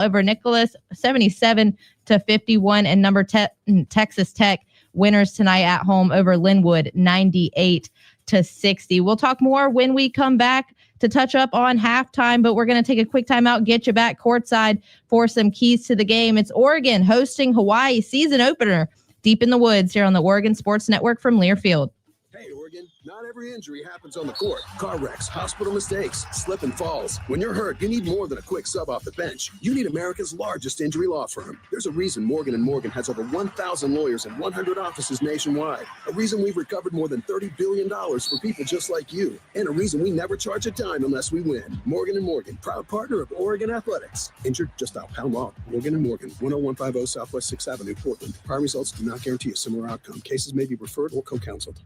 over Nicholas, 77-51, and number 10 Texas Tech winners tonight at home over Linwood, 98-60. We'll talk more when we come back to touch up on halftime, but we're going to take a quick time out, get you back courtside for some keys to the game. It's Oregon hosting Hawaii, season opener deep in the woods here on the Oregon Sports Network from Learfield. Hey, Oregon, not every injury happens on the court. Car wrecks, hospital mistakes, slip and falls. When you're hurt, you need more than a quick sub off the bench. You need America's largest injury law firm. There's a reason Morgan & Morgan has over 1,000 lawyers and 100 offices nationwide. A reason we've recovered more than $30 billion for people just like you. And a reason we never charge a dime unless we win. Morgan & Morgan, proud partner of Oregon Athletics. Injured? Just dial pound law. Morgan & Morgan, 10150 Southwest 6th Avenue, Portland. Prior results do not guarantee a similar outcome. Cases may be referred or co-counseled.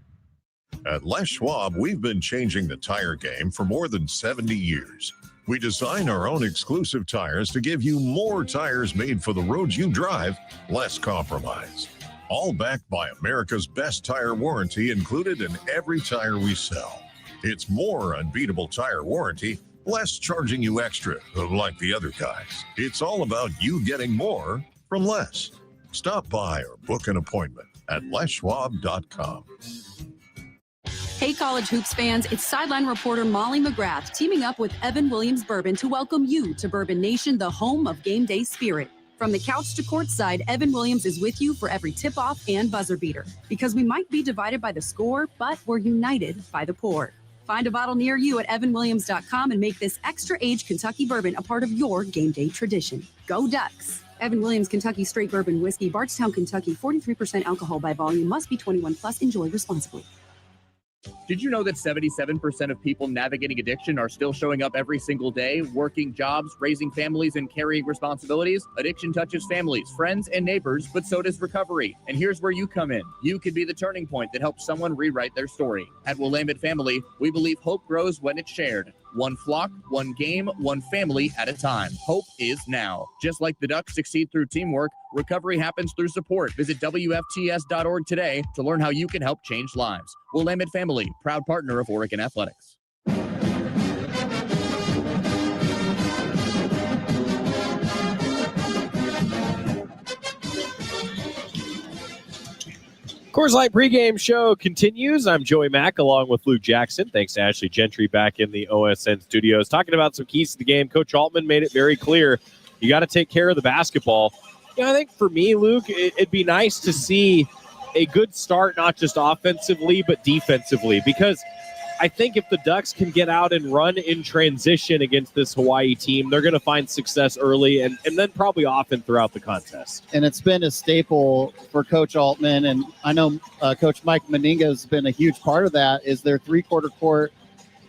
At Les Schwab, we've been changing the tire game for more than 70 years. We design our own exclusive tires to give you more tires made for the roads you drive, less compromise. All backed by America's best tire warranty included in every tire we sell. It's more unbeatable tire warranty, less charging you extra, like the other guys. It's all about you getting more from less. Stop by or book an appointment at leschwab.com. Hey, college hoops fans, it's sideline reporter Molly McGrath teaming up with Evan Williams Bourbon to welcome you to Bourbon Nation, the home of game day spirit. From the couch to courtside, Evan Williams is with you for every tip-off and buzzer beater. Because we might be divided by the score, but we're united by the pour. Find a bottle near you at evanwilliams.com and make this extra-aged Kentucky bourbon a part of your game day tradition. Go Ducks! Evan Williams Kentucky Straight Bourbon Whiskey, Bardstown, Kentucky, 43% alcohol by volume, must be 21 plus. Enjoy responsibly. Did you know that 77% of people navigating addiction are still showing up every single day, working jobs, raising families, and carrying responsibilities? Addiction touches families, friends, and neighbors, but so does recovery. And here's where you come in. You can be the turning point that helps someone rewrite their story. At Willamette Family, we believe hope grows when it's shared. One flock, one game, one family at a time. Hope is now. Just like the Ducks succeed through teamwork, recovery happens through support. Visit WFTS.org today to learn how you can help change lives. Willamette Family, proud partner of Oregon Athletics. Coors Light pregame show continues. I'm Joey Mack along with Luke Jackson. Thanks to Ashley Gentry back in the OSN studios. Talking about some keys to the game. Coach Altman made it very clear. You got to take care of the basketball. I think for me, Luke, it'd be nice to see a good start, not just offensively, but defensively. Because I think if the Ducks can get out and run in transition against this Hawaii team, they're going to find success early and then probably often throughout the contest. And it's been a staple for Coach Altman, and I know Coach Mike Meninga has been a huge part of that, is their three-quarter court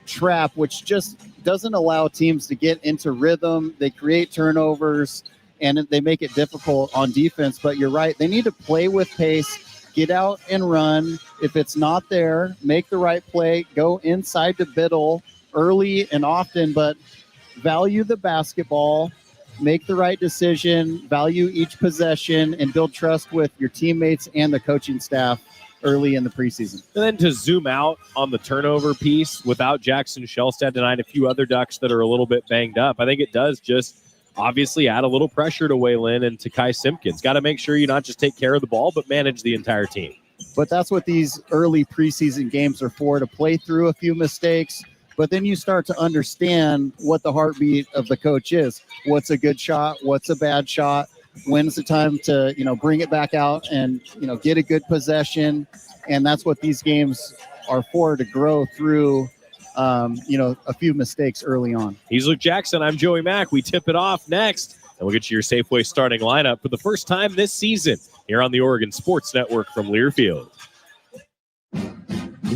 trap, which just doesn't allow teams to get into rhythm. They create turnovers, and they make it difficult on defense. But you're right, they need to play with pace. Get out and run. If it's not there, make the right play. Go inside to Biddle early and often, but value the basketball. Make the right decision. Value each possession and build trust with your teammates and the coaching staff early in the preseason. And then to zoom out on the turnover piece, without Jackson Shelstad tonight, a few other Ducks that are a little bit banged up, I think it does just obviously add a little pressure to Waylon and to Kai Simpkins. Got to make sure you not just take care of the ball, but manage the entire team. But that's what these early preseason games are for, to play through a few mistakes. But then you start to understand what the heartbeat of the coach is. What's a good shot? What's a bad shot? When's the time to, bring it back out and, get a good possession? And that's what these games are for, to grow through a few mistakes early on. He's Luke Jackson. I'm Joey Mack. We tip it off next, and we'll get you your Safeway starting lineup for the first time this season here on the Oregon Sports Network from Learfield.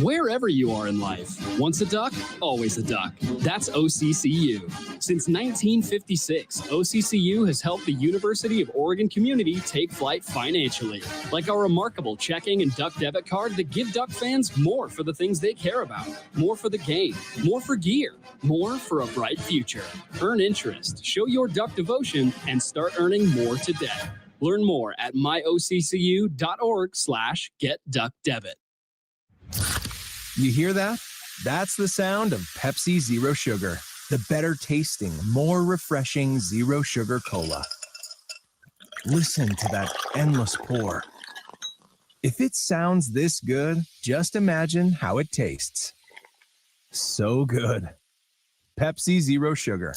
Wherever you are in life, once a duck, always a duck. That's OCCU. Since 1956, OCCU has helped the University of Oregon community take flight financially, like our remarkable checking and duck debit card that give Duck fans more for the things they care about, more for the game, more for gear, more for a bright future. Earn interest, show your Duck devotion, and start earning more today. Learn more at myoccu.org/getduckdebit. You hear that? That's the sound of Pepsi Zero Sugar. the better tasting, more refreshing zero sugar cola. Listen to that endless pour. If it sounds this good, just imagine how it tastes. So good. Pepsi Zero Sugar.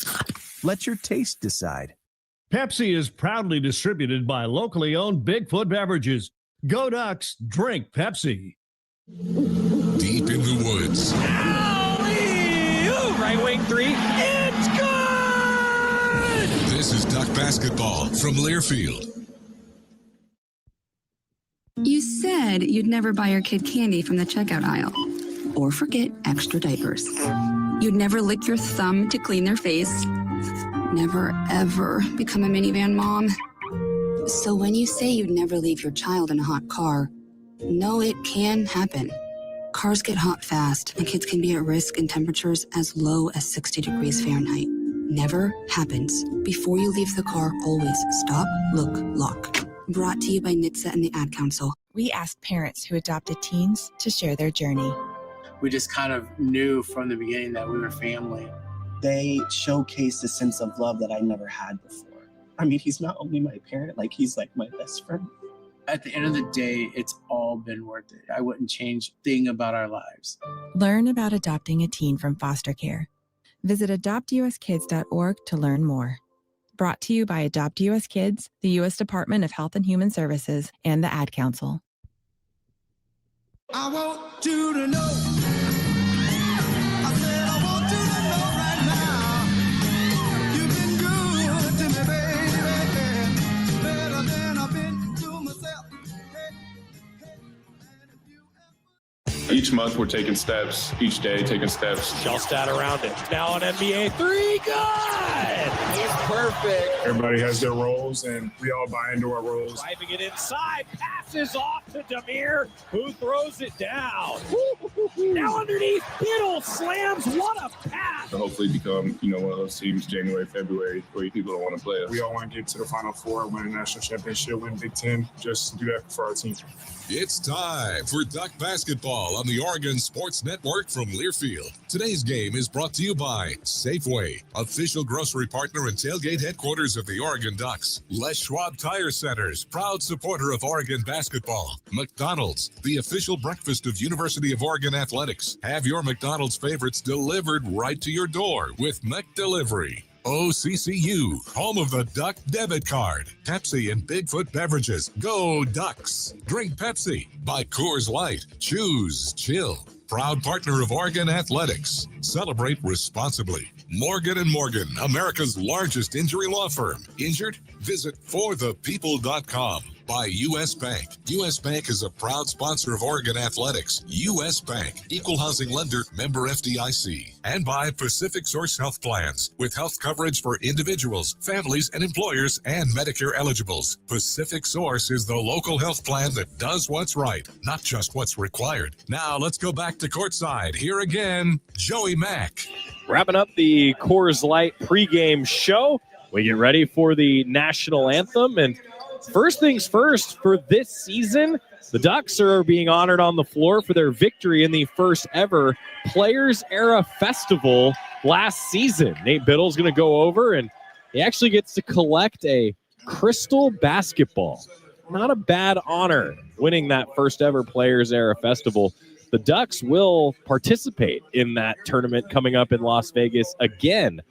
Let your taste decide. Pepsi is proudly distributed by locally owned Bigfoot Beverages. Go Ducks, drink Pepsi. Deep in the woods. Right wing three. It's good! This is Duck Basketball from Learfield. You said you'd never buy your kid candy from the checkout aisle or forget extra diapers. You'd never lick your thumb to clean their face. Never, ever become a minivan mom. So when you say you'd never leave your child in a hot car, no, it can happen. Cars get hot fast, and kids can be at risk in temperatures as low as 60 degrees Fahrenheit. Never happens. Before you leave the car, always stop, look, lock. Brought to you by NHTSA and the Ad Council. We asked parents who adopted teens to share their journey. We just kind of knew from the beginning that we were family. They showcased a sense of love that I never had before. I mean, he's not only my parent, like he's like my best friend. At the end of the day, it's all been worth it. I wouldn't change a thing about our lives. Learn about adopting a teen from foster care. Visit adoptuskids.org to learn more. Brought to you by Adopt US Kids, the U.S. Department of Health and Human Services, and the Ad Council. I want you to know. I said I want you to know right now. You've been good to me, baby. Better than I've been to myself. Each month we're taking steps, each day taking steps. Shellstat around it. Now an NBA three, good! He's perfect. Everybody has their roles and we all buy into our roles. Driving it inside, passes off to Demir, who throws it down. Now underneath, Kittle slams, what a pass! To hopefully become, one of those teams January, February where people don't want to play us. We all want to get to the Final Four, win a national championship, win Big Ten, just do that for our team. It's time for Duck Basketball on the Oregon Sports Network from Learfield. Today's game is brought to you by Safeway, official grocery partner and tailgate headquarters of the Oregon Ducks. Les Schwab Tire Centers, proud supporter of Oregon basketball. McDonald's, the official breakfast of University of Oregon Athletics. Have your McDonald's favorites delivered right to your door with McDelivery. OCCU, home of the Duck debit card. Pepsi and Bigfoot Beverages. Go Ducks. Drink Pepsi. Buy Coors Light. Choose chill. Proud partner of Oregon Athletics. Celebrate responsibly. Morgan & Morgan, America's largest injury law firm. Injured? Visit forthepeople.com. By U.S. Bank. U.S. Bank is a proud sponsor of Oregon Athletics. U.S. Bank, equal housing lender, member FDIC. And by Pacific Source Health Plans, with health coverage for individuals, families, and employers, and Medicare eligibles. Pacific Source is the local health plan that does what's right, not just what's required. Now let's go back to courtside. Here again, Joey Mack. Wrapping up the Coors Light pregame show, we get ready for the national anthem. And first things first, for this season, the Ducks are being honored on the floor for their victory in the first ever Players Era Festival last season. Nate Biddle's going to go over, and he actually gets to collect a crystal basketball. Not a bad honor, winning that first ever Players Era Festival. The Ducks will participate in that tournament coming up in Las Vegas again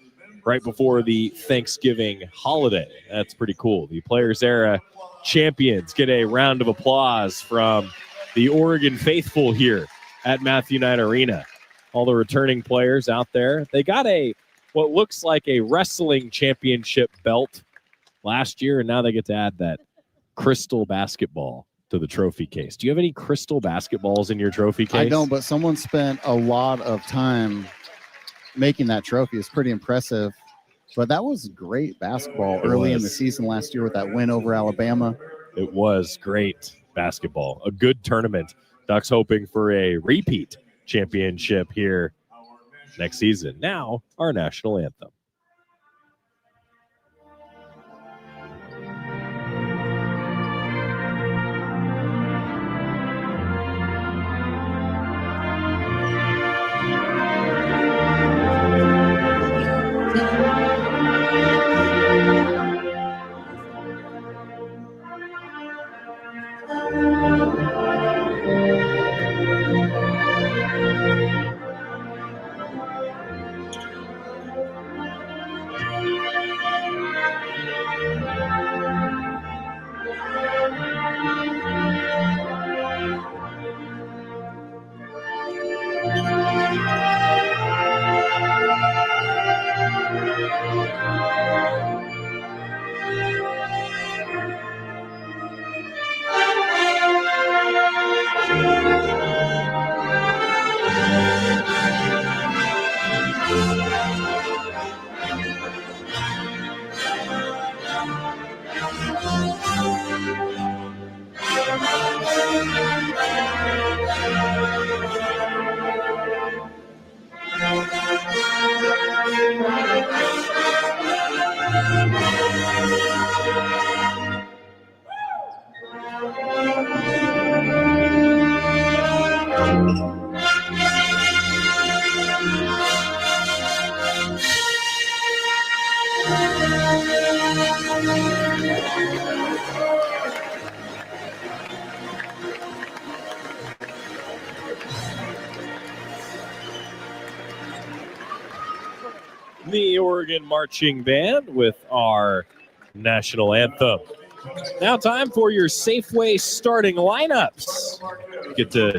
right before the Thanksgiving holiday. That's pretty cool. The Players Era champions get a round of applause from the Oregon faithful here at Matthew Knight Arena. All the returning players out there. They got what looks like a wrestling championship belt last year, and now they get to add that crystal basketball to the trophy case. Do you have any crystal basketballs in your trophy case? I don't, but someone spent a lot of time making that trophy. It's pretty impressive. But that was great basketball early in the season last year with that win over Alabama. It was great basketball. A good tournament. Ducks hoping for a repeat championship here next season. Now, our national anthem. The Oregon Marching Band with our national anthem. Now time for your Safeway starting lineups. Get to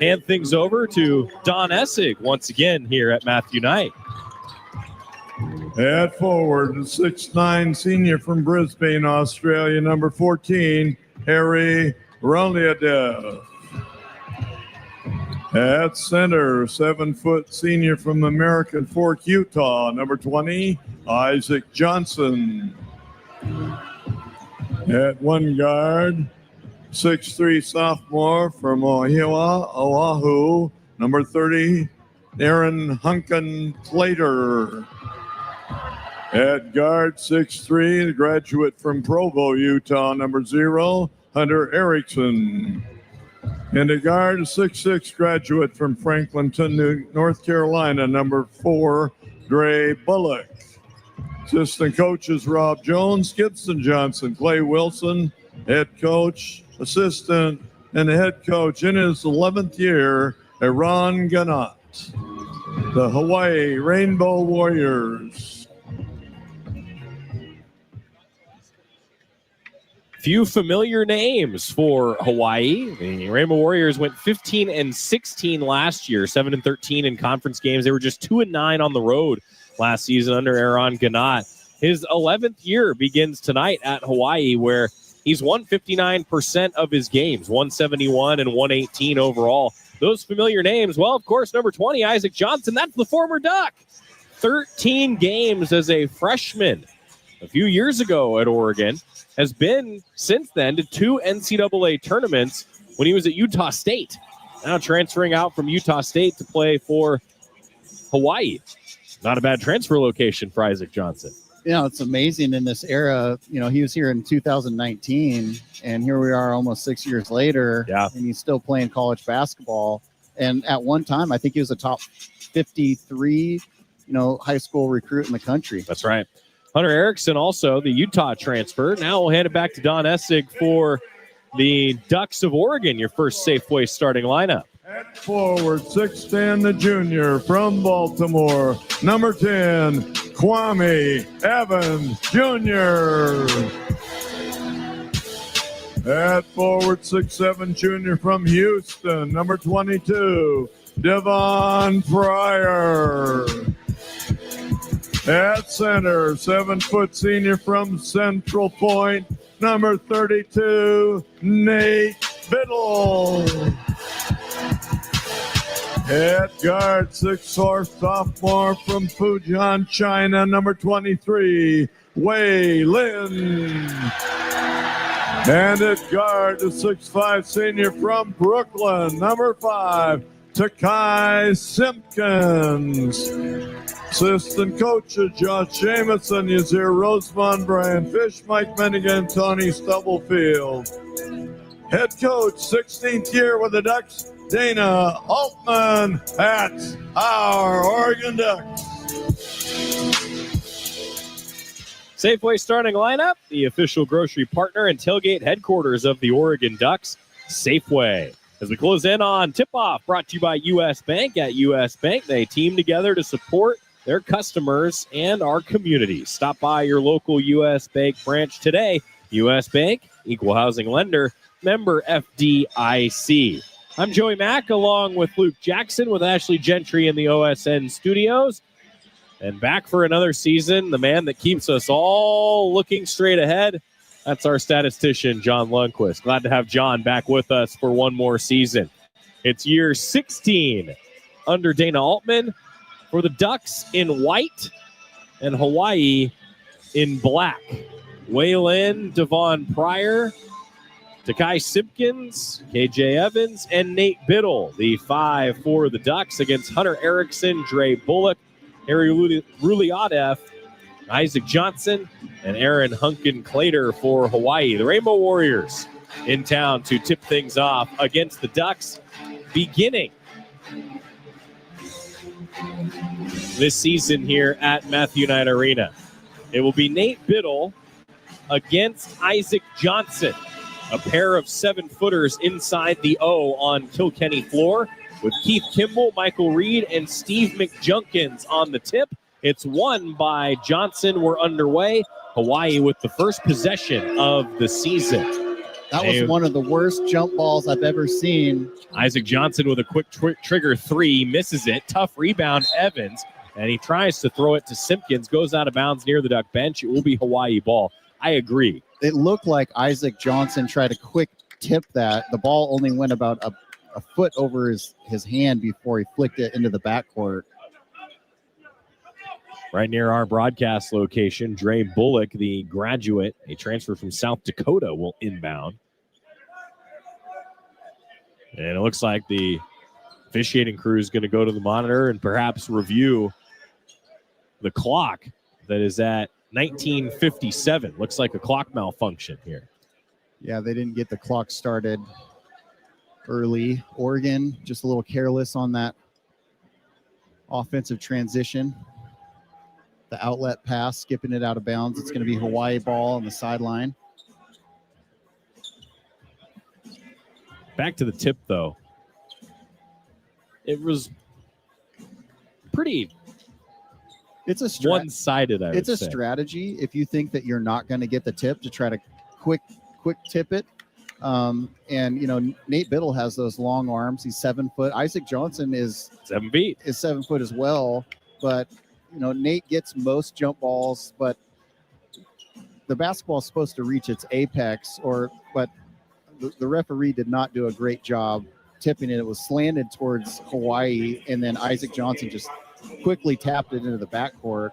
hand things over to Don Essig once again here at Matthew Knight. At forward, the 6'9" senior from Brisbane, Australia, number 14, Harry Roliadev. At center, 7-foot senior from American Fork, Utah, number 20, Isaac Johnson. At one guard, 6'3" sophomore from Ohiwa, Oahu, number 30, Aaron Hunken-Plater. At guard, 6'3", the graduate from Provo, Utah, number 0, Hunter Erickson. And a guard, 6'6", graduate from Franklinton, North Carolina, number 4, Dre Bullock. Assistant coaches Rob Jones, Gibson Johnson, Clay Wilson, head coach, assistant, and head coach in his 11th year, Aaron Ganot. The Hawaii Rainbow Warriors. Few familiar names for Hawaii. The Rainbow Warriors went 15-16 last year, 7-13 in conference games. They were just 2-9 on the road last season under Aaron Ganot. His 11th year begins tonight at Hawaii, where he's won 59% of his games, 171 and 118 overall. Those familiar names, well, of course, number 20, Isaac Johnson, that's the former Duck. 13 games as a freshman a few years ago at Oregon. Has been since then to 2 NCAA tournaments when he was at Utah State. Now transferring out from Utah State to play for Hawaii. Not a bad transfer location for Isaac Johnson. You know, it's amazing in this era. You know, he was here in 2019, and here we are almost 6 years later, and he's still playing college basketball. And at one time, I think he was a top 53, high school recruit in the country. That's right. Hunter Erickson, also the Utah transfer. Now we'll hand it back to Don Essig for the Ducks of Oregon, your first Safeway starting lineup. At forward, 6'10", the junior from Baltimore, number 10, Kwame Evans Jr. At forward, 6'7", junior from Houston, number 22, Devon Pryor. At center, 7-foot senior from Central Point, number 32, Nate Biddle. At guard, 6'4", sophomore from Fujian, China, number 23, Wei Lin. And at guard, the 6'5", senior from Brooklyn, number 5, Takai Simpkins. Assistant coaches Josh Jamison, Yazir Rosemond, Brian Fish, Mike Mennigan, Tony Stubblefield. Head coach, 16th year with the Ducks, Dana Altman at our Oregon Ducks. Safeway starting lineup, the official grocery partner and tailgate headquarters of the Oregon Ducks, Safeway. As we close in on tip-off, brought to you by U.S. Bank. At U.S. Bank, they team together to support their customers and our communities. Stop by your local U.S. Bank branch today. U.S. Bank, equal housing lender, member FDIC. I'm Joey Mack along with Luke Jackson with Ashley Gentry in the OSN studios. And back for another season, the man that keeps us all looking straight ahead, That's our statistician, John Lundquist. Glad to have John back with us for one more season. It's year 16 under Dana Altman for the Ducks in white and Hawaii in black. Waylon, Devon Pryor, Takai Simpkins, KJ Evans, and Nate Biddle. The 5 for the Ducks against Hunter Erickson, Dre Bullock, Harry Ruliadef, Isaac Johnson, and Aaron Hunkin-Clater for Hawaii. The Rainbow Warriors in town to tip things off against the Ducks, beginning this season here at Matthew Knight Arena. It will be Nate Biddle against Isaac Johnson, a pair of 7-footers inside the O on Kilkenny floor, with Keith Kimball, Michael Reed, and Steve McJunkins on the tip. It's won by Johnson. We're underway. Hawaii with the first possession of the season. That was one of the worst jump balls I've ever seen. Isaac Johnson with a quick trigger 3, misses it. Tough rebound, Evans, and he tries to throw it to Simpkins, goes out of bounds near the Duck bench. It will be Hawaii ball. I agree. It looked like Isaac Johnson tried to quick tip that. The ball only went about a foot over his hand before he flicked it into the backcourt. Right near our broadcast location, Dre Bullock, the graduate, a transfer from South Dakota, will inbound. And it looks like the officiating crew is going to go to the monitor and perhaps review the clock that is at 19:57. Looks like a clock malfunction here. Yeah, they didn't get the clock started early. Oregon just a little careless on that offensive transition. The outlet pass, skipping it out of bounds. It's going to be Hawaii ball on the sideline. Back to the tip, though. It was pretty one-sided, I would say. It's a strategy. If you think that you're not going to get the tip, to try to quick tip it. And, you know, Nate Biddle has those long arms. He's 7 foot. Isaac Johnson is 7 feet. Is 7 foot as well. But, you know, Nate gets most jump balls, but the basketball is supposed to reach its apex, but the referee did not do a great job tipping it. It was slanted towards Hawaii, and then Isaac Johnson just quickly tapped it into the backcourt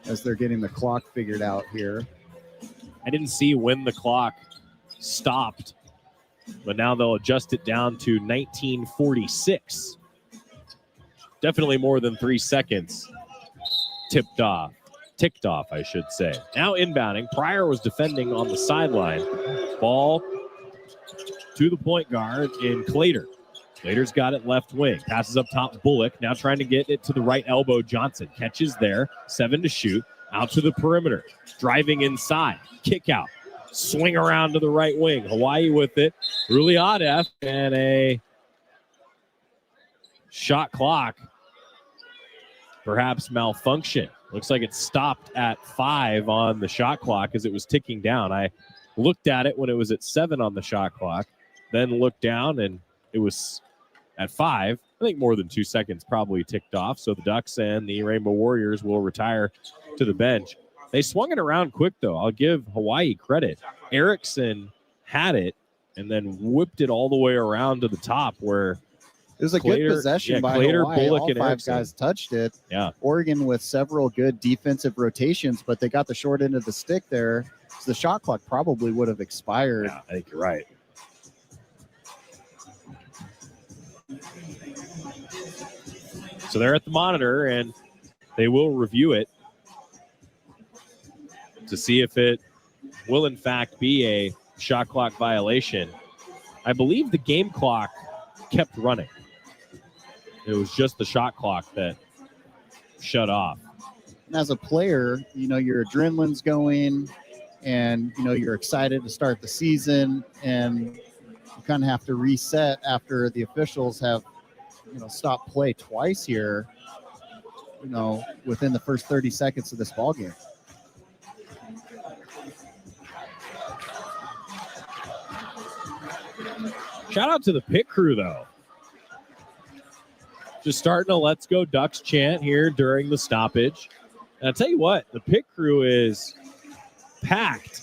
as they're getting the clock figured out here. I didn't see when the clock stopped, but now they'll adjust it down to 1946. Definitely more than 3 seconds ticked off, I should say. Now inbounding. Pryor was defending on the sideline. Ball to the point guard in Clater. Clater's got it left wing. Passes up top, Bullock. Now trying to get it to the right elbow. Johnson catches there. 7 to shoot. Out to the perimeter. Driving inside. Kick out. Swing around to the right wing. Hawaii with it. Ruliadef and a shot clock. Perhaps malfunction. Looks like it stopped at 5 on the shot clock as it was ticking down. I looked at it when it was at 7 on the shot clock, then looked down and it was at 5. I think more than 2 seconds probably ticked off. So the Ducks and the Rainbow Warriors will retire to the bench. They swung it around quick, though. I'll give Hawaii credit. Erickson had it and then whipped it all the way around to the top where it was a good possession by Clater, Hawaii. Bullock, All and 5 Erickson. guys touched it. Yeah. Oregon with several good defensive rotations, but they got the short end of the stick there. So the shot clock probably would have expired. Yeah, I think you're right. So they're at the monitor, and they will review it to see if it will, in fact, be a shot clock violation. I believe the game clock kept running. It was just the shot clock that shut off. And as a player, you know, your adrenaline's going and, you know, you're excited to start the season, and you kind of have to reset after the officials have, you know, stopped play twice here, you know, within the first 30 seconds of this ball game. Shout out to the pit crew, though. Just starting a Let's Go Ducks chant here during the stoppage. And I'll tell you what, the pit crew is packed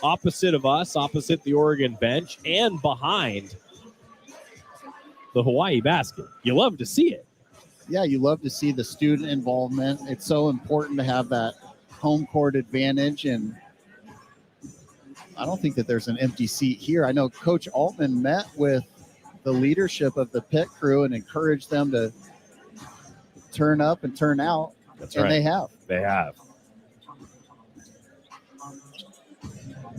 opposite of us, opposite the Oregon bench, and behind the Hawaii basket. You love to see it. Yeah, you love to see the student involvement. It's so important to have that home court advantage, and I don't think that there's an empty seat here. I know Coach Altman met with the leadership of the pit crew and encouraged them to turn up and turn out. That's and right. They have. They have.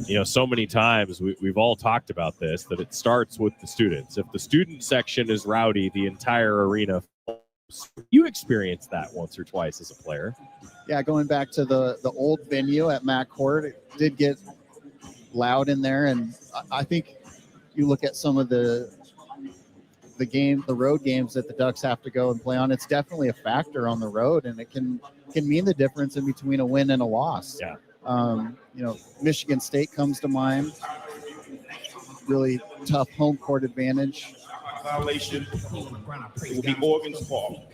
You know, so many times we've all talked about this, that it starts with the students. If the student section is rowdy, the entire arena falls. You experienced that once or twice as a player. Yeah, going back to the old venue at Mac Court, it did get loud in there, and I think you look at some of the road games that the Ducks have to go and play on. It's definitely a factor on the road, and it can mean the difference in between a win and a loss. Yeah. You know, Michigan State comes to mind. Really tough home court advantage. Violation. It will be Oregon's fault.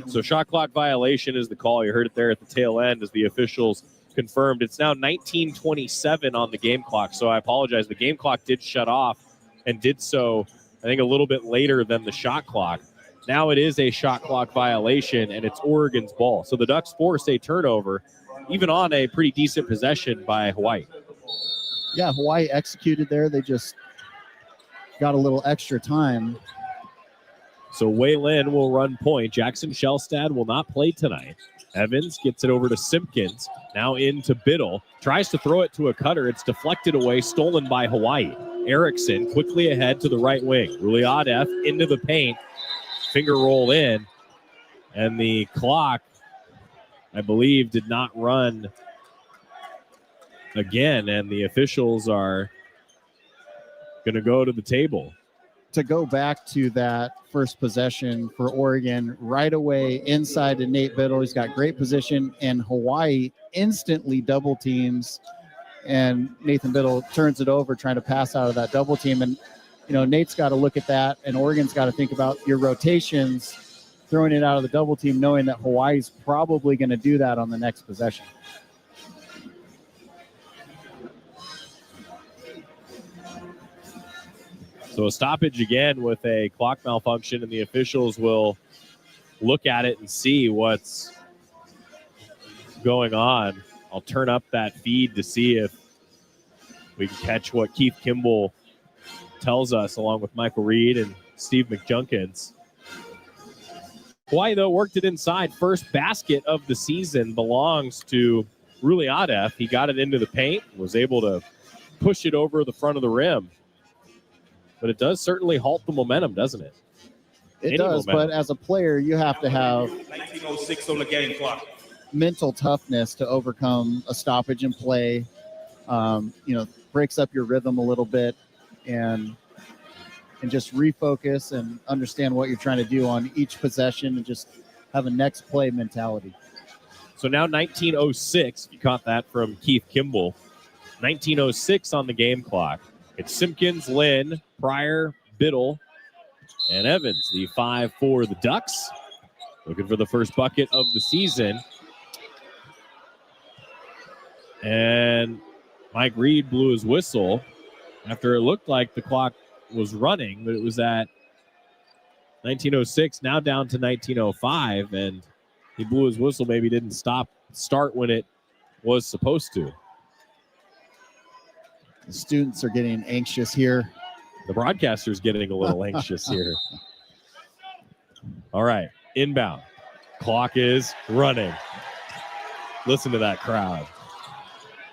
So shot clock violation is the call. You heard it there at the tail end as the officials confirmed. It's now 19:27 on the game clock. So I apologize. The game clock did shut off and did so, I think, a little bit later than the shot clock. Now it is a shot clock violation, and it's Oregon's ball. So the Ducks forced a turnover, even on a pretty decent possession by Hawaii. Yeah, Hawaii executed there. They just got a little extra time. So Waylon will run point. Jackson Shellstad will not play tonight. Evans gets it over to Simpkins. Now into Biddle. Tries to throw it to a cutter. It's deflected away, stolen by Hawaii. Erickson quickly ahead to the right wing. Ruliadef into the paint. Finger roll in. And the clock, I believe, did not run again. And the officials are going to go to the table. To go back to that first possession for Oregon, right away inside to Nate Biddle. He's got great position, and Hawaii instantly double teams, and Nathan Biddle turns it over trying to pass out of that double team. And, you know, Nate's got to look at that, and Oregon's got to think about your rotations, throwing it out of the double team, knowing that Hawaii's probably going to do that on the next possession. So a stoppage again with a clock malfunction, and the officials will look at it and see what's going on. I'll turn up that feed to see if we can catch what Keith Kimball tells us, along with Michael Reed and Steve McJunkins. Hawaii, though, worked it inside. First basket of the season belongs to Ruliadef. He got it into the paint, was able to push it over the front of the rim. But it does certainly halt the momentum, doesn't it? It does, but as a player, you have to have 19:06 on the game clock. mental toughness to overcome a stoppage in play. Breaks up your rhythm a little bit, and just refocus and understand what you're trying to do on each possession, and just have a next play mentality. So now 19:06, you caught that from Keith Kimball. 19:06 on the game clock. It's Simpkins, Lynn, Pryor, Biddle, and Evans, the 5 for the Ducks. Looking for the first bucket of the season. And Mike Reed blew his whistle after it looked like the clock was running, but it was at 19:06, now down to 19:05, and he blew his whistle, maybe didn't start when it was supposed to. The students are getting anxious here. The broadcaster's getting a little anxious here. All right, inbound. Clock is running. Listen to that crowd.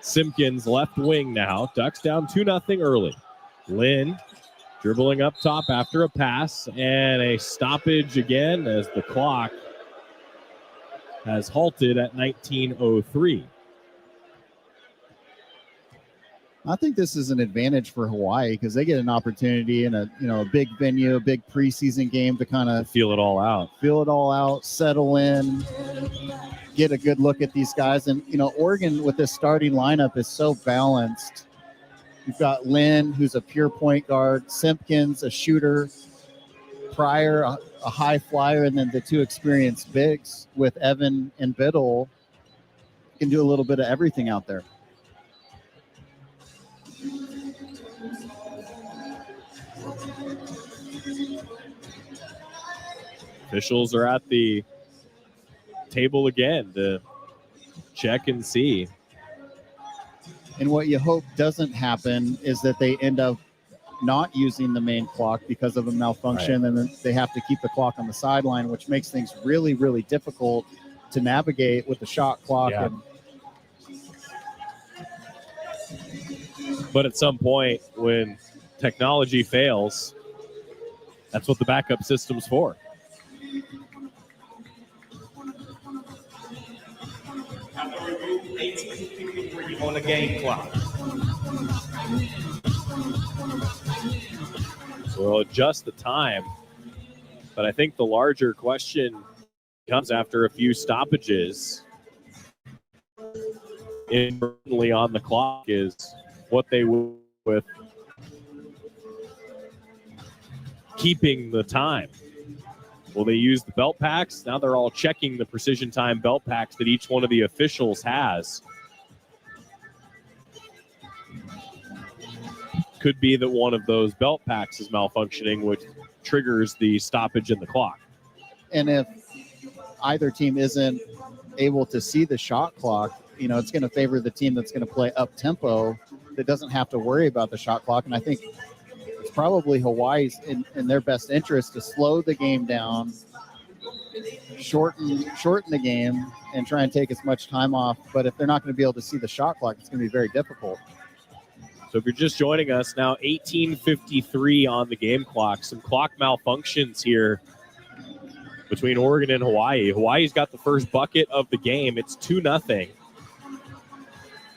Simpkins left wing now. Ducks down 2-0 early. Lynn dribbling up top after a pass, and a stoppage again as the clock has halted at 19:03. I think this is an advantage for Hawaii because they get an opportunity in a big venue, a big preseason game to kind of feel it all out, settle in, get a good look at these guys. And Oregon with this starting lineup is so balanced. You've got Lynn, who's a pure point guard, Simpkins, a shooter, Pryor, a high flyer, and then the two experienced bigs with Evan and Biddle can do a little bit of everything out there. Officials are at the table again to check and see. And what you hope doesn't happen is that they end up not using the main clock because of a malfunction, and then they have to keep the clock on the sideline, which makes things really, really difficult to navigate with the shot clock. Yeah. And But at some point, when technology fails, that's what the backup system's for. On the game clock. So we'll adjust the time. But I think the larger question comes after a few stoppages. Importantly on the clock is what they will with keeping the time. Will they use the belt packs? Now they're all checking the precision time belt packs that each one of the officials has. Could be that one of those belt packs is malfunctioning, which triggers the stoppage in the clock. And if either team isn't able to see the shot clock, it's going to favor the team that's going to play up tempo that doesn't have to worry about the shot clock. And I think it's probably Hawaii's in their best interest to slow the game down, shorten the game, and try and take as much time off. But if they're not going to be able to see the shot clock, it's going to be very difficult. So if you're just joining us now, 18:53 on the game clock. Some clock malfunctions here between Oregon and Hawaii. Hawaii's got the first bucket of the game. It's 2-0.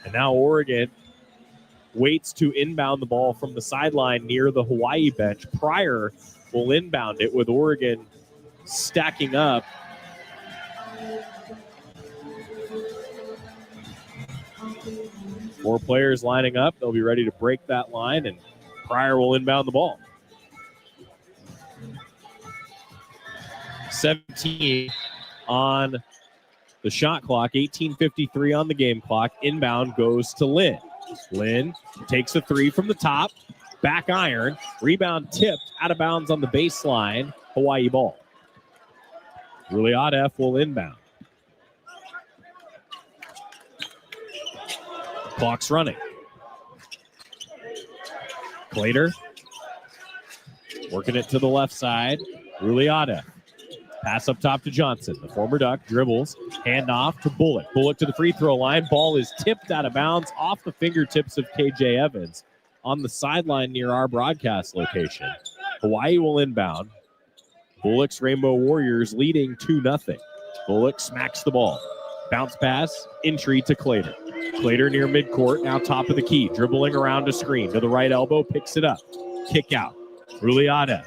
And now Oregon waits to inbound the ball from the sideline near the Hawaii bench. Pryor will inbound it with Oregon stacking up. Four players lining up. They'll be ready to break that line, and Pryor will inbound the ball. 17 on the shot clock, 18:53 on the game clock. Inbound goes to Lynn. Lynn takes a three from the top, back iron, rebound tipped out of bounds on the baseline. Hawaii ball. Ruliadef will inbound. Clock's running. Clater working it to the left side. Ruliadef. Pass up top to Johnson. The former Duck dribbles. Handoff to Bullock. Bullock to the free throw line. Ball is tipped out of bounds off the fingertips of KJ Evans on the sideline near our broadcast location. Hawaii will inbound. Bullock's Rainbow Warriors leading 2-0. Bullock smacks the ball. Bounce pass. Entry to Clater. Clater near midcourt. Now top of the key. Dribbling around a screen. To the right elbow. Picks it up. Kick out. Ruliadef.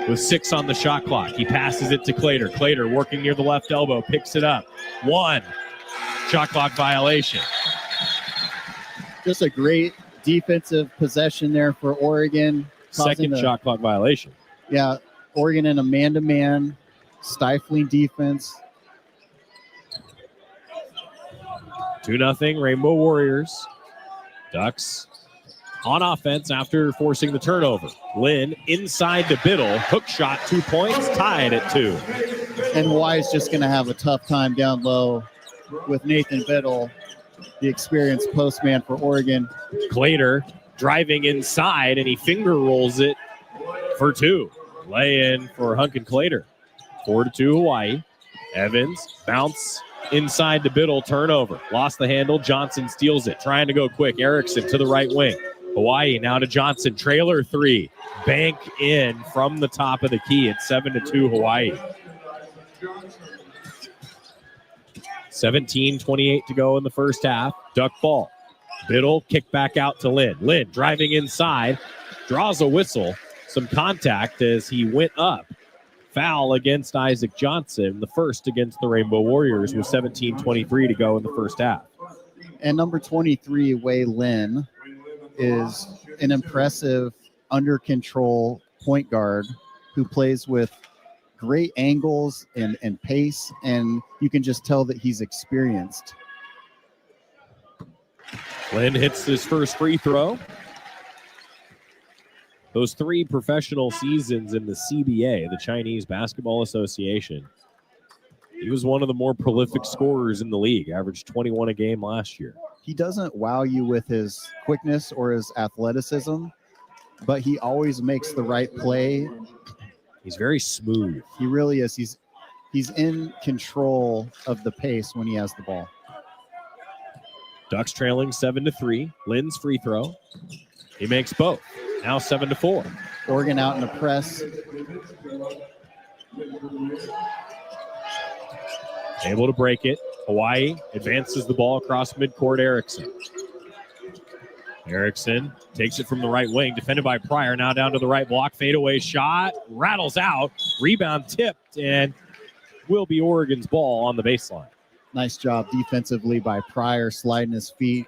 With 6 on the shot clock. He passes it to Clater. Clater working near the left elbow. Picks it up. 1. Shot clock violation. Just a great defensive possession there for Oregon. Second shot clock violation. Yeah, Oregon in a man-to-man, stifling defense. 2-0 Rainbow Warriors. Ducks on offense after forcing the turnover. Lynn inside to Biddle. Hook shot, 2 points, tied at 2. And Hawaii's just going to have a tough time down low with Nathan Biddle, the experienced postman for Oregon. Clater driving inside, and he finger rolls it for 2. Lay in for Hunkin Clater. 4-2 Hawaii. Evans bounce inside to Biddle, turnover. Lost the handle. Johnson steals it. Trying to go quick. Erickson to the right wing. Hawaii now to Johnson. Trailer 3. Bank in from the top of the key. It's 7-2 Hawaii. 17:28 to go in the first half. Duck ball. Biddle kick back out to Lynn. Lynn driving inside. Draws a whistle. Some contact as he went up. Foul against Isaac Johnson, the first against the Rainbow Warriors with 17:23 to go in the first half. And number 23, Wei Lin, is an impressive under control point guard who plays with great angles and pace, and you can just tell that he's experienced. Lynn hits his first free throw. those 3 professional seasons in the CBA, the Chinese Basketball Association, he was one of the more prolific scorers in the league, averaged 21 a game last year. He doesn't wow you with his quickness or his athleticism, but he always makes the right play. He's very smooth. He really is. He's in control of the pace when he has the ball. Ducks trailing 7-3. Lynn's free throw. He makes both. Now 7-4. Oregon out in a press. Able to break it. Hawaii advances the ball across midcourt. Erickson takes it from the right wing, defended by Pryor. Now down to the right block. Fadeaway shot. Rattles out. Rebound tipped, and will be Oregon's ball on the baseline. Nice job defensively by Pryor, sliding his feet,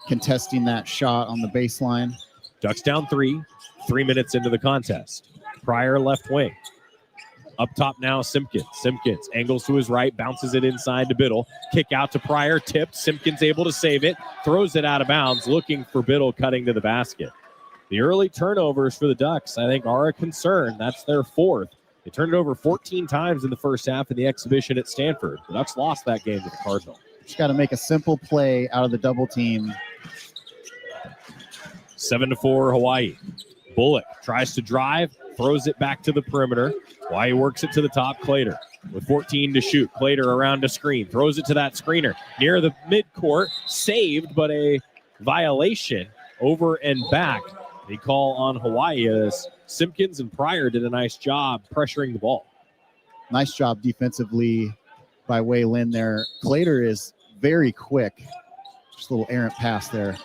contesting that shot on the baseline. Ducks down 3. 3 minutes into the contest. Pryor left wing. Up top now, Simpkins. Simpkins angles to his right, bounces it inside to Biddle. Kick out to Pryor, tipped. Simpkins able to save it, throws it out of bounds, looking for Biddle cutting to the basket. The early turnovers for the Ducks, I think, are a concern. That's their 4th. They turned it over 14 times in the first half of the exhibition at Stanford. The Ducks lost that game to the Cardinal. Just got to make a simple play out of the double team. 7-4 Hawaii. Bullock tries to drive, throws it back to the perimeter. Hawaii works it to the top. Clater with 14 to shoot. Clater around a screen, throws it to that screener near the midcourt. Saved, but a violation over and back. They call on Hawaii as Simpkins and Pryor did a nice job pressuring the ball. Nice job defensively by Wei Lin there. Clater is very quick. Just a little errant pass there.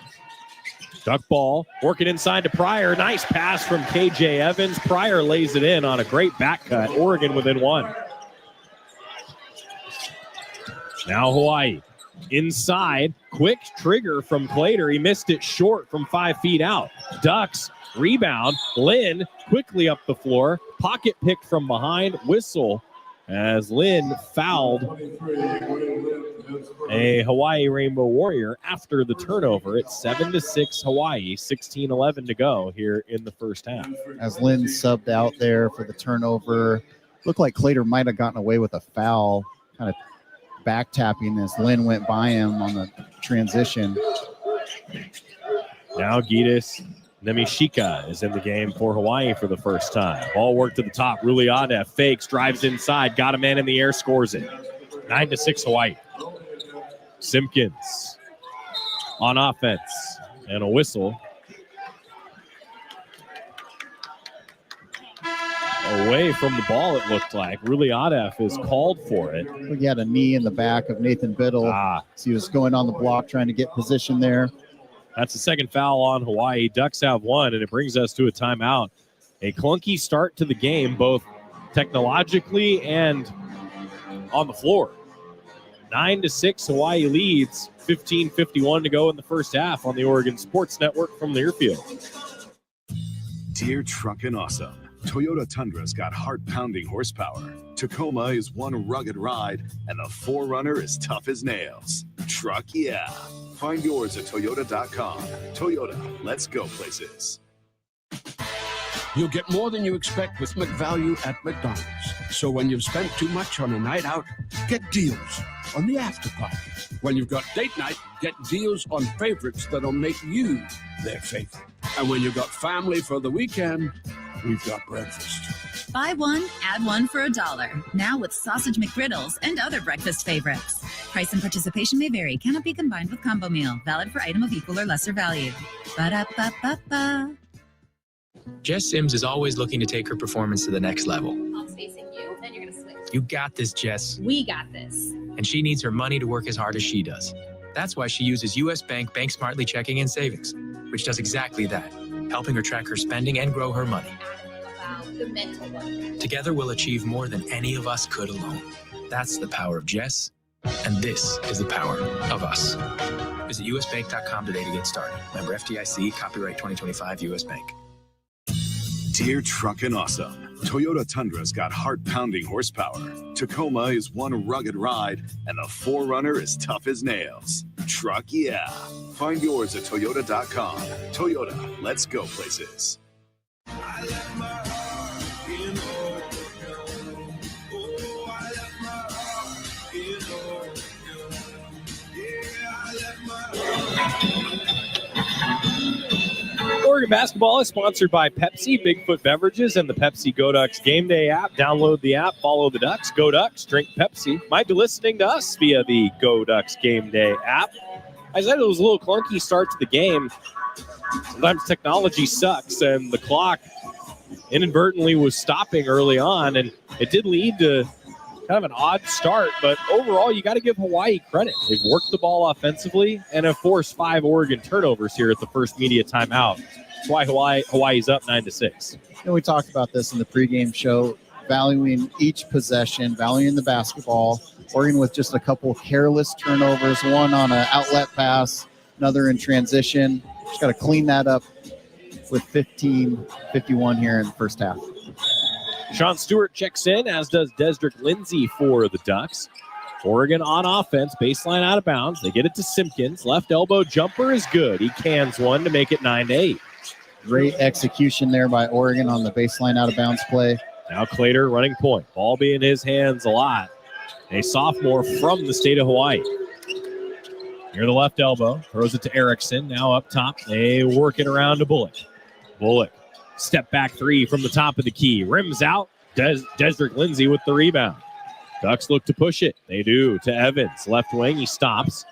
Duck ball, working inside to Pryor. Nice pass from KJ Evans. Pryor lays it in on a great back cut. Oregon within 1. Now Hawaii inside. Quick trigger from Clater. He missed it short from 5 feet out. Ducks rebound. Lynn quickly up the floor. Pocket picked from behind. Whistle as Lynn fouled a Hawaii Rainbow Warrior after the turnover. It's 7-6 Hawaii, 16-11 to go here in the first half. As Lynn subbed out there for the turnover, looked like Clater might have gotten away with a foul, kind of back tapping as Lynn went by him on the transition. Now Gitas Nemishika is in the game for Hawaii for the first time. Ball work to the top. Ruliadev fakes, drives inside, got a man in the air, scores it. 9-6 Hawaii. Simpkins on offense and a whistle. Away from the ball, it looked like. Ruliadev is called for it. He had a knee in the back of Nathan Biddle. So he was going on the block, trying to get position there. That's the second foul on Hawaii. Ducks have 1, and it brings us to a timeout. A clunky start to the game, both technologically and on the floor. 9-6, Hawaii leads. 15:51 to go in the first half on the Oregon Sports Network from Learfield. Dear Truckin' Awesome, Toyota Tundra's got heart-pounding horsepower. Tacoma is one rugged ride, and the 4Runner is tough as nails. Truck, yeah. Find yours at Toyota.com. Toyota, let's go places. You'll get more than you expect with McValue at McDonald's. So when you've spent too much on a night out, get deals on the after party. When you've got date night, get deals on favorites that'll make you their favorite. And when you've got family for the weekend, we've got breakfast. Buy one, add one for $1. Now with sausage McGriddles and other breakfast favorites. Price and participation may vary. Cannot be combined with combo meal. Valid for item of equal or lesser value. Ba-da-ba-ba-ba. Jess Sims is always looking to take her performance to the next level. I'm facing you, then you're going to switch. You got this, Jess. We got this. And she needs her money to work as hard as she does. That's why she uses U.S. Bank Bank Smartly Checking and Savings, which does exactly that, helping her track her spending and grow her money. Wow, the mental one. Together, we'll achieve more than any of us could alone. That's the power of Jess, and this is the power of us. Visit usbank.com today to get started. Member FDIC, copyright 2025 U.S. Bank. Dear Truckin' Awesome, Toyota Tundra's got heart-pounding horsepower. Tacoma is one rugged ride, and the 4Runner is tough as nails. Truck, yeah. Find yours at Toyota.com. Toyota, let's go places. Oregon basketball is sponsored by Pepsi, Bigfoot Beverages, and the Pepsi Go Ducks Game Day app. Download the app, follow the Ducks, Go Ducks, drink Pepsi. Might be listening to us via the Go Ducks Game Day app. I said it was a little clunky start to the game. Sometimes technology sucks, and the clock inadvertently was stopping early on, and it did lead to kind of an odd start, but overall, you got to give Hawaii credit. They've worked the ball offensively and have forced 5 Oregon turnovers here at the first media timeout. That's why Hawaii's up 9-6. And we talked about this in the pregame show, valuing each possession, valuing the basketball. Oregon with just a couple careless turnovers, one on an outlet pass, another in transition. Just got to clean that up with 15:51 here in the first half. Sean Stewart checks in, as does Desdrick Lindsay for the Ducks. Oregon on offense, baseline out of bounds. They get it to Simpkins. Left elbow jumper is good. He cans one to make it 9-8. Great execution there by Oregon on the baseline out of bounds play. Now Clater running point. Ball be in his hands a lot. A sophomore from the state of Hawaii. Near the left elbow. Throws it to Erickson. Now up top. They work it around to Bullock. Bullock. Step back three from the top of the key. Rims out. Desdrick Lindsay with the rebound. Ducks look to push it. They do to Evans. Left wing. He stops.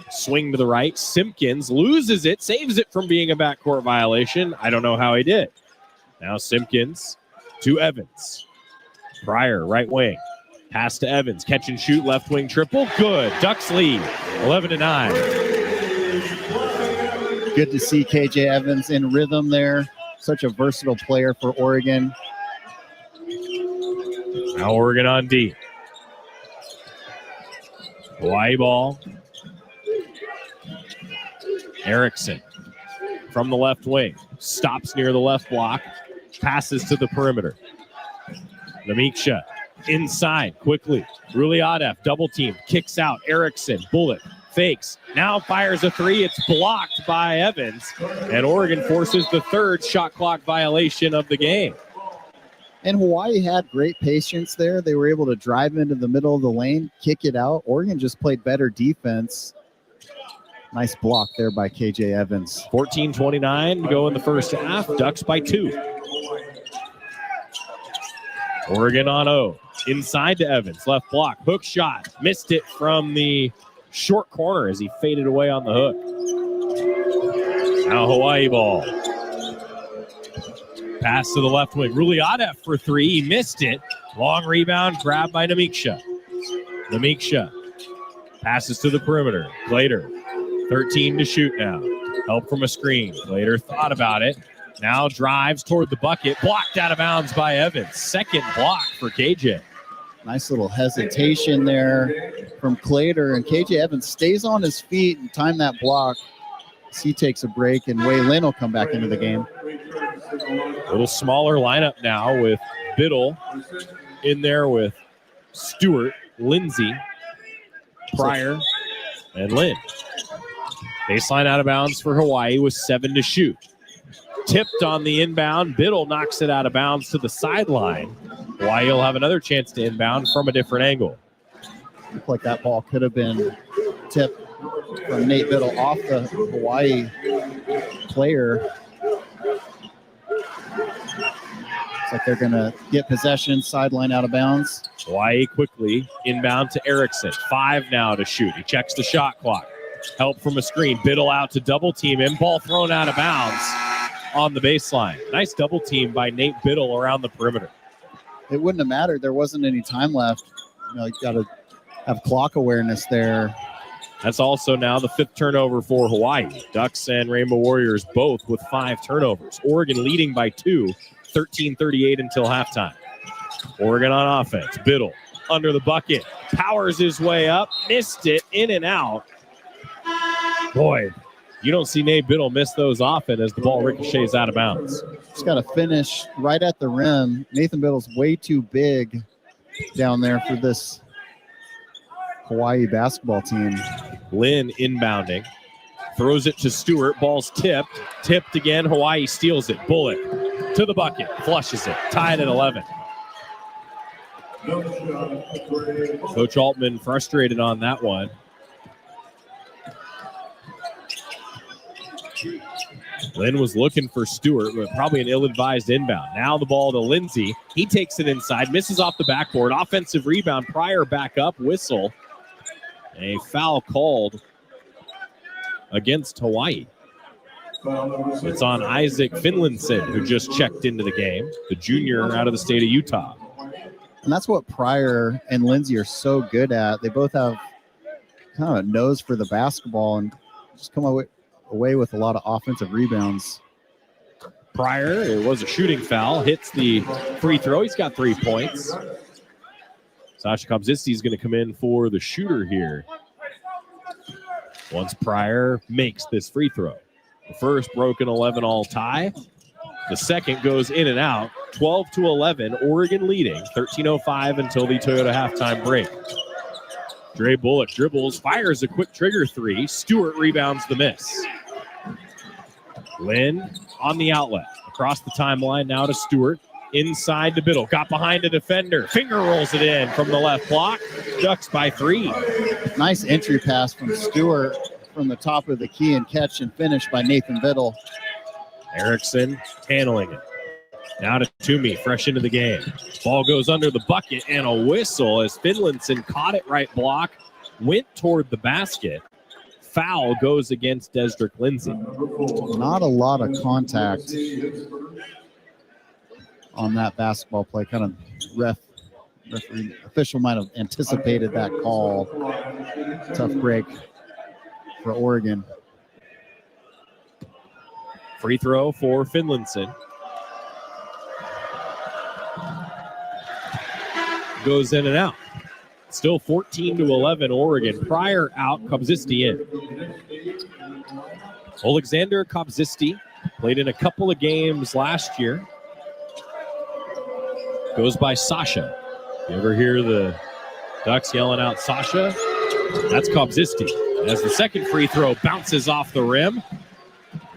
Swing to the right. Simpkins loses it. Saves it from being a backcourt violation. I don't know how he did. Now Simpkins to Evans. Pryor, right wing. Pass to Evans. Catch and shoot. Left wing triple. Good. Ducks lead. 11-9. Good to see KJ Evans in rhythm there. Such a versatile player for Oregon. Now Oregon on D. Hawaii ball. Erickson from the left wing. Stops near the left block. Passes to the perimeter. Namiksha inside quickly. Ruliadef double team. Kicks out. Erickson. Bullock. Fakes. Now fires a three. It's blocked by Evans. And Oregon forces the third shot clock violation of the game. And Hawaii had great patience there. They were able to drive into the middle of the lane, kick it out. Oregon just played better defense. Nice block there by KJ Evans. 14-29 to go in the first half. Ducks by 2. Oregon on O. Inside to Evans. Left block. Hook shot. Missed it from the short corner as he faded away on the hook. Now Hawaii ball. Pass to the left wing. Ruliadef for three. He missed it. Long rebound grabbed by Namiksha. Namiksha passes to the perimeter. Glader, 13 to shoot now. Help from a screen. Glader thought about it. Now drives toward the bucket. Blocked out of bounds by Evans. Second block for KJ. Nice little hesitation there from Clater. And KJ Evans stays on his feet and time that block. He takes a break, and Wei Lin will come back into the game. A little smaller lineup now with Biddle in there with Stewart, Lindsay, Pryor, and Lynn. Baseline out of bounds for Hawaii with 7 to shoot. Tipped on the inbound. Biddle knocks it out of bounds to the sideline. Hawaii will have another chance to inbound from a different angle. Looked like that ball could have been tipped from Nate Biddle off the Hawaii player. Looks like they're going to get possession, sideline out of bounds. Hawaii quickly inbound to Erickson. 5 now to shoot. He checks the shot clock. Help from a screen. Biddle out to double team him. Ball thrown out of bounds on the baseline. Nice double team by Nate Biddle around the perimeter. It wouldn't have mattered. There wasn't any time left. You got to have clock awareness there. That's also now the 5th turnover for Hawaii. Ducks and Rainbow Warriors both with 5 turnovers. Oregon leading by 2, 13-38 until halftime. Oregon on offense. Biddle under the bucket. Powers his way up. Missed it. In and out. Boy, you don't see Nate Biddle miss those often as the ball ricochets out of bounds. Just got to finish right at the rim. Nathan Biddle's way too big down there for this Hawaii basketball team. Lynn inbounding. Throws it to Stewart. Ball's tipped. Tipped again. Hawaii steals it. Bullock to the bucket, flushes it, tied at 11. Coach Altman frustrated on that one. Lynn was looking for Stewart, but probably an ill-advised inbound. Now the ball to Lindsay. He takes it inside, misses off the backboard. Offensive rebound, Pryor back up, whistle. A foul called against Hawaii. It's on Isaac Finlinson, who just checked into the game, the junior out of the state of Utah. And that's what Pryor and Lindsay are so good at. They both have kind of a nose for the basketball and just come away with a lot of offensive rebounds. Pryor, it was a shooting foul, hits the free throw. He's got 3 points. Sasha Kobzisty is going to come in for the shooter here once Pryor makes this free throw. The first broken 11-all tie. The second goes in and out. 12-11, Oregon leading. 13:05 until the Toyota halftime break. Dre Bullock dribbles, fires a quick trigger three. Stewart rebounds the miss. Lynn on the outlet. Across the timeline now to Stewart. Inside to Biddle. Got behind a defender. Finger rolls it in from the left block. Ducks by 3. Nice entry pass from Stewart from the top of the key and catch and finish by Nathan Biddle. Erickson handling it. Now to Toomey, fresh into the game. Ball goes under the bucket and a whistle as Finlinson caught it right block, went toward the basket. Foul goes against Desdrick Lindsay. Not a lot of contact on that basketball play. Kind of referee official might have anticipated that call. Tough break for Oregon. Free throw for Finlinson. Goes in and out. Still 14-11 Oregon. Pryor out, Kobzisty in. Alexander Kobzisty played in a couple of games last year. Goes by Sasha. You ever hear the Ducks yelling out Sasha? That's Kobzisty. As the second free throw bounces off the rim.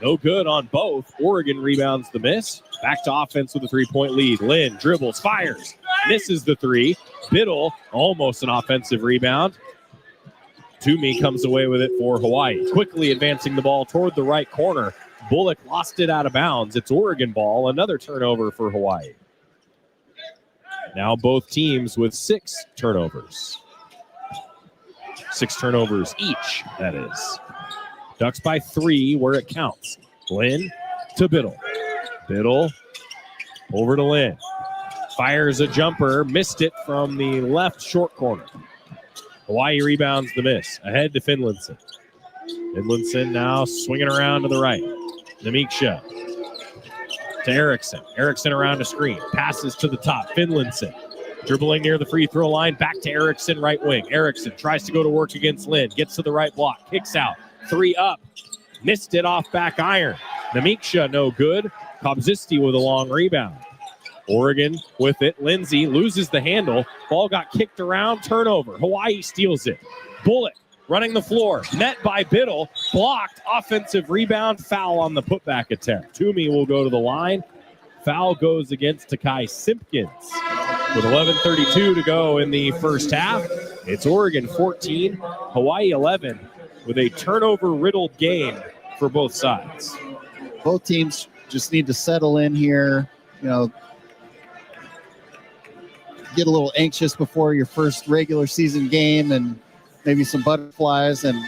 No good on both. Oregon rebounds the miss. Back to offense with a 3-point lead. Lynn dribbles, fires, misses the three. Biddle, almost an offensive rebound. Toomey comes away with it for Hawaii. Quickly advancing the ball toward the right corner. Bullock lost it out of bounds. It's Oregon ball. Another turnover for Hawaii. Now both teams with 6 turnovers. 6 turnovers each, that is. Ducks by 3 where it counts. Lynn to Biddle. Biddle over to Lynn. Fires a jumper, missed it from the left short corner. Hawaii rebounds the miss. Ahead to Finlinson. Finlinson now swinging around to the right. Namiksha to Erickson. Erickson around a screen. Passes to the top. Finlinson dribbling near the free throw line. Back to Erickson, right wing. Erickson tries to go to work against Lynn. Gets to the right block. Kicks out. 3 up. Missed it off back iron. Namiksha no good. Kobzisty with a long rebound. Oregon with it. Lindsay loses the handle. Ball got kicked around. Turnover. Hawaii steals it. Bullock running the floor. Met by Biddle. Blocked. Offensive rebound. Foul on the putback attempt. Toomey will go to the line. Foul goes against Takai Simpkins. With 11:32 to go in the first half, it's Oregon 14, Hawaii 11, with a turnover-riddled game for both sides. Both teams just need to settle in here, get a little anxious before your first regular season game and maybe some butterflies and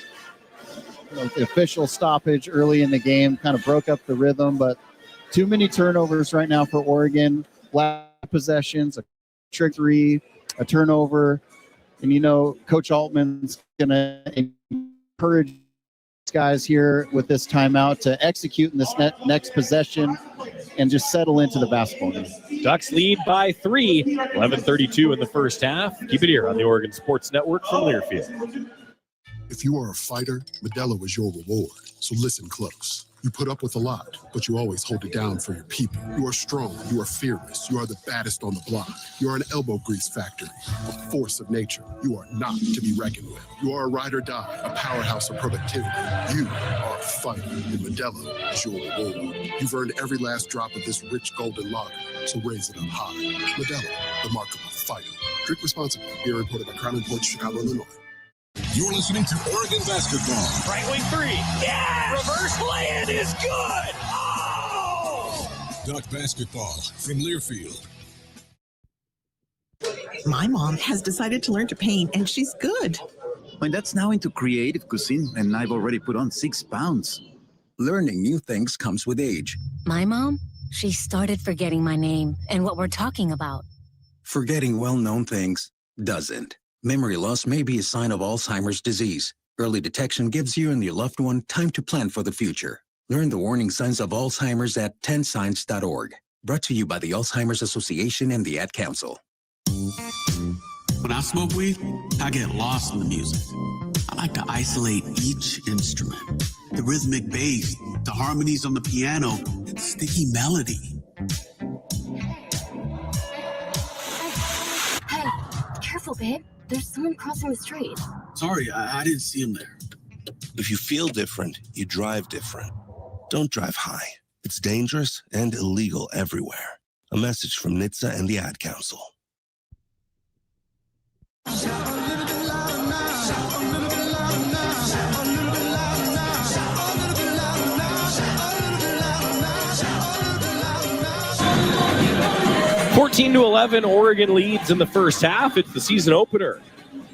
the official stoppage early in the game kind of broke up the rhythm, but too many turnovers right now for Oregon. Last possessions, a trick three, a turnover, and Coach Altman's going to encourage guys here with this timeout to execute in this next possession and just settle into the basketball game. Ducks lead by 3, 11:32 in the first half. Keep it here on the Oregon Sports Network from Learfield. If you are a fighter, Modelo is your reward. So listen close. You put up with a lot, but you always hold it down for your people. You are strong. You are fearless. You are the baddest on the block. You are an elbow grease factory, a force of nature. You are not to be reckoned with. You are a ride or die, a powerhouse of productivity. You are a fighter, and Modelo is your reward. You've earned every last drop of this rich golden lager, so raise it up high. Modelo, the mark of a fighter. Drink responsibly. Beer imported by Crown Imports, Chicago, Illinois. You're listening to Oregon Basketball. Right wing three. Yeah! Reverse lay-in is good! Oh! Duck Basketball from Learfield. My mom has decided to learn to paint, and she's good. My dad's now into creative cuisine, and I've already put on 6 pounds. Learning new things comes with age. My mom, she started forgetting my name and what we're talking about. Forgetting well-known things doesn't. Memory loss may be a sign of Alzheimer's disease. Early detection gives you and your loved one time to plan for the future. Learn the warning signs of Alzheimer's at 10signs.org. Brought to you by the Alzheimer's Association and the Ad Council. When I smoke weed, I get lost in the music. I like to isolate each instrument. The rhythmic bass, the harmonies on the piano, and sticky melody. Hey, careful, babe. There's someone crossing the street. Sorry, I didn't see him there. If you feel different, you drive different. Don't drive high. It's dangerous and illegal everywhere. A message from NHTSA and the Ad Council. Shout 14-11, Oregon leads in the first half. It's the season opener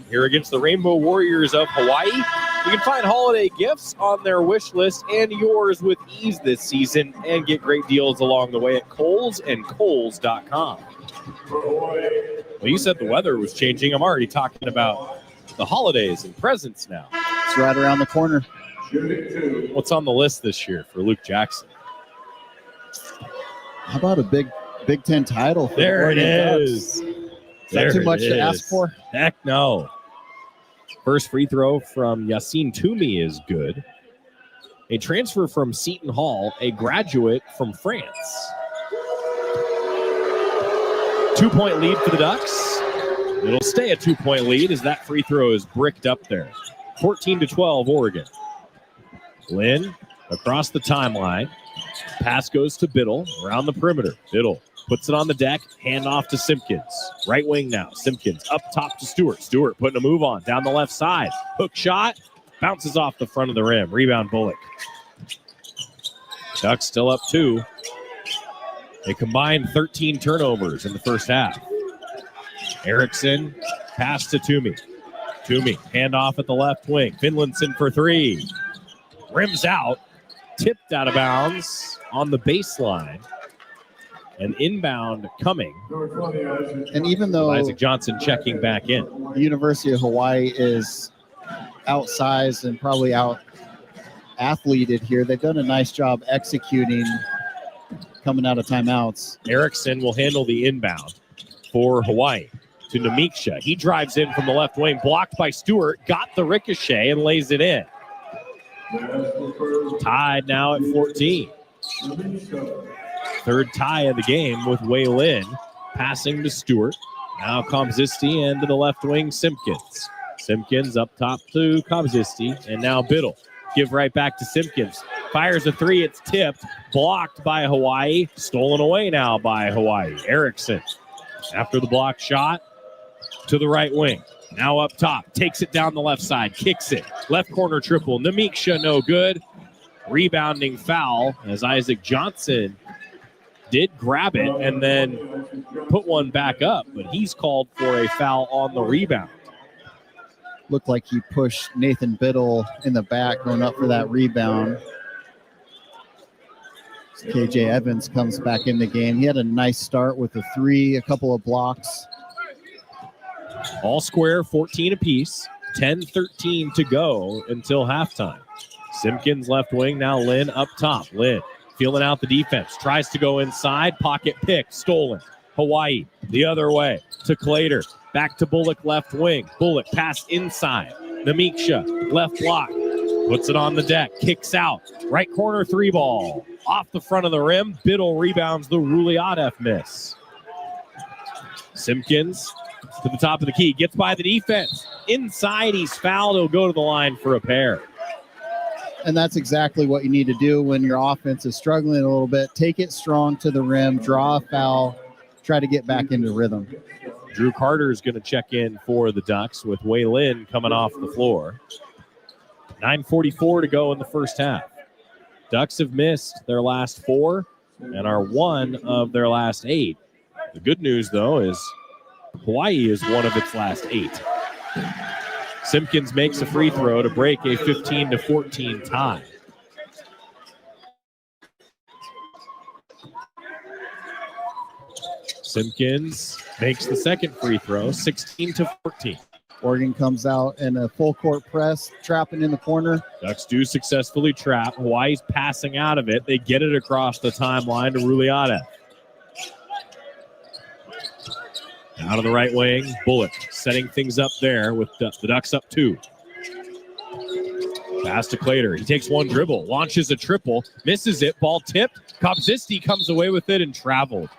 here against the Rainbow Warriors of Hawaii. You can find holiday gifts on their wish list and yours with ease this season and get great deals along the way at Kohl's and Kohls.com. Well, you said the weather was changing. I'm already talking about the holidays and presents now. It's right around the corner. What's on the list this year for Luke Jackson? How about a Big Ten title? For there it is. Is that too much to ask for? Heck no. First free throw from Yassine Toumi is good. A transfer from Seton Hall, a graduate from France. 2-point lead for the Ducks. It'll stay a 2-point lead as that free throw is bricked up there. 14-12, Oregon. Lynn across the timeline. Pass goes to Biddle around the perimeter. Biddle puts it on the deck. Hand off to Simpkins. Right wing now. Simpkins up top to Stewart. Stewart putting a move on down the left side. Hook shot. Bounces off the front of the rim. Rebound Bullock. Ducks still up 2. They combined 13 turnovers in the first half. Erickson, pass to Toumi. Toumi, handoff at the left wing. Finlinson for 3. Rims out. Tipped out of bounds on the baseline. An inbound coming. And even though Isaac Johnson checking back in. The University of Hawaii is outsized and probably out athleted here, they've done a nice job executing coming out of timeouts. Erickson will handle the inbound for Hawaii to Namiksha. He drives in from the left wing, blocked by Stewart, got the ricochet and lays it in. Tied now at 14. Third tie of the game with Wei Lin passing to Stewart. Now Komzisti and to the left wing, Simpkins. Simpkins up top to Komzisti, and now Biddle. Give right back to Simpkins. Fires a 3, it's tipped. Blocked by Hawaii. Stolen away now by Hawaii. Erickson, after the block shot, to the right wing. Now up top, takes it down the left side, kicks it. Left corner triple, Namiksha no good. Rebounding foul as Isaac Johnson did grab it and then put one back up, but he's called for a foul on the rebound. Looked like he pushed Nathan Biddle in the back going up for that rebound. KJ Evans comes back in the game. He had a nice start with a 3, a couple of blocks. All square, 14 apiece. 10-13 to go until halftime. Simpkins left wing, now Lynn up top. Lynn feeling out the defense. Tries to go inside. Pocket pick. Stolen. Hawaii the other way to Clater. Back to Bullock left wing. Bullock passed inside. Namiksha left block. Puts it on the deck, kicks out. Right corner three ball. Off the front of the rim. Biddle rebounds the Ruliadev miss. Simpkins to the top of the key. Gets by the defense. Inside, he's fouled. He'll go to the line for a pair. And that's exactly what you need to do when your offense is struggling a little bit. Take it strong to the rim, draw a foul, try to get back into rhythm. Drew Carter is going to check in for the Ducks with Wei Lin coming off the floor. 9:44 to go in the first half. Ducks have missed their last 4 and are 1 of their last 8. The good news, though, is Hawaii is 1 of its last 8. Simpkins makes a free throw to break a 15-14 tie. Simpkins makes the second free throw, 16-14. Oregon comes out in a full court press, trapping in the corner. Ducks do successfully trap. Hawaii's passing out of it. They get it across the timeline to Ruliadev. Out of the right wing, Bullock setting things up there with the Ducks up 2. Pass to Clater. He takes one dribble, launches a triple, misses it, ball tipped. Kobzisti comes away with it and traveled.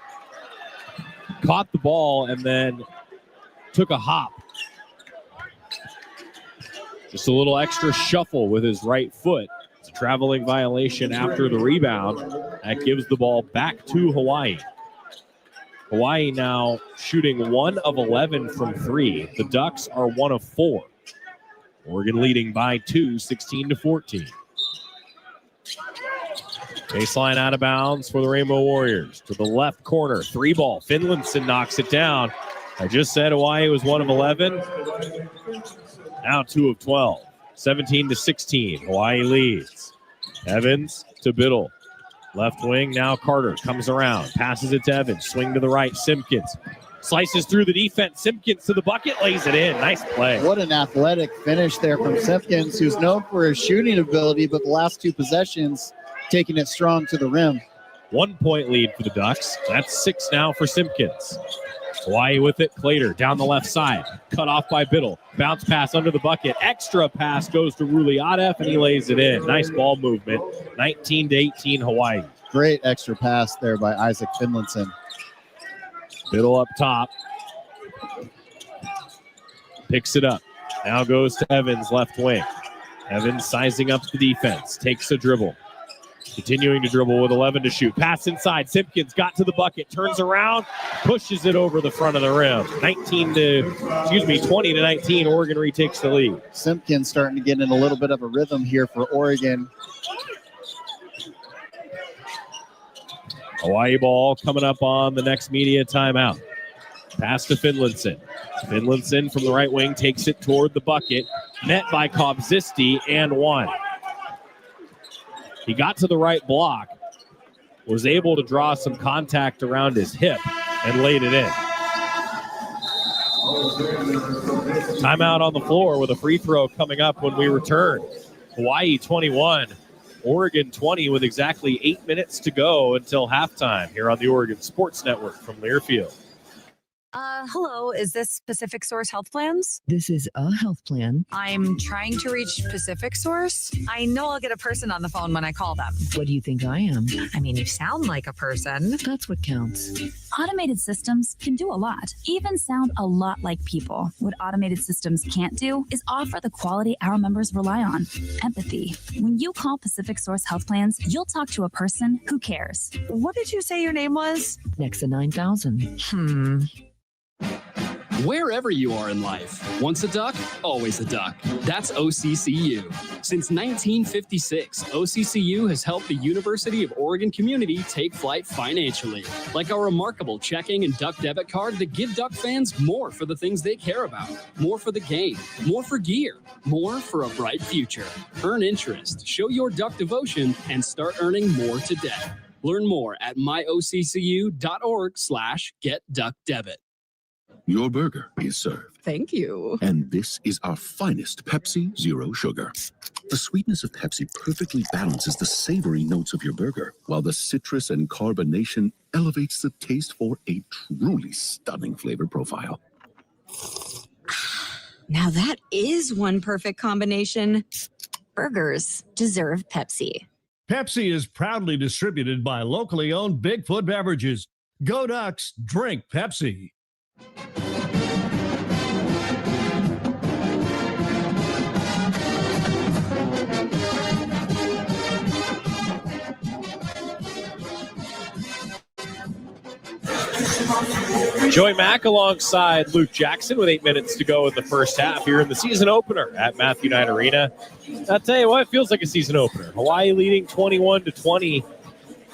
Caught the ball and then took a hop. Just a little extra shuffle with his right foot. It's a traveling violation after the rebound. That gives the ball back to Hawaii. Hawaii now shooting 1 of 11 from 3. The Ducks are 1 of 4. Oregon leading by 2, 16-14. Baseline out of bounds for the Rainbow Warriors. To the left corner, 3 ball. Finlayson knocks it down. I just said Hawaii was 1 of 11. Now 2 of 12. 17-16. Hawaii leads. Evans to Biddle. Left wing, now Carter comes around. Passes it to Evans. Swing to the right. Simpkins slices through the defense. Simpkins to the bucket. Lays it in. Nice play. What an athletic finish there from Simpkins, who's known for his shooting ability, but the last 2 possessions, taking it strong to the rim. 1 point lead for the Ducks. That's 6 now for Simpkins. Hawaii with it. Clater down the left side. Cut off by Biddle. Bounce pass under the bucket. Extra pass goes to Ruliadev, and he lays it in. Nice ball movement. 19-18 Hawaii. Great extra pass there by Isaac Finlayson. Biddle up top. Picks it up. Now goes to Evans, left wing. Evans sizing up the defense. Takes a dribble. Continuing to dribble with 11 to shoot. Pass inside. Simpkins got to the bucket. Turns around. Pushes it over the front of the rim. 20-19. Oregon retakes the lead. Simpkins starting to get in a little bit of a rhythm here for Oregon. Hawaii ball coming up on the next media timeout. Pass to Finlayson. Finlayson from the right wing takes it toward the bucket. Met by Kobzisti and 1. He got to the right block, was able to draw some contact around his hip, and laid it in. Timeout on the floor with a free throw coming up when we return. Hawaii 21, Oregon 20 with exactly 8 minutes to go until halftime here on the Oregon Sports Network from Learfield. Hello, is this Pacific Source Health Plans? This is a health plan. I'm trying to reach Pacific Source. I know I'll get a person on the phone when I call them. What do you think I am? I mean, you sound like a person. That's what counts. Automated systems can do a lot, even sound a lot like people. What automated systems can't do is offer the quality our members rely on, empathy. When you call Pacific Source Health Plans, you'll talk to a person who cares. What did you say your name was? Nexa 9000. Wherever you are in life, once a duck, always a duck. That's OCCU. Since 1956, OCCU has helped the University of Oregon community take flight financially, like our remarkable checking and duck debit card that give Duck fans more for the things they care about, more for the game, more for gear, more for a bright future. Earn interest, show your Duck devotion, and start earning more today. Learn more at myoccu.org/getduckdebit. Your burger is served. Thank you. And this is our finest Pepsi Zero Sugar. The sweetness of Pepsi perfectly balances the savory notes of your burger, while the citrus and carbonation elevates the taste for a truly stunning flavor profile. Now that is one perfect combination. Burgers deserve Pepsi. Pepsi is proudly distributed by locally owned Bigfoot Beverages. Go Ducks, drink Pepsi. Joey Mack alongside Luke Jackson with 8 minutes to go in the first half here in the season opener at Matthew Knight Arena. I'll tell you what, it feels like a season opener. Hawaii leading 21-20.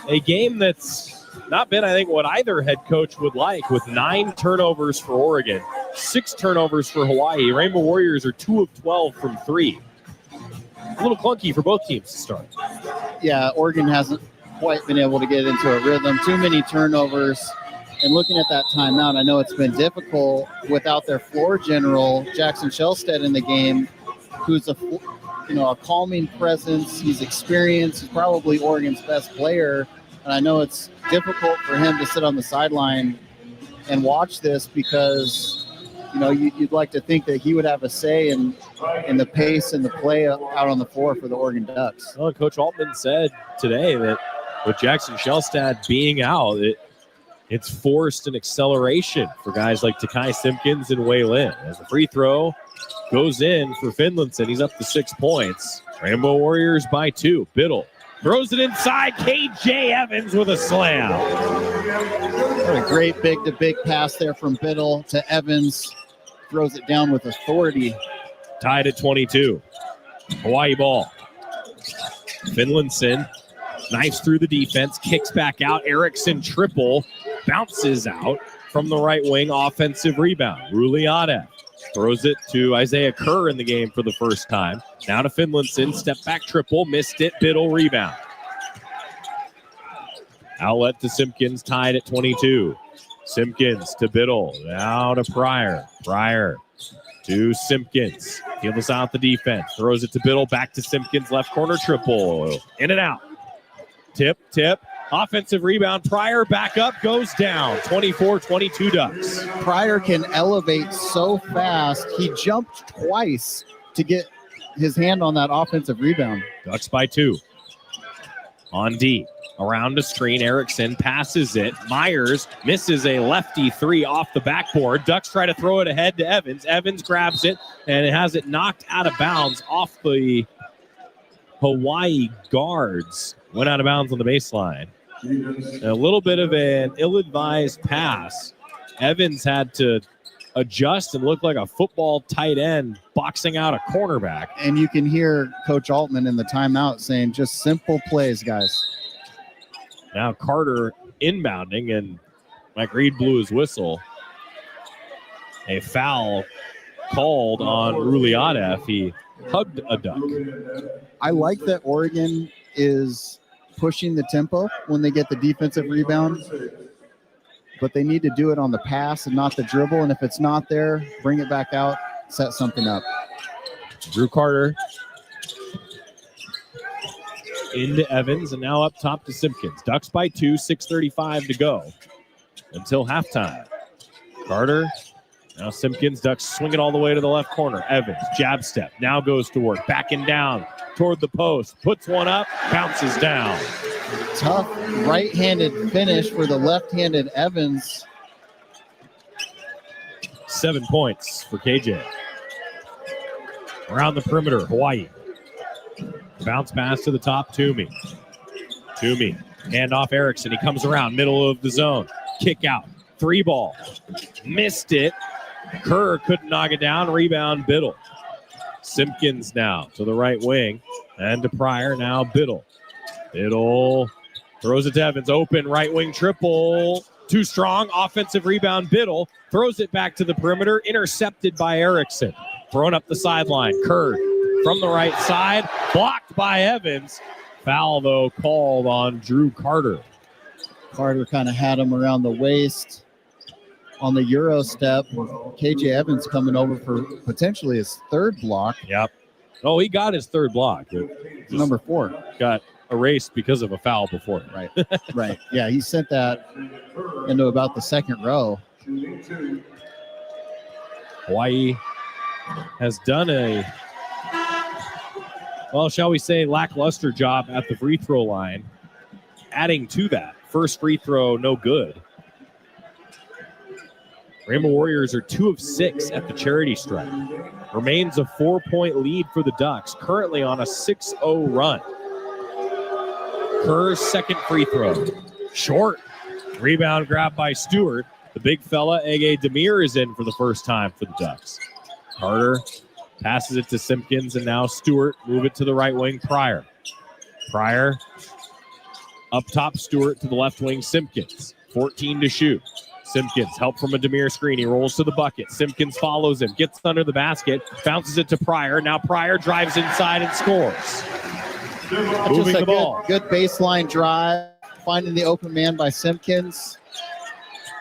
A game that's not been, I think, what either head coach would like, with 9 turnovers for Oregon, 6 turnovers for Hawaii. Rainbow Warriors are 2 of 12 from 3. A little clunky for both teams to start. Yeah, Oregon hasn't quite been able to get into a rhythm. Too many turnovers. And looking at that timeout, I know it's been difficult without their floor general, Jackson Shelstead, in the game, who's a calming presence. He's experienced. He's probably Oregon's best player. And I know it's difficult for him to sit on the sideline and watch this because, you'd like to think that he would have a say in the pace and the play out on the floor for the Oregon Ducks. Well, Coach Altman said today that with Jackson Shelstead being out, it's forced an acceleration for guys like Takai Simpkins and Wei Lin. As the free throw goes in for Finlandson, he's up to 6 points. Rainbow Warriors by 2. Biddle throws it inside. KJ Evans with a slam. What a great big-to-big pass there from Biddle to Evans. Throws it down with authority. Tied at 22. Hawaii ball. Finlandson knifes through the defense, kicks back out. Erickson triple, bounces out from the right wing, offensive rebound. Ruliadev throws it to Isaiah Kerr in the game for the first time. Now to Finlandson, step back triple, missed it, Biddle rebound. Outlet to Simpkins, tied at 22. Simpkins to Biddle, now to Pryor. Pryor to Simpkins. Feels out the defense, throws it to Biddle, back to Simpkins, left corner triple, in and out. Tip, offensive rebound. Pryor back up, goes down. 24-22 Ducks. Pryor can elevate so fast. He jumped twice to get his hand on that offensive rebound. Ducks by 2. On D. Around the screen, Erickson passes it. Myers misses a lefty 3 off the backboard. Ducks try to throw it ahead to Evans. Evans grabs it, and it has it knocked out of bounds off the Hawaii guards. Went out of bounds on the baseline. A little bit of an ill-advised pass. Evans had to adjust and look like a football tight end boxing out a cornerback. And you can hear Coach Altman in the timeout saying, just simple plays, guys. Now Carter inbounding, and Mike Reed blew his whistle. A foul called on Ruliadev. He hugged a Duck. I like that Oregon is pushing the tempo when they get the defensive rebound, but they need to do it on the pass and not the dribble. And if it's not there, bring it back out, set something up. Drew Carter into Evans, and now up top to Simpkins. Ducks by 2, 6:35 to go until halftime. Carter, now Simpkins. Ducks swing it all the way to the left corner. Evans, jab step, now goes to work, backing down toward the post, puts one up, bounces down. Tough right-handed finish for the left-handed Evans. 7 points for KJ. Around the perimeter, Hawaii. Bounce pass to the top, Toomey. Hand off Erickson. He comes around, middle of the zone. Kick out. 3 ball. Missed it. Kerr couldn't knock it down. Rebound, Biddle. Simpkins now to the right wing. And to Pryor, now Biddle. Biddle throws it to Evans. Open right wing triple. Too strong. Offensive rebound, Biddle. Throws it back to the perimeter. Intercepted by Erickson. Thrown up the sideline. Kerr from the right side. Blocked by Evans. Foul, though, called on Drew Carter. Carter kind of had him around the waist on the Euro step. KJ Evans coming over for potentially his 3rd block. Yep. Oh, he got his 3rd block. Number 4. Got erased because of a foul before. Right. Right. Yeah, he sent that into about the 2nd row. Hawaii has done well, shall we say, lackluster job at the free throw line. Adding to that, first free throw, no good. Rainbow Warriors are 2 of 6 at the charity stripe. Remains a 4-point lead for the Ducks, currently on a 6-0 run. Kerr's second free throw. Short. Rebound grab by Stewart. The big fella, Ege Demir, is in for the first time for the Ducks. Carter passes it to Simpkins, and now Stewart move it to the right wing. Pryor up top. Stewart to the left wing. Simpkins 14 to shoot. Simpkins help from a Demir screen. He rolls to the bucket. Simpkins follows him, gets under the basket, bounces it to Pryor. Now Pryor drives inside and scores. Moving the ball. Good baseline drive, finding the open man by Simpkins.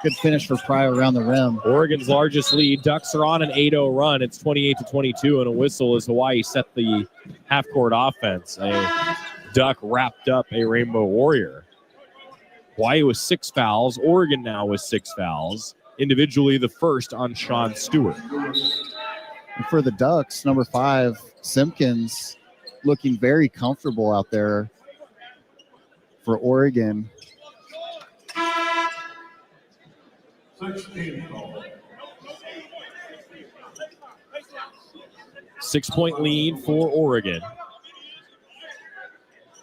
Good finish for Pryor around the rim. Oregon's largest lead. Ducks are on an 8-0 run. It's 28-22, and a whistle as Hawaii set the half-court offense. A Duck wrapped up a Rainbow Warrior. Hawaii with 6 fouls. Oregon now with 6 fouls. Individually, the first on Sean Stewart. And for the Ducks, number 5, Simpkins, looking very comfortable out there for Oregon. 6-point lead for Oregon.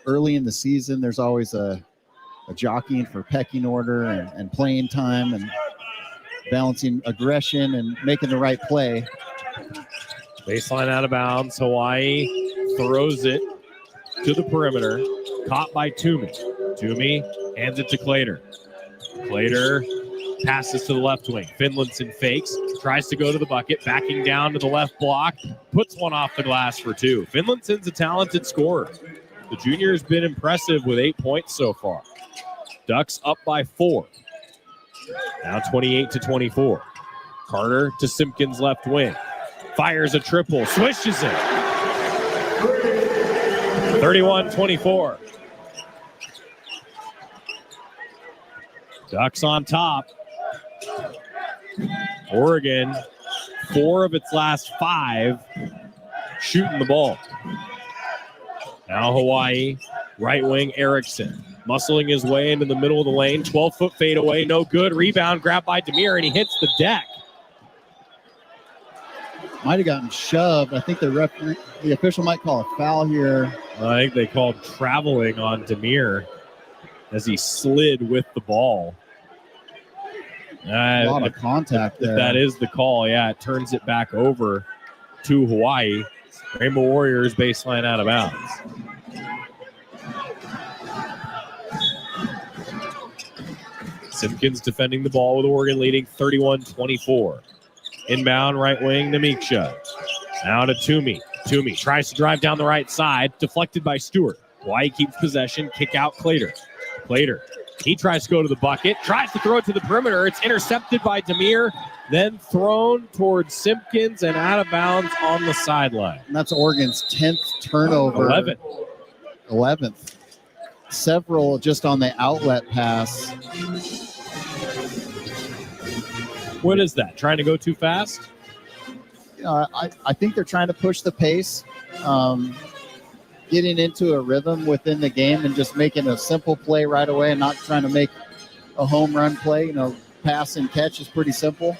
Early in the season, there's always a jockeying for pecking order and playing time and balancing aggression and making the right play. Baseline out of bounds. Hawaii throws it to the perimeter. Caught by Toomey. Toomey hands it to Clater. Clater passes to the left wing. Finlayson fakes. Tries to go to the bucket. Backing down to the left block. Puts one off the glass for 2. Finlayson's a talented scorer. The junior has been impressive with 8 points so far. Ducks up by 4. Now 28-24. Carter to Simpkins left wing. Fires a triple. Swishes it. 31-24. Ducks on top. Oregon, 4 of its last 5 shooting the ball. Now Hawaii, right wing Erickson, muscling his way into the middle of the lane. 12-foot fade away, no good. Rebound grabbed by Demir, and he hits the deck. Might have gotten shoved. I think the official might call a foul here. I think they called traveling on Demir as he slid with the ball. A lot of contact there. That is the call. Yeah, it turns it back over to Hawaii. Rainbow Warriors baseline out of bounds. Simpkins defending the ball with Oregon leading 31-24. Inbound right wing, Namiksha. Now to Toomey. Toomey tries to drive down the right side, deflected by Stewart. Hawaii keeps possession, kick out Clater. Clater, he tries to go to the bucket, tries to throw it to the perimeter. It's intercepted by Demir, then thrown towards Simpkins and out of bounds on the sideline. And that's Oregon's 10th turnover. 11th. Several just on the outlet pass. What is that? Trying to go too fast? I think they're trying to push the pace, getting into a rhythm within the game and just making a simple play right away and not trying to make a home run play. Pass and catch is pretty simple.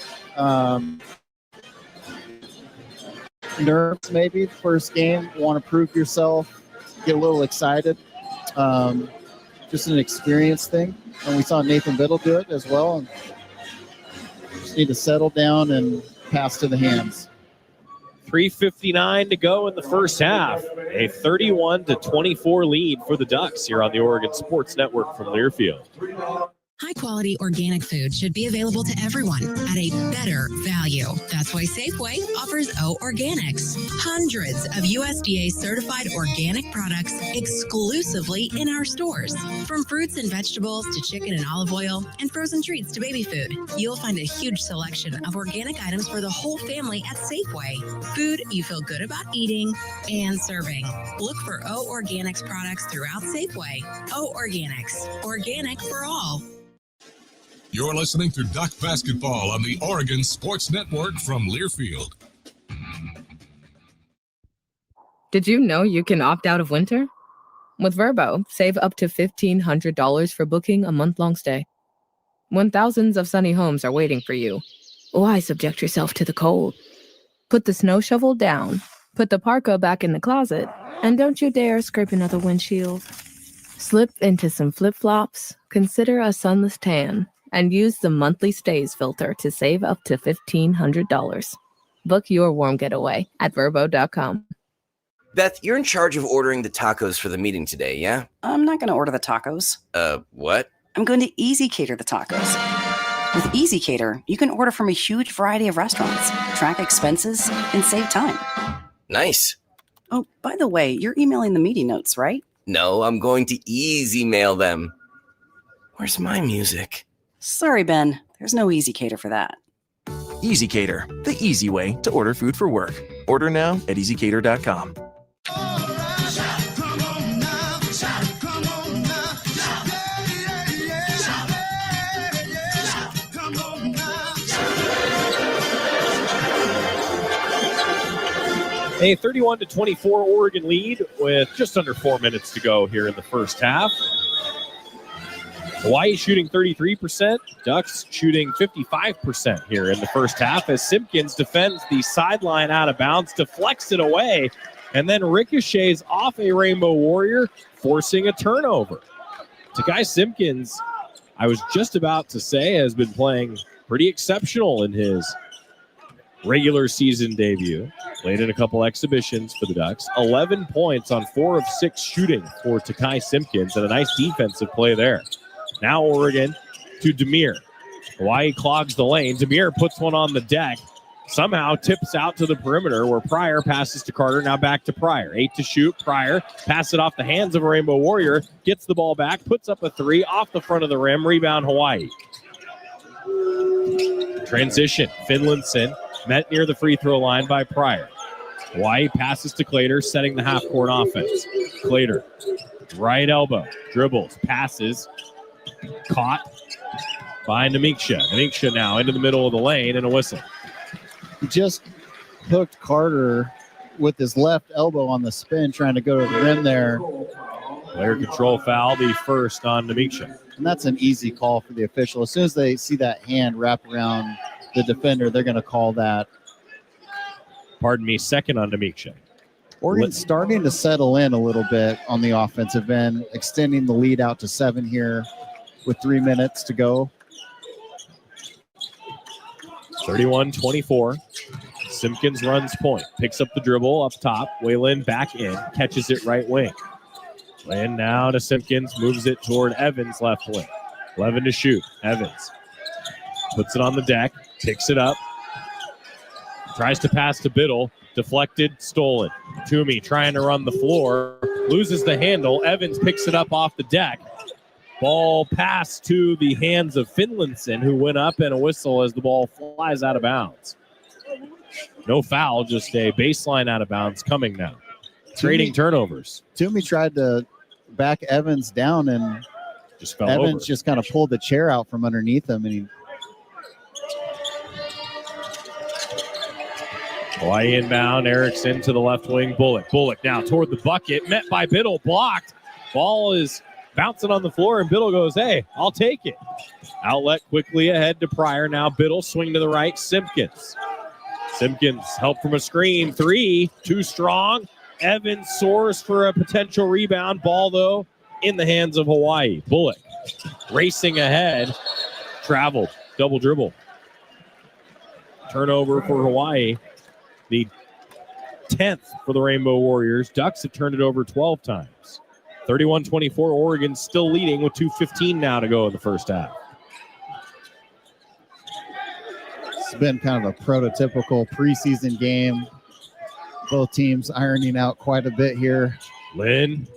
Nerves maybe, first game, want to prove yourself, get a little excited. Just an experience thing. And we saw Nathan Biddle do it as well. And just need to settle down and pass to the hands. 3:59 to go in the first half. A 31-24 lead for the Ducks here on the Oregon Sports Network from Learfield. High-quality organic food should be available to everyone at a better value. That's why Safeway offers O Organics. Hundreds of USDA-certified organic products exclusively in our stores. From fruits and vegetables to chicken and olive oil and frozen treats to baby food, you'll find a huge selection of organic items for the whole family at Safeway. Food you feel good about eating and serving. Look for O Organics products throughout Safeway. O Organics. Organic for all. You're listening to Duck Basketball on the Oregon Sports Network from Learfield. Did you know you can opt out of winter? With Vrbo, save up to $1,500 for booking a month-long stay. When thousands of sunny homes are waiting for you, why subject yourself to the cold? Put the snow shovel down, put the parka back in the closet, and don't you dare scrape another windshield. Slip into some flip-flops, consider a sunless tan, and use the monthly stays filter to save up to $1,500. Book your warm getaway at Vrbo.com. Beth, you're in charge of ordering the tacos for the meeting today, yeah? I'm not going to order the tacos. What? I'm going to Easy Cater the tacos. With Easy Cater, you can order from a huge variety of restaurants, track expenses, and save time. Nice. Oh, by the way, you're emailing the meeting notes, right? No, I'm going to easy mail them. Where's my music? Sorry, Ben. There's no Easy Cater for that. Easy Cater, the easy way to order food for work. Order now at easycater.com. A 31-24 Oregon lead with just under 4 minutes to go here in the first half. Hawaii shooting 33%, Ducks shooting 55% here in the first half as Simpkins defends the sideline out of bounds, deflects it away, and then ricochets off a Rainbow Warrior, forcing a turnover. Takai Simpkins, I was just about to say, has been playing pretty exceptional in his regular season debut. Played in a couple exhibitions for the Ducks. 11 points on 4 of 6 shooting for Takai Simpkins, and a nice defensive play there. Now Oregon to Demir. Hawaii clogs the lane. Demir puts one on the deck. Somehow tips out to the perimeter where Pryor passes to Carter. Now back to Pryor. 8 to shoot. Pryor pass it off the hands of a Rainbow Warrior. Gets the ball back. Puts up a 3 off the front of the rim. Rebound Hawaii. Transition. Finlayson met near the free throw line by Pryor. Hawaii passes to Clater, setting the half-court offense. Clater, right elbow, dribbles, passes, caught by Namiksha. Namiksha now into the middle of the lane and a whistle. He just hooked Carter with his left elbow on the spin, trying to go to the rim there. Player control foul, the first on Namiksha. And that's an easy call for the official. As soon as they see that hand wrap around the defender, they're going to call that. Pardon me, second on Namiksha. Oregon's starting to settle in a little bit on the offensive end, extending the lead out to 7 here with 3 minutes to go. 31-24. Simpkins runs point, picks up the dribble up top. Waylon back in, catches it right wing. Lynn now to Simpkins, moves it toward Evans left wing. 11 to shoot. Evans puts it on the deck, picks it up, tries to pass to Biddle, deflected, stolen. Toomey trying to run the floor, loses the handle. Evans picks it up off the deck. Ball passed to the hands of Finlayson, who went up, and a whistle as the ball flies out of bounds. No foul, just a baseline out of bounds coming now. Trading turnovers. Toomey tried to back Evans down, and just fell Evans over. just kind of pulled the chair out from underneath him, and he Hawaii inbound. Erickson to the left wing. Bullock now toward the bucket. Met by Biddle. Blocked. Ball is bouncing on the floor, and Biddle goes, hey, I'll take it. Outlet quickly ahead to Pryor. Now Biddle swing to the right. Simpkins help from a screen. 3, too strong. Evans soars for a potential rebound. Ball, though, in the hands of Hawaii. Bullock racing ahead. Traveled. Double dribble. Turnover for Hawaii. The 10th for the Rainbow Warriors. Ducks have turned it over 12 times. 31-24, Oregon still leading with 2:15 now to go in the first half. it's been kind of a prototypical preseason game. Both teams ironing out quite a bit here. Lynn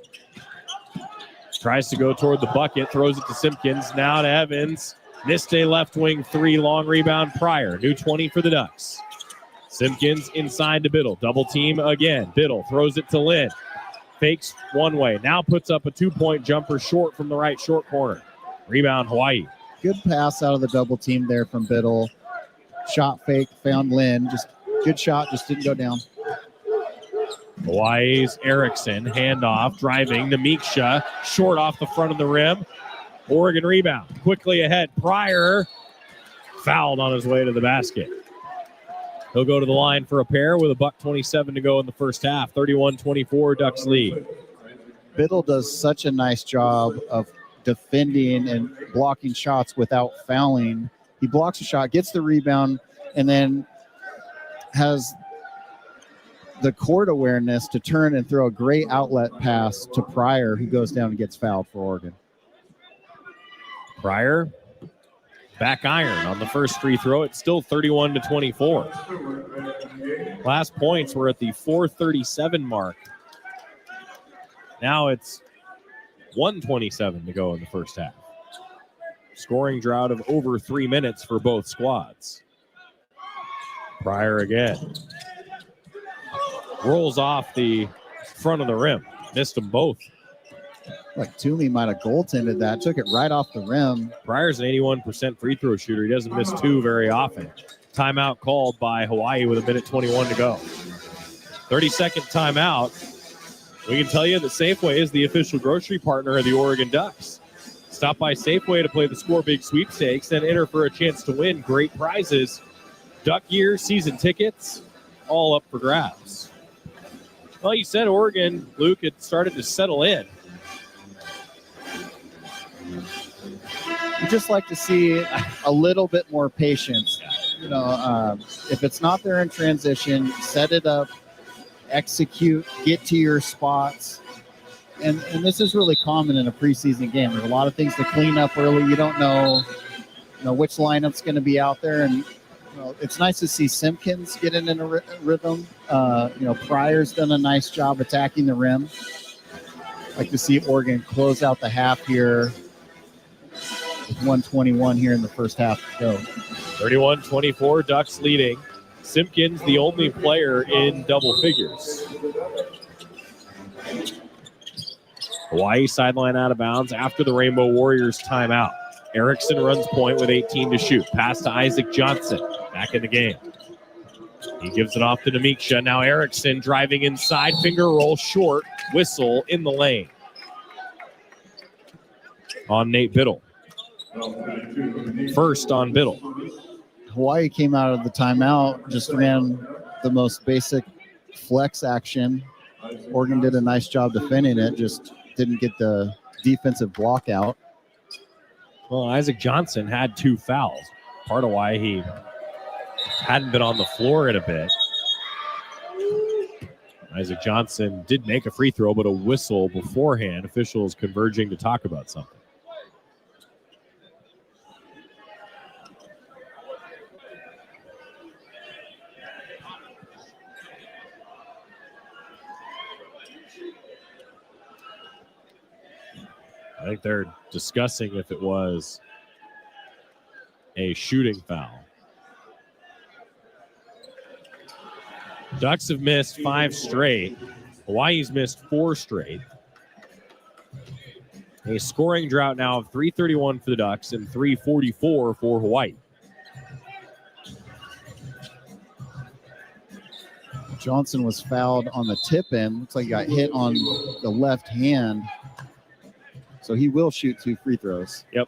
tries to go toward the bucket, throws it to Simpkins, now to Evans. Missed a left wing 3, long rebound Pryor. New 20 for the Ducks. Simpkins inside to Biddle. Double team again. Biddle throws it to Lynn. Fakes one way. Now puts up a 2-point jumper short from the right short corner. Rebound Hawaii. Good pass out of the double team there from Biddle. Shot fake, found Lynn. Just good shot, just didn't go down. Hawaii's Erickson, handoff, driving to Miksha, short off the front of the rim. Oregon rebound, quickly ahead. Pryor fouled on his way to the basket. He'll go to the line for a pair with $1:27 to go in the first half. 31-24, Ducks lead. Biddle does such a nice job of defending and blocking shots without fouling. He blocks a shot, gets the rebound, and then has the court awareness to turn and throw a great outlet pass to Pryor, who goes down and gets fouled for Oregon. Pryor, back iron on the first free throw. It's still 31-24. Last points were at the 4:37 mark. Now it's 1:27 to go in the first half. Scoring drought of over 3 minutes for both squads. Pryor again. Rolls off the front of the rim. Missed them both. Like Toomey might have goaltended that. Took it right off the rim. Pryor's an 81% free throw shooter. He doesn't miss two very often. Timeout called by Hawaii with 1:21 to go. 30-second timeout. We can tell you that Safeway is the official grocery partner of the Oregon Ducks. Stop by Safeway to play the Score Big sweepstakes and enter for a chance to win great prizes. Duck year, season tickets, all up for grabs. Well, you said Oregon, Luke, had started to settle in. You just like to see a little bit more patience. You know, if it's not there in transition, set it up, execute, get to your spots. And this is really common in a preseason game. There's a lot of things to clean up early. You don't know which lineup's going to be out there. And it's nice to see Simpkins get in a rhythm. Pryor's done a nice job attacking the rim. Like to see Oregon close out the half here with 1:21 here in the first half to go. 31-24, Ducks leading. Simpkins, the only player in double figures. Hawaii sideline out of bounds after the Rainbow Warriors timeout. Erickson runs point with 18 to shoot. Pass to Isaac Johnson. Back in the game. He gives it off to Namiksha. Now Erickson driving inside. Finger roll short. Whistle in the lane. On Nate Biddle. First on Biddle. Hawaii came out of the timeout, just ran the most basic flex action. Oregon did a nice job defending it, just didn't get the defensive block out. Well, Isaac Johnson had 2 fouls. Part of why he hadn't been on the floor in a bit. Isaac Johnson did make a free throw, but a whistle beforehand. Officials converging to talk about something. I think they're discussing if it was a shooting foul. Ducks have missed 5 straight. Hawaii's missed 4 straight. A scoring drought now of 331 for the Ducks and 344 for Hawaii. Johnson was fouled on the tip end. Looks like he got hit on the left hand. So he will shoot 2 free throws. Yep.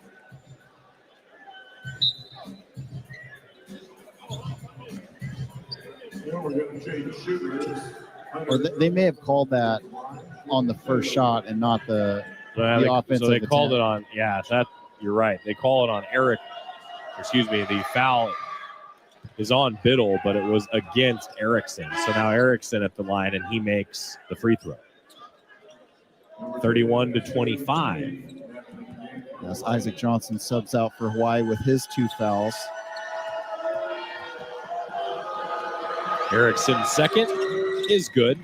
Or they may have called that on the first shot and not the offensive. So they called it on, you're right. They call it on the foul is on Biddle, but it was against Erickson. So now Erickson at the line, and he makes the free throw. 31-25. Yes, Isaac Johnson subs out for Hawaii with his 2 fouls. Erickson's second is good.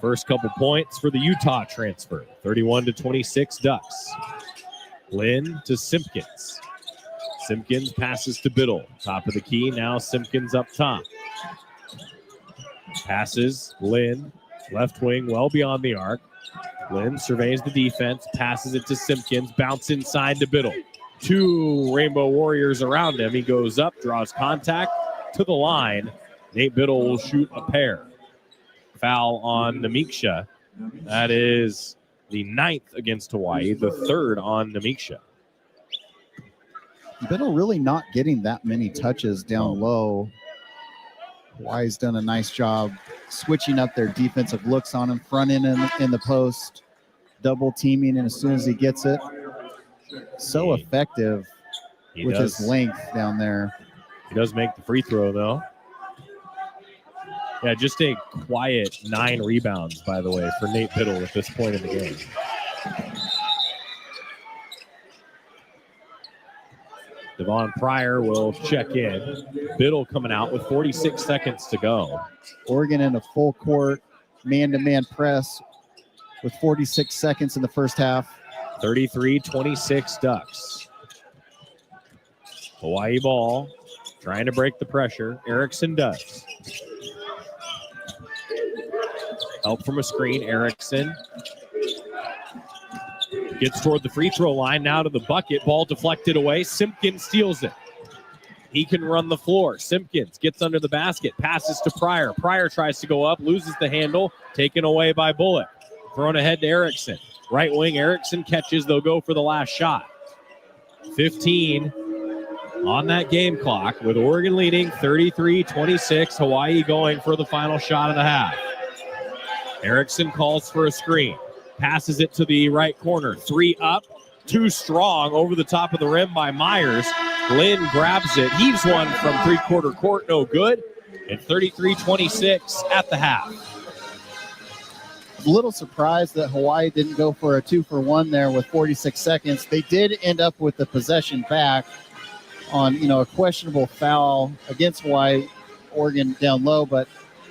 First couple points for the Utah transfer. 31-26 Ducks. Lynn to Simpkins. Simpkins passes to Biddle. Top of the key. Now Simpkins up top. Passes. Lynn. Left wing well beyond the arc. Lynn surveys the defense. Passes it to Simpkins. Bounce inside to Biddle. 2 Rainbow Warriors around him. He goes up. Draws contact to the line. Nate Biddle will shoot a pair. foul on Namiksha. That is the 9th against Hawaii, the 3rd on Namiksha. Biddle really not getting that many touches down low. Hawaii's done a nice job switching up their defensive looks on him, front end in the post, double teaming, and as soon as he gets it, so effective with his length down there. He does make the free throw, though. Yeah, just a quiet 9 rebounds, by the way, for Nate Biddle at this point in the game. Devon Pryor will check in. Biddle coming out with 46 seconds to go. Oregon in a full court, man-to-man press with 46 seconds in the first half. 33-26 Ducks. Hawaii ball, trying to break the pressure. Erickson does. Help from a screen. Erickson gets toward the free throw line, now to the bucket. Ball deflected away. Simpkins steals it. He can run the floor. Simpkins gets under the basket, passes to Pryor. Pryor tries to go up, loses the handle, taken away by Bullock. Thrown ahead to Erickson. Right wing, Erickson catches. They'll go for the last shot. 15 on that game clock with Oregon leading 33-26. Hawaii going for the final shot of the half. Erickson calls for a screen. Passes it to the right corner. 3 up, 2 strong over the top of the rim by Myers. Lynn grabs it, heaves one from three-quarter court, no good. And 33-26 at the half. A little surprised that Hawaii didn't go for a 2-for-1 there with 46 seconds. They did end up with the possession back on, a questionable foul against Hawaii. Oregon down low, but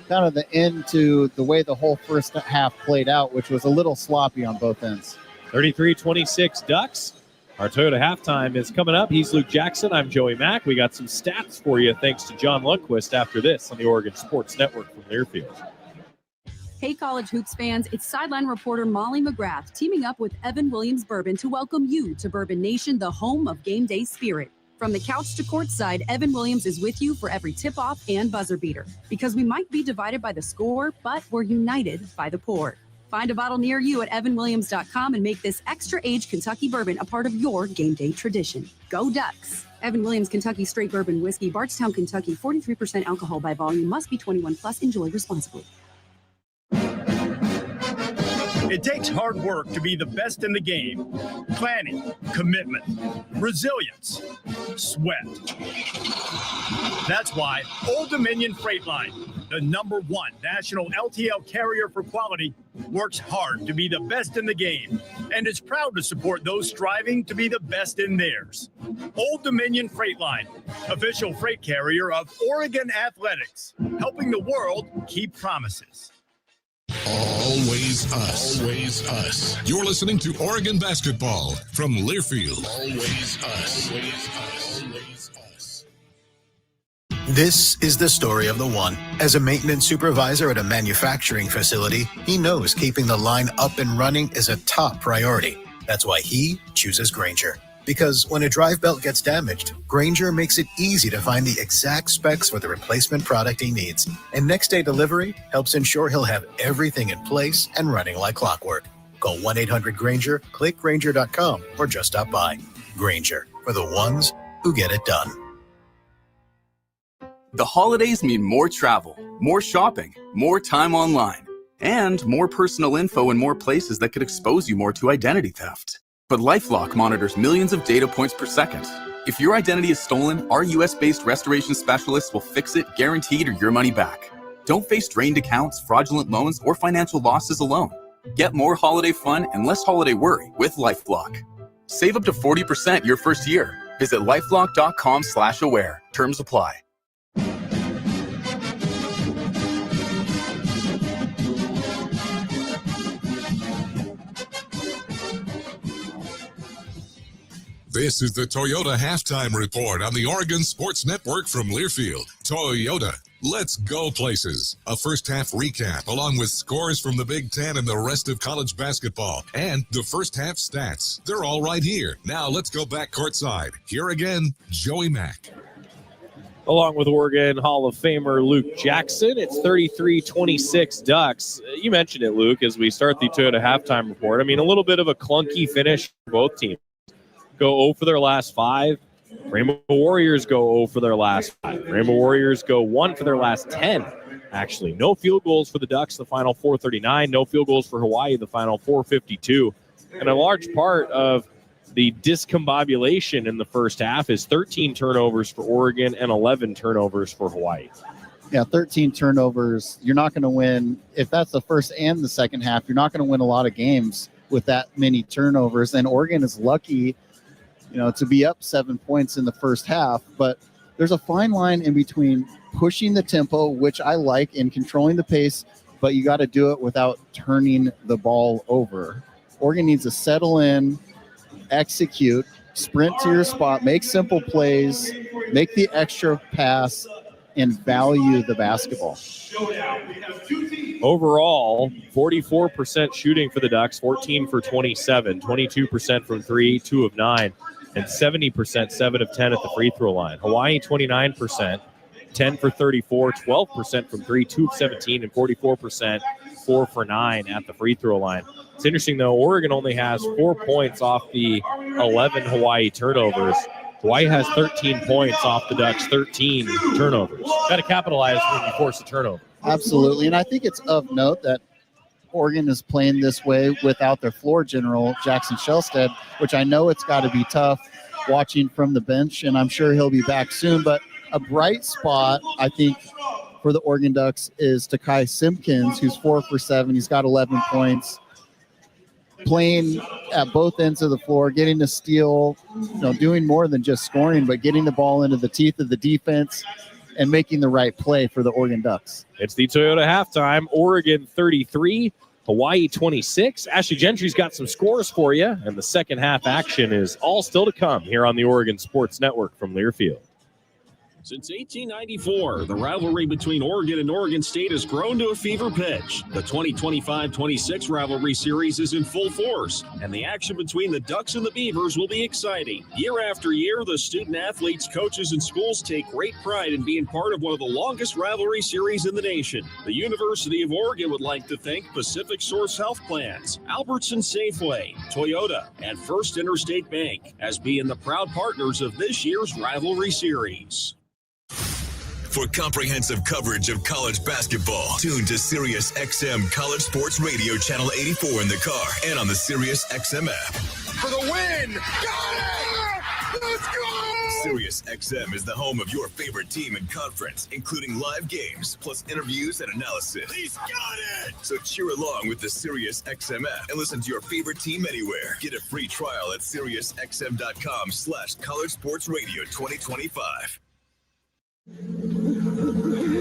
kind of the end to the way the whole first half played out, which was a little sloppy on both ends. 33-26 Ducks. Our Toyota halftime is coming up. He's Luke Jackson. I'm Joey Mack. We got some stats for you thanks to John Lundquist after this on the Oregon Sports Network from Learfield. Hey, college hoops fans, it's sideline reporter Molly McGrath teaming up with Evan Williams Bourbon to welcome you to Bourbon Nation, the home of game day spirit. From the couch to courtside, Evan Williams is with you for every tip-off and buzzer beater. Because we might be divided by the score, but we're united by the pour. Find a bottle near you at evanwilliams.com and make this extra-aged Kentucky bourbon a part of your game day tradition. Go Ducks! Evan Williams Kentucky Straight Bourbon Whiskey, Bardstown, Kentucky, 43% alcohol by volume, must be 21 plus. Enjoy responsibly. It takes hard work to be the best in the game. Planning, commitment, resilience, sweat. That's why Old Dominion Freight Line, the #1 national LTL carrier for quality, works hard to be the best in the game and is proud to support those striving to be the best in theirs. Old Dominion Freight Line, official freight carrier of Oregon Athletics, helping the world keep promises. Always us. Always us. You're listening to Oregon Basketball from Learfield. Always us. Always us. Always us. This is the story of the one. As a maintenance supervisor at a manufacturing facility, he knows keeping the line up and running is a top priority. That's why he chooses Grainger. Because when a drive belt gets damaged, Grainger makes it easy to find the exact specs for the replacement product he needs. And next day delivery helps ensure he'll have everything in place and running like clockwork. Call 1-800-GRAINGER, click Grainger.com, or just stop by. Grainger, for the ones who get it done. The holidays mean more travel, more shopping, more time online, and more personal info in more places that could expose you more to identity theft. But LifeLock monitors millions of data points per second. If your identity is stolen, our US-based restoration specialists will fix it, guaranteed, or your money back. Don't face drained accounts, fraudulent loans, or financial losses alone. Get more holiday fun and less holiday worry with LifeLock. Save up to 40% your first year. Visit lifelock.com/aware. Terms apply. This is the Toyota Halftime Report on the Oregon Sports Network from Learfield. Toyota, let's go places. A first half recap along with scores from the Big Ten and the rest of college basketball. And the first half stats. They're all right here. Now let's go back courtside. Here again, Joey Mack. Along with Oregon Hall of Famer Luke Jackson, it's 33-26 Ducks. You mentioned it, Luke, as we start the Toyota halftime report. I mean, a little bit of a clunky finish for both teams. Go 0 for their last 5. Rainbow Warriors go 0 for their last 5. Rainbow Warriors go 1 for their last 10. Actually, no field goals for the Ducks, the final 4:39. No field goals for Hawaii, the final 4:52. And a large part of the discombobulation in the first half is 13 turnovers for Oregon and 11 turnovers for Hawaii. Yeah, 13 turnovers. You're not going to win. If that's the first and the second half, you're not going to win a lot of games with that many turnovers. And Oregon is lucky, to be up 7 points in the first half. But there's a fine line in between pushing the tempo, which I like, and controlling the pace, but you got to do it without turning the ball over. Oregon needs to settle in, execute, sprint to your spot, make simple plays, make the extra pass, and value the basketball. Overall, 44% shooting for the Ducks, 14 for 27, 22% from 3, 2 of 9, and 70%, 7 of 10 at the free throw line. Hawaii, 29%, 10 for 34, 12% from 3, 2 of 17, and 44%, 4 for 9 at the free throw line. It's interesting, though, Oregon only has 4 points off the 11 Hawaii turnovers. Hawaii has 13 points off the Ducks' 13 turnovers. Got to capitalize when you force a turnover. Absolutely, and I think it's of note that Oregon is playing this way without their floor general, Jackson Shelstead, which I know it's got to be tough watching from the bench, and I'm sure he'll be back soon. But a bright spot, I think, for the Oregon Ducks is Takai Simpkins, who's 4 for 7. He's got 11 points. Playing at both ends of the floor, getting a steal, doing more than just scoring, but getting the ball into the teeth of the defense and making the right play for the Oregon Ducks. It's the Toyota halftime. Oregon 33, Hawaii 26. Ashley Gentry's got some scores for you, and the second half action is all still to come here on the Oregon Sports Network from Learfield. Since 1894, the rivalry between Oregon and Oregon State has grown to a fever pitch. The 2025-26 rivalry series is in full force, and the action between the Ducks and the Beavers will be exciting. Year after year, the student athletes, coaches, and schools take great pride in being part of one of the longest rivalry series in the nation. The University of Oregon would like to thank Pacific Source Health Plans, Albertson Safeway, Toyota, and First Interstate Bank as being the proud partners of this year's rivalry series. For comprehensive coverage of college basketball, tune to Sirius XM College Sports Radio Channel 84 in the car and on the Sirius XM app. For the win! Got it! Let's go! Sirius XM is the home of your favorite team and conference, including live games, plus interviews and analysis. He's got it! So cheer along with the Sirius XM app and listen to your favorite team anywhere. Get a free trial at SiriusXM.com/College Sports Radio 2025.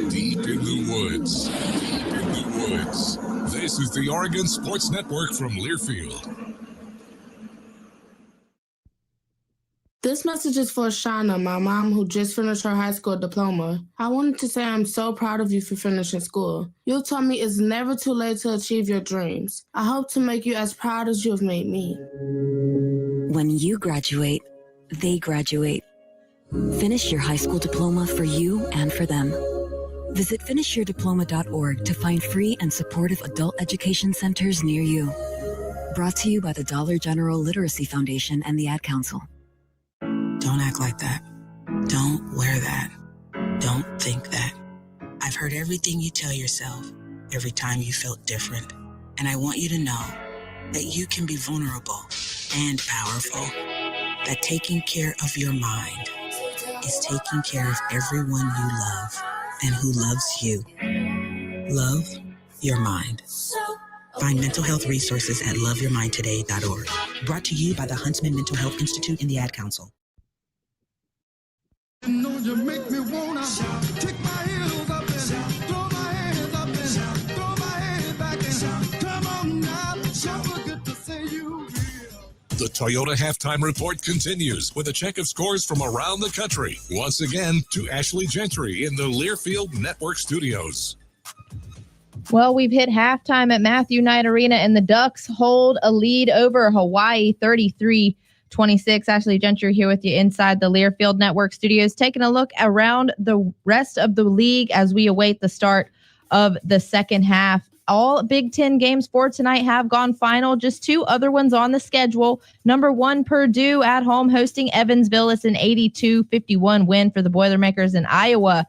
Deep in the woods. Deep in the woods. This is the Oregon Sports Network from Learfield. This message is for Shauna, my mom, who just finished her high school diploma. I wanted to say I'm so proud of you for finishing school. You told me it's never too late to achieve your dreams. I hope to make you as proud as you have made me. When you graduate, they graduate. Finish your high school diploma for you and for them. Visit finishyourdiploma.org to find free and supportive adult education centers near you. Brought to you by the Dollar General Literacy Foundation and the Ad Council. Don't act like that. Don't wear that. Don't think that. I've heard everything you tell yourself every time you felt different. And I want you to know that you can be vulnerable and powerful. That taking care of your mind is taking care of everyone you love and who loves you. Love your mind. Find mental health resources at loveyourmindtoday.org. Brought to you by the Huntsman Mental Health Institute and the Ad Council. You know you make me wanna kick my heels up and throw my hands up and throw my head back and come on now, so good to see you. The Toyota Halftime Report continues with a check of scores from around the country. Once again, to Ashley Gentry in the Learfield Network Studios. Well, we've hit halftime at Matthew Knight Arena, and the Ducks hold a lead over Hawaii 33-26. 26. Ashley Gentry here with you inside the Learfield Network studios, taking a look around the rest of the league as we await the start of the second half. All Big Ten games for tonight have gone final. Just two other ones on the schedule. Number 1, Purdue at home hosting Evansville. It's an 82-51 win for the Boilermakers in Iowa.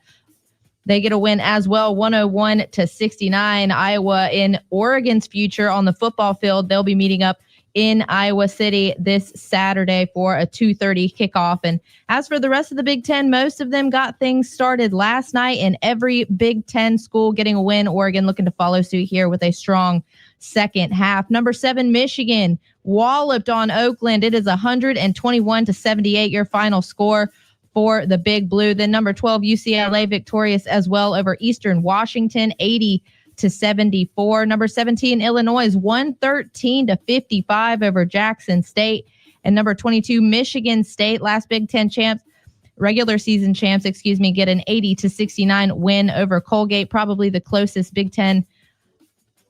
They get a win as well, 101-69. Iowa in Oregon's future on the football field. They'll be meeting up in Iowa City this Saturday for a 2:30 kickoff. And as for the rest of the Big Ten, most of them got things started last night, and every Big Ten school getting a win. Oregon looking to follow suit here with a strong second half. Number 7, Michigan walloped on Oakland. It is 121-78, your final score for the Big Blue. Then number 12, UCLA victorious as well over Eastern Washington, 80-74. Number 17, Illinois 113-55 over Jackson State. And number 22, Michigan State, last Big Ten champs, regular season champs, get an 80-69 win over Colgate. Probably the closest Big Ten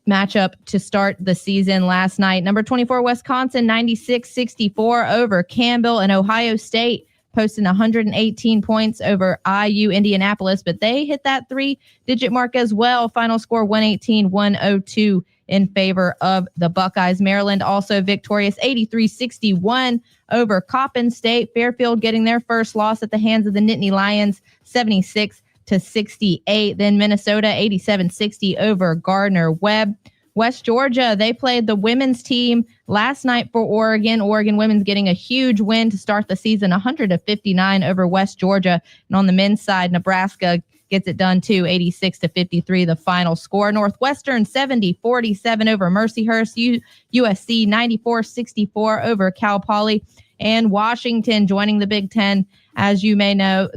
matchup to start the season last night. Number 24, Wisconsin 96-64 over Campbell, and Ohio State posting 118 points over IU Indianapolis, but they hit that 3-digit mark as well. Final score 118-102 in favor of the Buckeyes. Maryland also victorious 83-61 over Coppin State. Fairfield getting their first loss at the hands of the Nittany Lions, 76-68. Then Minnesota 87-60 over Gardner-Webb. West Georgia, they played the women's team last night for Oregon. Oregon women's getting a huge win to start the season, 100-59 over West Georgia. And on the men's side, Nebraska gets it done too, 86-53 the final score. Northwestern 70-47 over Mercyhurst. USC 94-64 over Cal Poly. And Washington joining the Big Ten, as you may know,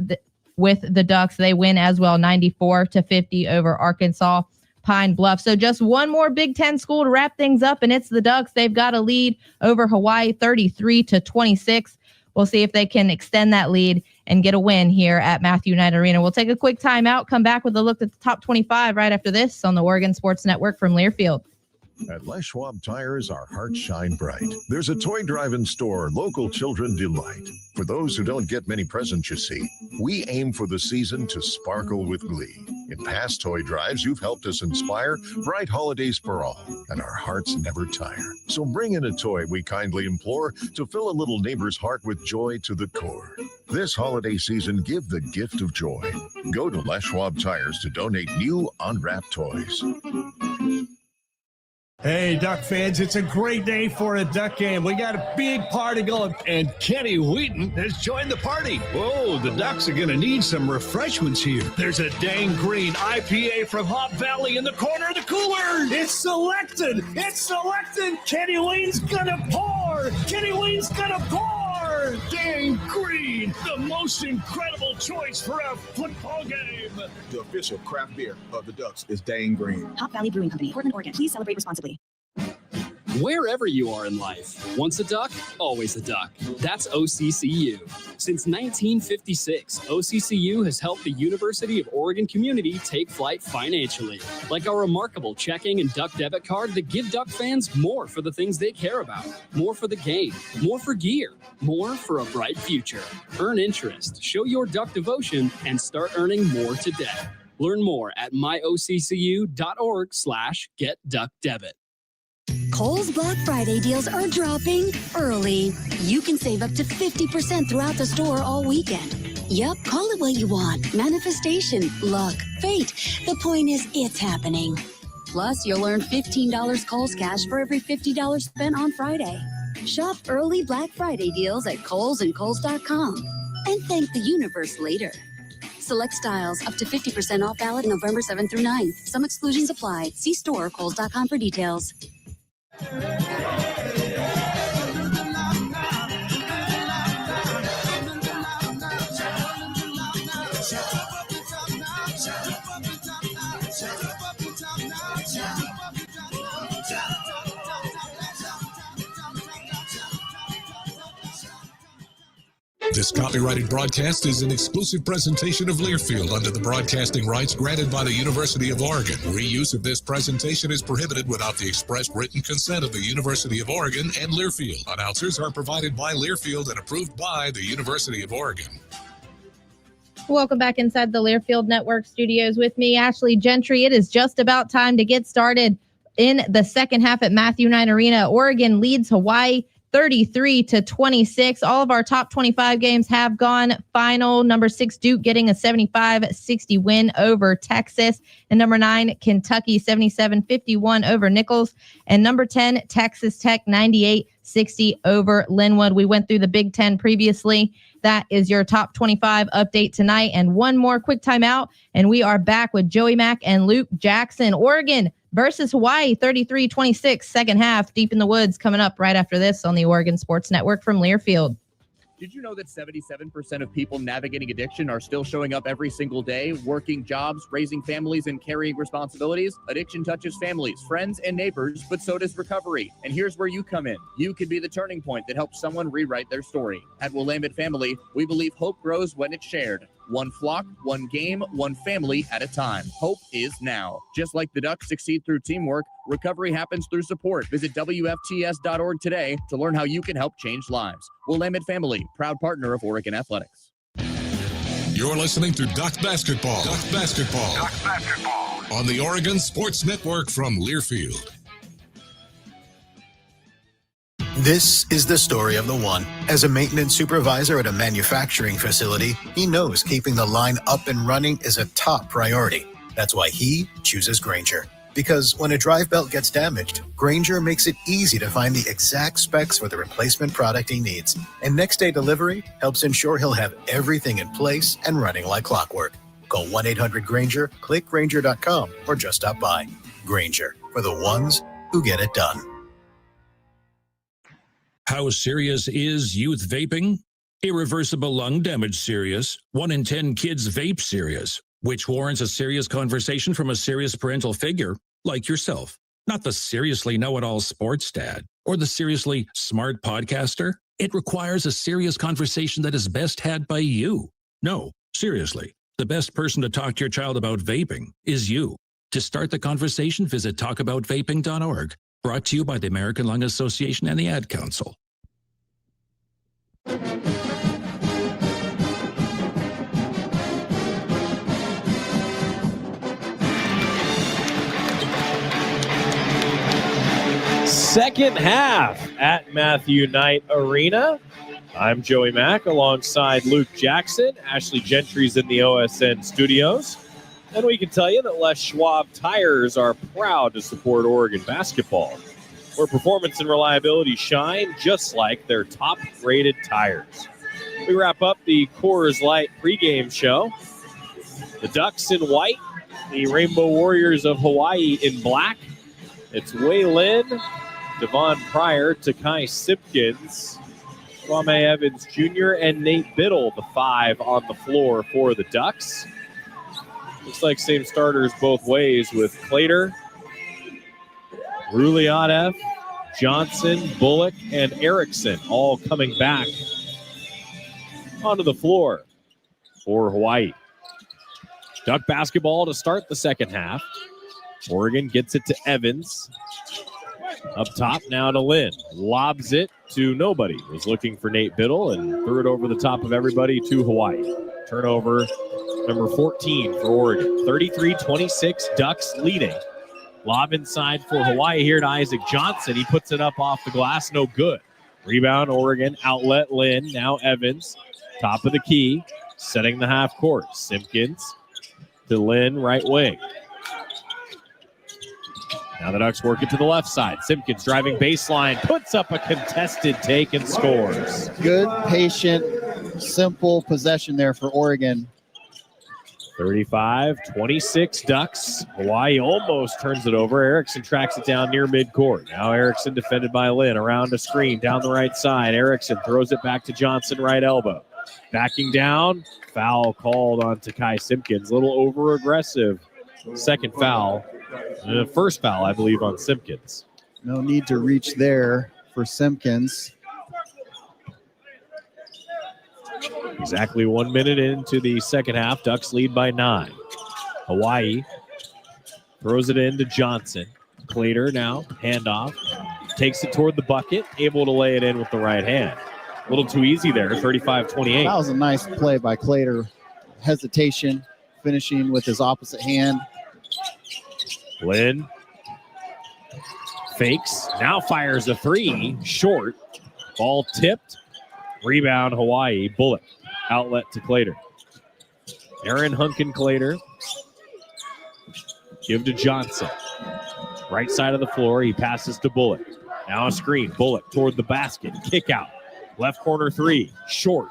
with the Ducks. They win as well, 94-50 over Arkansas Pine Bluff. So just one more Big Ten school to wrap things up, and it's the Ducks. They've got a lead over Hawaii, 33-26. We'll see if they can extend that lead and get a win here at Matthew Knight Arena. We'll take a quick timeout, come back with a look at the top 25 right after this on the Oregon Sports Network from Learfield. At Les Schwab Tires, our hearts shine bright. There's a toy drive-in store local children delight. For those who don't get many presents, you see, we aim for the season to sparkle with glee. In past toy drives, you've helped us inspire bright holidays for all, and our hearts never tire. So bring in a toy, we kindly implore, to fill a little neighbor's heart with joy to the core. This holiday season, give the gift of joy. Go to Les Schwab Tires to donate new unwrapped toys. Hey, Duck fans, it's a great day for a Duck game. We got a big party going, and Kenny Wheaton has joined the party. Whoa, the Ducks are going to need some refreshments here. There's a Dang Green IPA from Hop Valley in the corner of the cooler. It's selected. It's selected. Kenny Wheaton's going to pour. Kenny Wheaton's going to pour. Dang Green, the most incredible choice for a football game. The official craft beer of the Ducks is Dang Green. Hop Valley Brewing Company, Portland, Oregon. Please celebrate responsibly. Wherever you are in life, once a duck, always a duck. That's OCCU. Since 1956, OCCU has helped the University of Oregon community take flight financially, like our remarkable checking and duck debit card that give Duck fans more for the things they care about, more for the game, more for gear, more for a bright future. Earn interest, show your Duck devotion, and start earning more today. Learn more at myoccu.org/getduckdebit. Kohl's Black Friday deals are dropping early. You can save up to 50% throughout the store all weekend. Yep, call it what you want. Manifestation, luck, fate. The point is, it's happening. Plus, you'll earn $15 Kohl's cash for every $50 spent on Friday. Shop early Black Friday deals at Kohl's and Kohl's.com. And thank the universe later. Select styles up to 50% off valid November 7th through 9th. Some exclusions apply. See store or Kohl's.com for details. This copyrighted broadcast is an exclusive presentation of Learfield under the broadcasting rights granted by the University of Oregon. Reuse of this presentation is prohibited without the express written consent of the University of Oregon and Learfield. Announcers are provided by Learfield and approved by the University of Oregon. Welcome back inside the Learfield Network studios with me, Ashley Gentry. It is just about time to get started in the second half at Matthew Knight Arena. Oregon leads Hawaii 33-26. All of our top 25 games have gone final. Number 6, Duke getting a 75-60 win over Texas. And number 9, Kentucky 77-51 over Nichols. And number 10, Texas Tech 98-60 over Linwood. We went through the Big Ten previously. That is your top 25 update tonight. And one more quick timeout, and we are back with Joey Mack and Luke Jackson. Oregon versus Hawaii, 33-26, second half, deep in the woods, coming up right after this on the Oregon Sports Network from Learfield. Did you know that 77% of people navigating addiction are still showing up every single day, working jobs, raising families, and carrying responsibilities? Addiction touches families, friends, and neighbors, but so does recovery. And here's where you come in. You could be the turning point that helps someone rewrite their story. At Willamette Family, we believe hope grows when it's shared. One flock, one game, one family at a time. Hope is now. Just like the Ducks succeed through teamwork, recovery happens through support. Visit WFTS.org today to learn how you can help change lives. Willamette Family, proud partner of Oregon Athletics. You're listening to Duck Basketball. Duck Basketball. Duck Basketball. On the Oregon Sports Network from Learfield. This is the story of the one. As a maintenance supervisor at a manufacturing facility, he knows keeping the line up and running is a top priority. That's why he chooses Grainger. Because when a drive belt gets damaged, Grainger makes it easy to find the exact specs for the replacement product he needs. And next day delivery helps ensure he'll have everything in place and running like clockwork. Call 1-800-GRAINGER, click Grainger.com, or just stop by. Grainger, for the ones who get it done. How serious is youth vaping? Irreversible lung damage serious. 1 in 10 kids vape serious, which warrants a serious conversation from a serious parental figure like yourself. Not the seriously know-it-all sports dad or the seriously smart podcaster. It requires a serious conversation that is best had by you. No, seriously, the best person to talk to your child about vaping is you. To start the conversation, visit talkaboutvaping.org. Brought to you by the American Lung Association and the Ad Council. Second half at Matthew Knight Arena. I'm Joey Mack alongside Luke Jackson. Ashley Gentry's in the OSN studios. And we can tell you that Les Schwab Tires are proud to support Oregon basketball, where performance and reliability shine just like their top-rated tires. We wrap up the Coors Light pregame show. The Ducks in white, the Rainbow Warriors of Hawaii in black. It's Wei Lin, Devon Pryor, Takai Simpkins, Kwame Evans Jr., and Nate Biddle, the 5 on the floor for the Ducks. Looks like same starters both ways with Clater, Rulianev, Johnson, Bullock, and Erickson all coming back onto the floor for Hawaii. Duck basketball to start the second half. Oregon gets it to Evans. Up top now to Lynn. Lobs it to nobody. Was looking for Nate Biddle and threw it over the top of everybody to Hawaii. Turnover number 14 for Oregon. 33-26, Ducks leading. Lob inside for Hawaii here to Isaac Johnson. He puts it up off the glass, no good. Rebound, Oregon, outlet, Lynn, now Evans. Top of the key, setting the half court. Simpkins to Lynn, right wing. Now the Ducks work it to the left side. Simpkins driving baseline, puts up a contested take and scores. Good, patient, simple possession there for Oregon. 35-26 Ducks. Hawaii almost turns it over. Erickson tracks it down near midcourt. Now Erickson defended by Lynn. Around a screen down the right side. Erickson throws it back to Johnson, right elbow. Backing down. Foul called on Takai Simpkins. A little over-aggressive. Second foul. First foul, I believe, on Simpkins. No need to reach there for Simpkins. Exactly 1 minute into the second half. Ducks lead by 9. Hawaii throws it into Johnson. Clater now, handoff. Takes it toward the bucket, able to lay it in with the right hand. A little too easy there, 35-28. That was a nice play by Clater. Hesitation, finishing with his opposite hand. Lynn fakes, now fires a three, short. Ball tipped, rebound Hawaii. Bullock, outlet to Clater. Aaron Hunkin Clater. Give to Johnson. Right side of the floor, he passes to Bullock. Now a screen, Bullock toward the basket, kick out. Left corner three, short.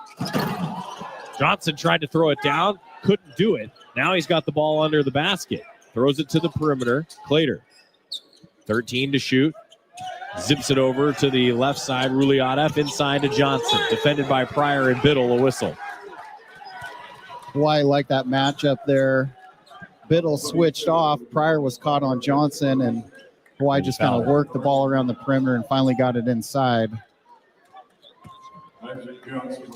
Johnson tried to throw it down, couldn't do it. Now he's got the ball under the basket. Throws it to the perimeter, Clater. 13 to shoot. Zips it over to the left side, Ruliadev inside to Johnson. Defended by Pryor and Biddle, a whistle. Hawaii liked that matchup there. Biddle switched off. Pryor was caught on Johnson, and Hawaii just kind of worked the ball around the perimeter and finally got it inside.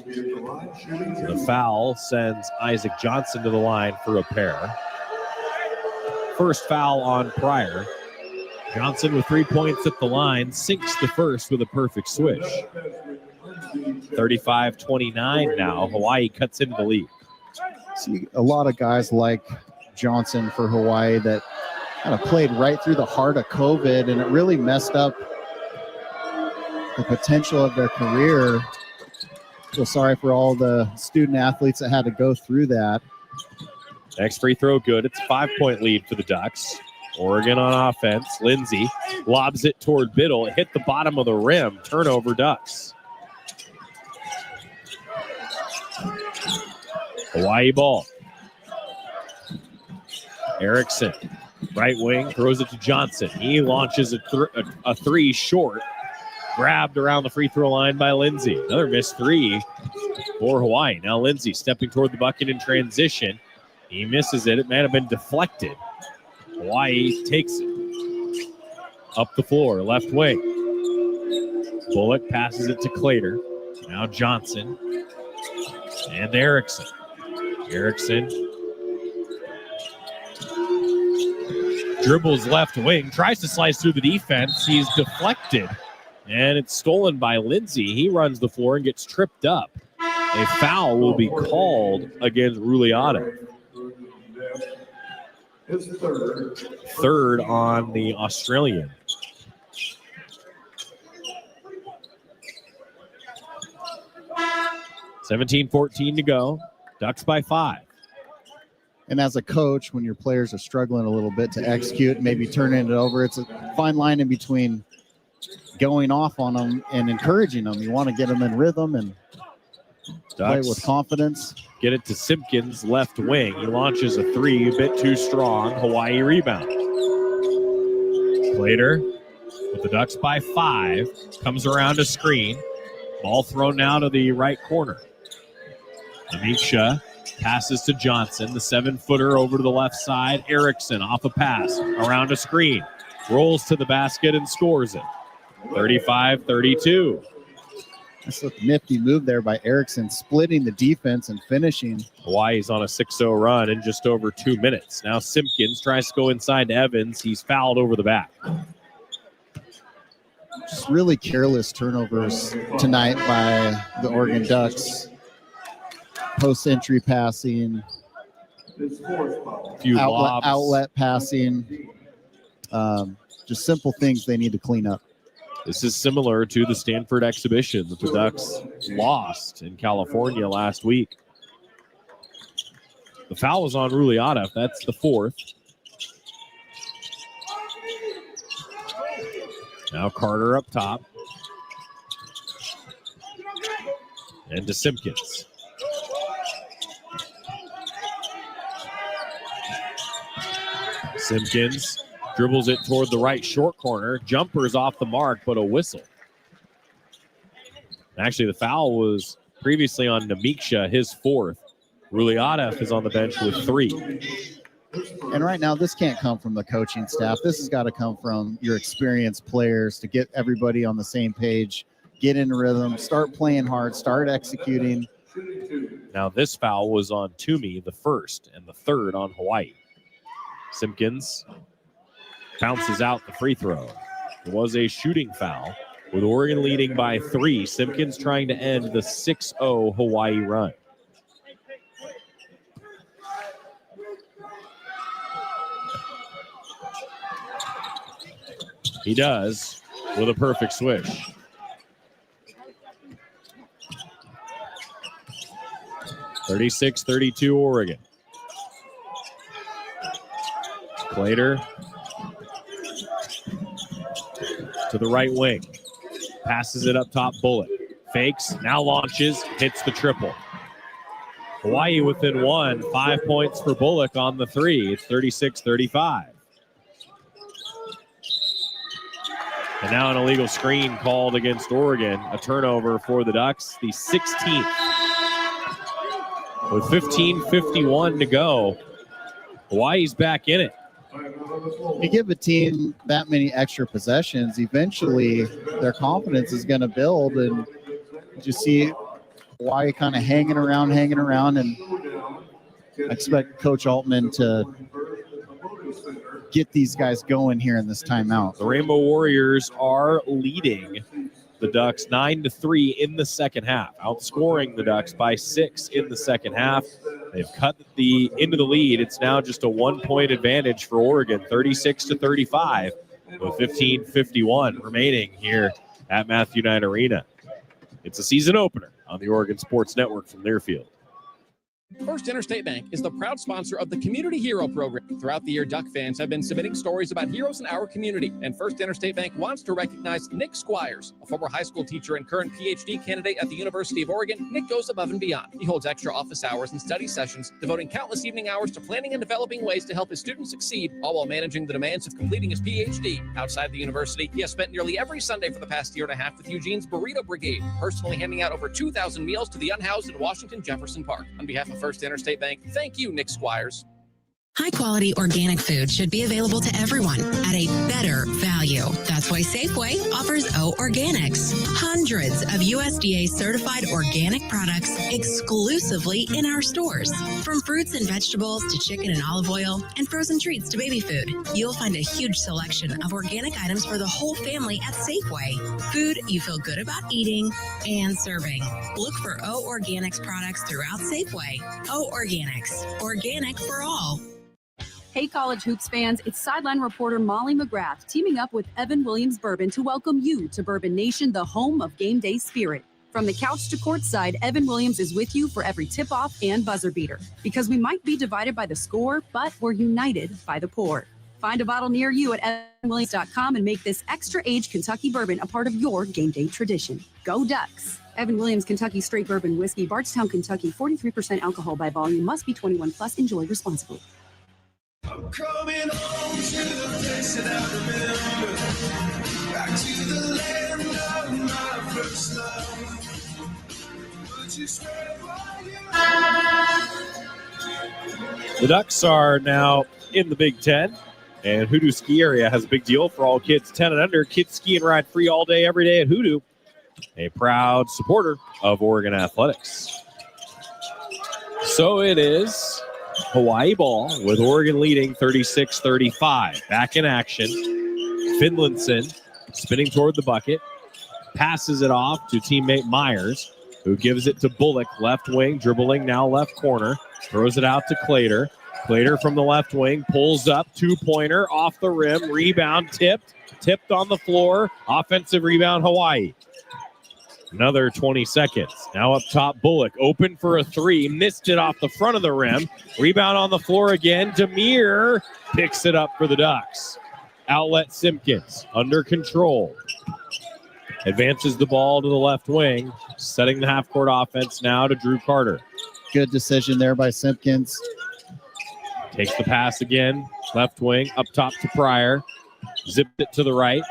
The foul sends Isaac Johnson to the line for a pair. First foul on Pryor. Johnson with 3 points at the line, sinks the first with a perfect switch. 35-29 now. Hawaii cuts into the lead. See a lot of guys like Johnson for Hawaii that kind of played right through the heart of COVID, and it really messed up the potential of their career. Feel sorry for all the student athletes that had to go through that. Next free throw good. It's a 5-point lead for the Ducks. Oregon on offense. Lindsay lobs it toward Biddle. It hit the bottom of the rim. Turnover Ducks. Hawaii ball. Erickson, right wing, throws it to Johnson. He launches a three short. Grabbed around the free throw line by Lindsay. Another missed three for Hawaii. Now Lindsay stepping toward the bucket in transition. He misses it. It might have been deflected. Hawaii takes it. Up the floor, left wing. Bullock passes it to Clater. Now Johnson. And Erickson. Erickson dribbles left wing, tries to slice through the defense. He's deflected, and it's stolen by Lindsay. He runs the floor and gets tripped up. A foul will be called against Ruliadev. Third on the Australian. $17-14 to go. Ducks by 5. And as a coach, when your players are struggling a little bit to execute, maybe turning it over, it's a fine line in between going off on them and encouraging them. You want to get them in rhythm and play with confidence. Get it to Simpkins, left wing. He launches a three, a bit too strong. Hawaii rebound. Clater with the Ducks by 5. Comes around a screen. Ball thrown now to the right corner. Amisha passes to Johnson, the 7-footer over to the left side. Erickson off a pass, around a screen. Rolls to the basket and scores it. 35-32. That's a nifty move there by Erickson, splitting the defense and finishing. Hawaii's on a 6-0 run in just over 2 minutes. Now Simpkins tries to go inside to Evans. He's fouled over the back. Just really careless turnovers tonight by the Oregon Ducks. Post-entry passing, few outlet passing, just simple things they need to clean up. This is similar to the Stanford exhibition that the Ducks lost in California last week. The foul was on Ruliadev. That's the 4th. Now Carter up top. And to Simpkins. Simpkins dribbles it toward the right short corner. Jumper's off the mark, but a whistle. Actually, the foul was previously on Namiksha, his 4th. Ruliadev is on the bench with 3. And right now, this can't come from the coaching staff. This has got to come from your experienced players to get everybody on the same page, get in rhythm, start playing hard, start executing. Now this foul was on Toomey, the first, and the third on Hawaii. Simpkins bounces out the free throw. It was a shooting foul with Oregon leading by 3. Simpkins trying to end the 6-0 Hawaii run. He does with a perfect swish. (36-32) Oregon. Claytor to the right wing. Passes it up top. Bullock fakes, now launches, hits the triple. Hawaii within 1. 5 points for Bullock on the 3. It's 36-35. And now an illegal screen called against Oregon. A turnover for the Ducks, the 16th. With 15:51 to go, Hawaii's back in it. You give a team that many extra possessions, eventually their confidence is going to build, and you just see Hawaii kind of hanging around, and I expect Coach Altman to get these guys going here in this timeout. The Rainbow Warriors are leading the Ducks 9-3 in the second half, outscoring the Ducks by 6 in the second half. They've cut into the lead. It's now just a 1-point advantage for Oregon, 36-35, with 15:51 remaining here at Matthew Knight Arena. It's a season opener on the Oregon Sports Network from Learfield. First Interstate Bank is the proud sponsor of the Community Hero Program. Throughout the year, Duck fans have been submitting stories about heroes in our community, and First Interstate Bank wants to recognize Nick Squires, a former high school teacher and current PhD candidate at the University of Oregon. Nick goes above and beyond. He holds extra office hours and study sessions, devoting countless evening hours to planning and developing ways to help his students succeed, all while managing the demands of completing his PhD. Outside the university, he has spent nearly every Sunday for the past year and a half with Eugene's Burrito Brigade, personally handing out over 2,000 meals to the unhoused in Washington Jefferson Park. On behalf of First Interstate Bank, thank you, Nick Squires. High-quality organic food should be available to everyone at a better value. That's why Safeway offers O Organics. Hundreds of USDA-certified organic products exclusively in our stores. From fruits and vegetables to chicken and olive oil and frozen treats to baby food, you'll find a huge selection of organic items for the whole family at Safeway. Food you feel good about eating and serving. Look for O Organics products throughout Safeway. O Organics. Organic for all. Hey, college hoops fans, it's sideline reporter Molly McGrath teaming up with Evan Williams Bourbon to welcome you to Bourbon Nation, the home of game day spirit. From the couch to courtside, Evan Williams is with you for every tip-off and buzzer beater. Because we might be divided by the score, but we're united by the pour. Find a bottle near you at evanwilliams.com and make this extra-aged Kentucky bourbon a part of your game day tradition. Go Ducks! Evan Williams Kentucky Straight Bourbon Whiskey, Bardstown, Kentucky, 43% alcohol by volume, must be 21 plus. Enjoy responsibly. I'm coming home to the place that I remember, back to the land of my first love. Would you swear by you? The Ducks are now in the Big Ten, and Hoodoo Ski Area has a big deal for all kids 10 and under. Kids ski and ride free all day, every day at Hoodoo, a proud supporter of Oregon athletics. So it is Hawaii ball with Oregon leading 36-35. Back in action. Finlinson spinning toward the bucket. Passes it off to teammate Myers, who gives it to Bullock, left wing, dribbling now left corner. Throws it out to Claytor. Claytor from the left wing pulls up, two-pointer off the rim, rebound tipped on the floor. Offensive rebound, Hawaii. Another 20 seconds. Now up top, Bullock open for a three. Missed it off the front of the rim. Rebound on the floor again. Demir picks it up for the Ducks. Outlet Simpkins under control. Advances the ball to the left wing. Setting the half-court offense now to Drew Carter. Good decision there by Simpkins. Takes the pass again. Left wing up top to Pryor. Zipped it to the right.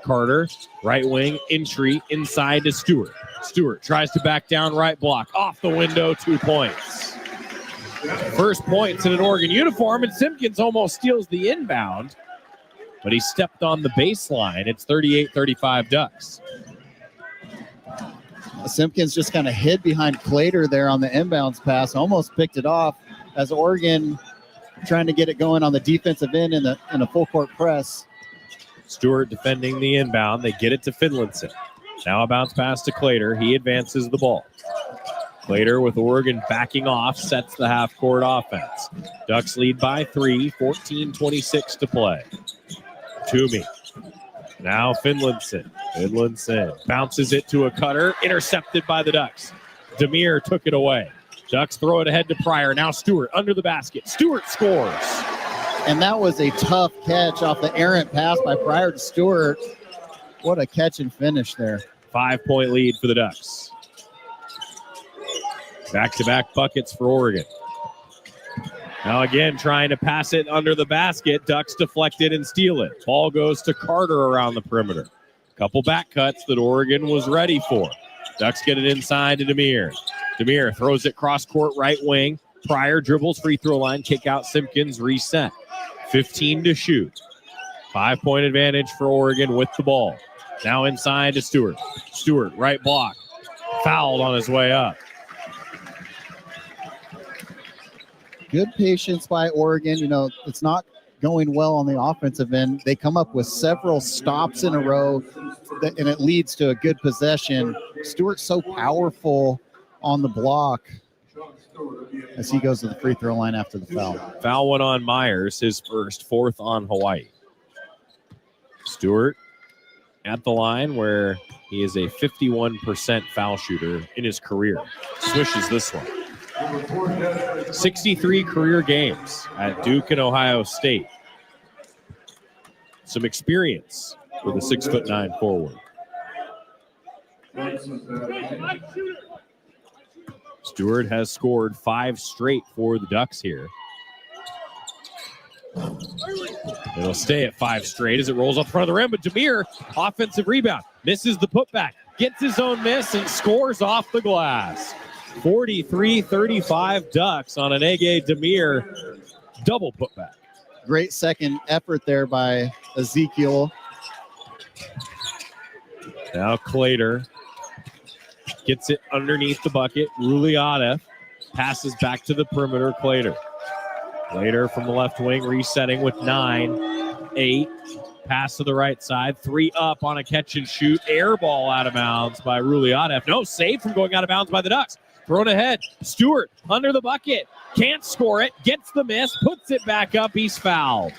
Carter, right wing, entry, inside to Stewart. Stewart tries to back down right block. Off the window, 2 points. First points in an Oregon uniform, and Simpkins almost steals the inbound, but he stepped on the baseline. It's 38-35 Ducks. Simpkins just kind of hid behind Clater there on the inbounds pass, almost picked it off as Oregon trying to get it going on the defensive end in a full court press. Stewart defending the inbound. They get it to Finlinson. Now a bounce pass to Clater. He advances the ball. Clater with Oregon backing off, sets the half-court offense. Ducks lead by 3, 14-26 to play. Toomey. Now Finlinson. Finlinson bounces it to a cutter, intercepted by the Ducks. Demir took it away. Ducks throw it ahead to Pryor. Now Stewart under the basket. Stewart scores. And that was a tough catch off the errant pass by Pryor to Stewart. What a catch and finish there. 5-point lead for the Ducks. Back-to-back buckets for Oregon. Now again, trying to pass it under the basket. Ducks deflect it and steal it. Ball goes to Carter around the perimeter. Couple back cuts that Oregon was ready for. Ducks get it inside to Demir. Demir throws it cross-court right wing. Pryor dribbles free throw line. Kick out Simpkins. Reset. 15 to shoot. 5-point advantage for Oregon with the ball. Now inside to Stewart. Stewart, right block. Fouled on his way up. Good patience by Oregon. You know, it's not going well on the offensive end. They come up with several stops in a row, and it leads to a good possession. Stewart's so powerful on the block as he goes to the free throw line after the foul. Foul went on Myers, his first, fourth on Hawaii. Stewart at the line where he is a 51% foul shooter in his career. Swishes this one. 63 career games at Duke and Ohio State. Some experience for the 6'9" forward. Stewart has scored 5 straight for the Ducks here. It'll stay at 5 straight as it rolls up front of the rim, but Demir, offensive rebound, misses the putback, gets his own miss, and scores off the glass. 43-35 Ducks on an Ege Demir double putback. Great second effort there by Ezekiel. Now Clater gets it underneath the bucket. Ruliadev passes back to the perimeter. Clater from the left wing, resetting with 9, 8. Pass to the right side. 3 up on a catch and shoot. Air ball out of bounds by Ruliadev. No save from going out of bounds by the Ducks. Thrown ahead. Stewart under the bucket. Can't score it. Gets the miss. Puts it back up. He's fouled.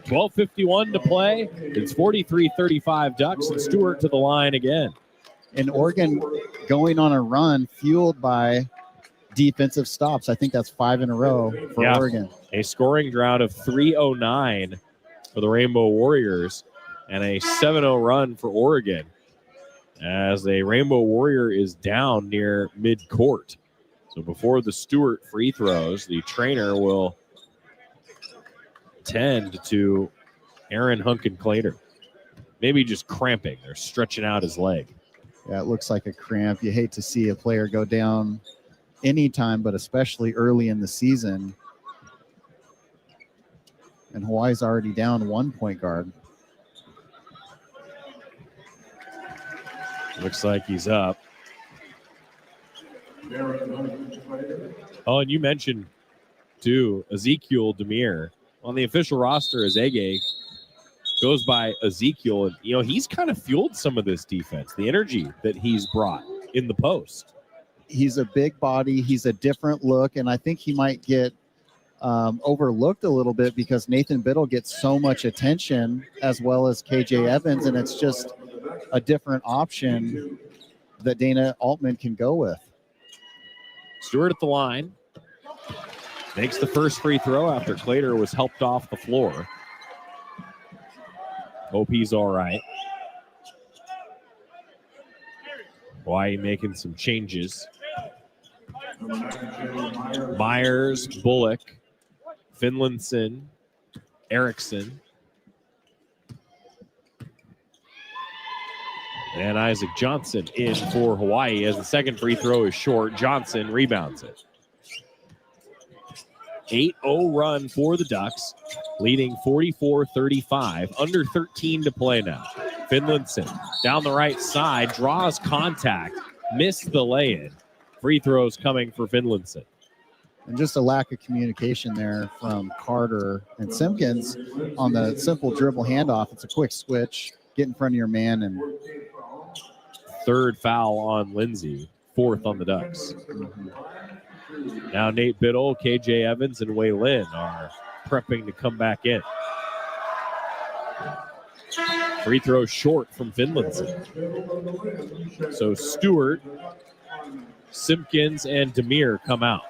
12:51 to play. It's 43-35 Ducks, and Stewart to the line again. And Oregon going on a run fueled by defensive stops. I think that's 5 in a row for Oregon. A scoring drought of 309 for the Rainbow Warriors and a 7-0 run for Oregon as a Rainbow Warrior is down near midcourt. So before the Stewart free throws, the trainer will tend to Aaron Hunkin-Clater. Maybe just cramping or stretching out his leg. Yeah, it looks like a cramp. You hate to see a player go down anytime, but especially early in the season. And Hawaii's already down 1 point guard. Looks like he's up. Oh, and you mentioned, too, Ezekiel Demir. On the official roster as Ege goes by Ezekiel. And, you know, he's kind of fueled some of this defense, the energy that he's brought in the post. He's a big body. He's a different look, and I think he might get overlooked a little bit because Nathan Biddle gets so much attention as well as KJ Evans, and it's just a different option that Dana Altman can go with. Stewart at the line. Makes the first free throw after Clater was helped off the floor. Hope he's all right. Hawaii making some changes. Myers, Bullock, Finlinson, Erickson, and Isaac Johnson in for Hawaii as the second free throw is short. Johnson rebounds it. 8-0 run for the Ducks, leading 44-35. Under 13 to play now. Finlinson down the right side, draws contact, missed the lay-in. Free throws coming for Finlinson. And just a lack of communication there from Carter and Simpkins on the simple dribble handoff. It's a quick switch, get in front of your man, and third foul on Lindsay, fourth on the Ducks. Now Nate Biddle, KJ Evans, and Wei Lin are prepping to come back in. Free throw short from Finlinson. So Stewart, Simpkins, and Demir come out.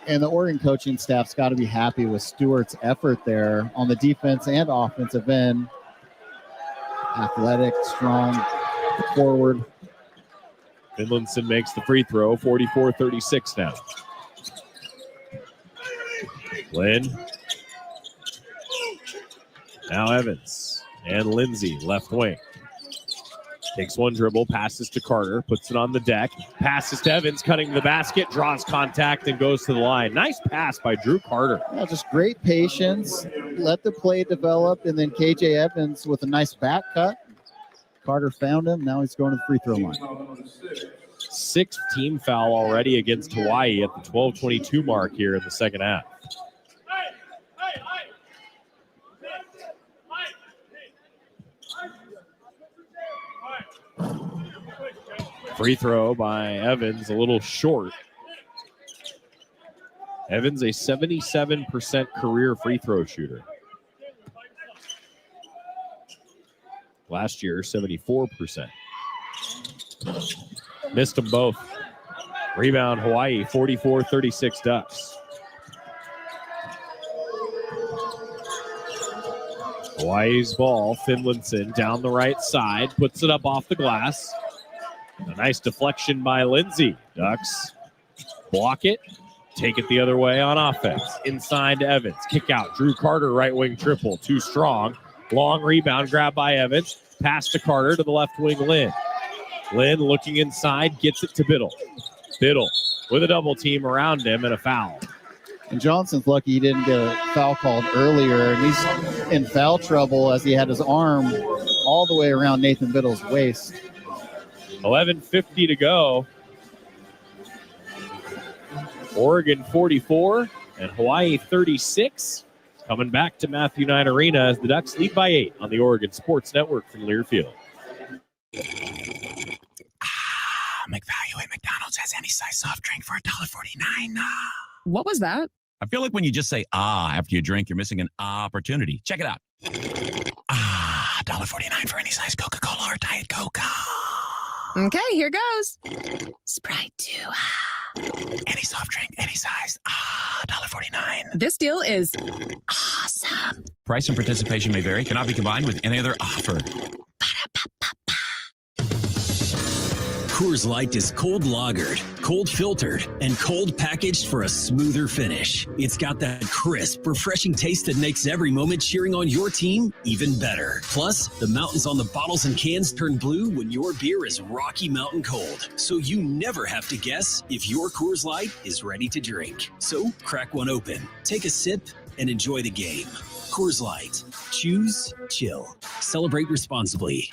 And the Oregon coaching staff's got to be happy with Stewart's effort there on the defense and offensive end. Athletic, strong, forward. Finlinson makes the free throw, 44-36 now. Lynn. Now Evans and Lindsay, left wing. Takes one dribble, passes to Carter, puts it on the deck, passes to Evans, cutting the basket, draws contact, and goes to the line. Nice pass by Drew Carter. Yeah, just great patience. Let the play develop, and then KJ Evans with a nice back cut. Carter found him. Now he's going to the free throw line. Sixth team foul already against Hawaii at the 12:22 mark here in the second half. Free throw by Evans, a little short. Evans, a 77% career free throw shooter. Last year, 74%. Missed them both. Rebound Hawaii, 44-36 Ducks. Hawaii's ball, Finlinson down the right side, puts it up off the glass. A nice deflection by Lindsay. Ducks block it, take it the other way on offense. Inside to Evans, kick out. Drew Carter, right wing triple, too strong. Long rebound, grab by Evans. Pass to Carter to the left wing, Lynn. Lynn looking inside, gets it to Biddle. Biddle with a double team around him and a foul. And Johnson's lucky he didn't get a foul called earlier. And he's in foul trouble as he had his arm all the way around Nathan Biddle's waist. 11:50 to go. Oregon 44 and Hawaii 36. Coming back to Matthew Knight Arena as the Ducks lead by 8 on the Oregon Sports Network from Learfield. McValue at McDonald's has any size soft drink for $1.49. What was that? I feel like when you just say after you drink, you're missing an opportunity. Check it out. $1.49 for any size Coca-Cola or Diet Coke. Okay, here goes. Sprite 2. Any soft drink, any size. $1.49. This deal is awesome. Price and participation may vary. Cannot be combined with any other offer. Coors Light is cold lagered, cold filtered, and cold packaged for a smoother finish. It's got that crisp, refreshing taste that makes every moment cheering on your team even better. Plus, the mountains on the bottles and cans turn blue when your beer is Rocky Mountain cold, so you never have to guess if your Coors Light is ready to drink. So, crack one open, take a sip, and enjoy the game. Coors Light. Choose chill. Celebrate responsibly.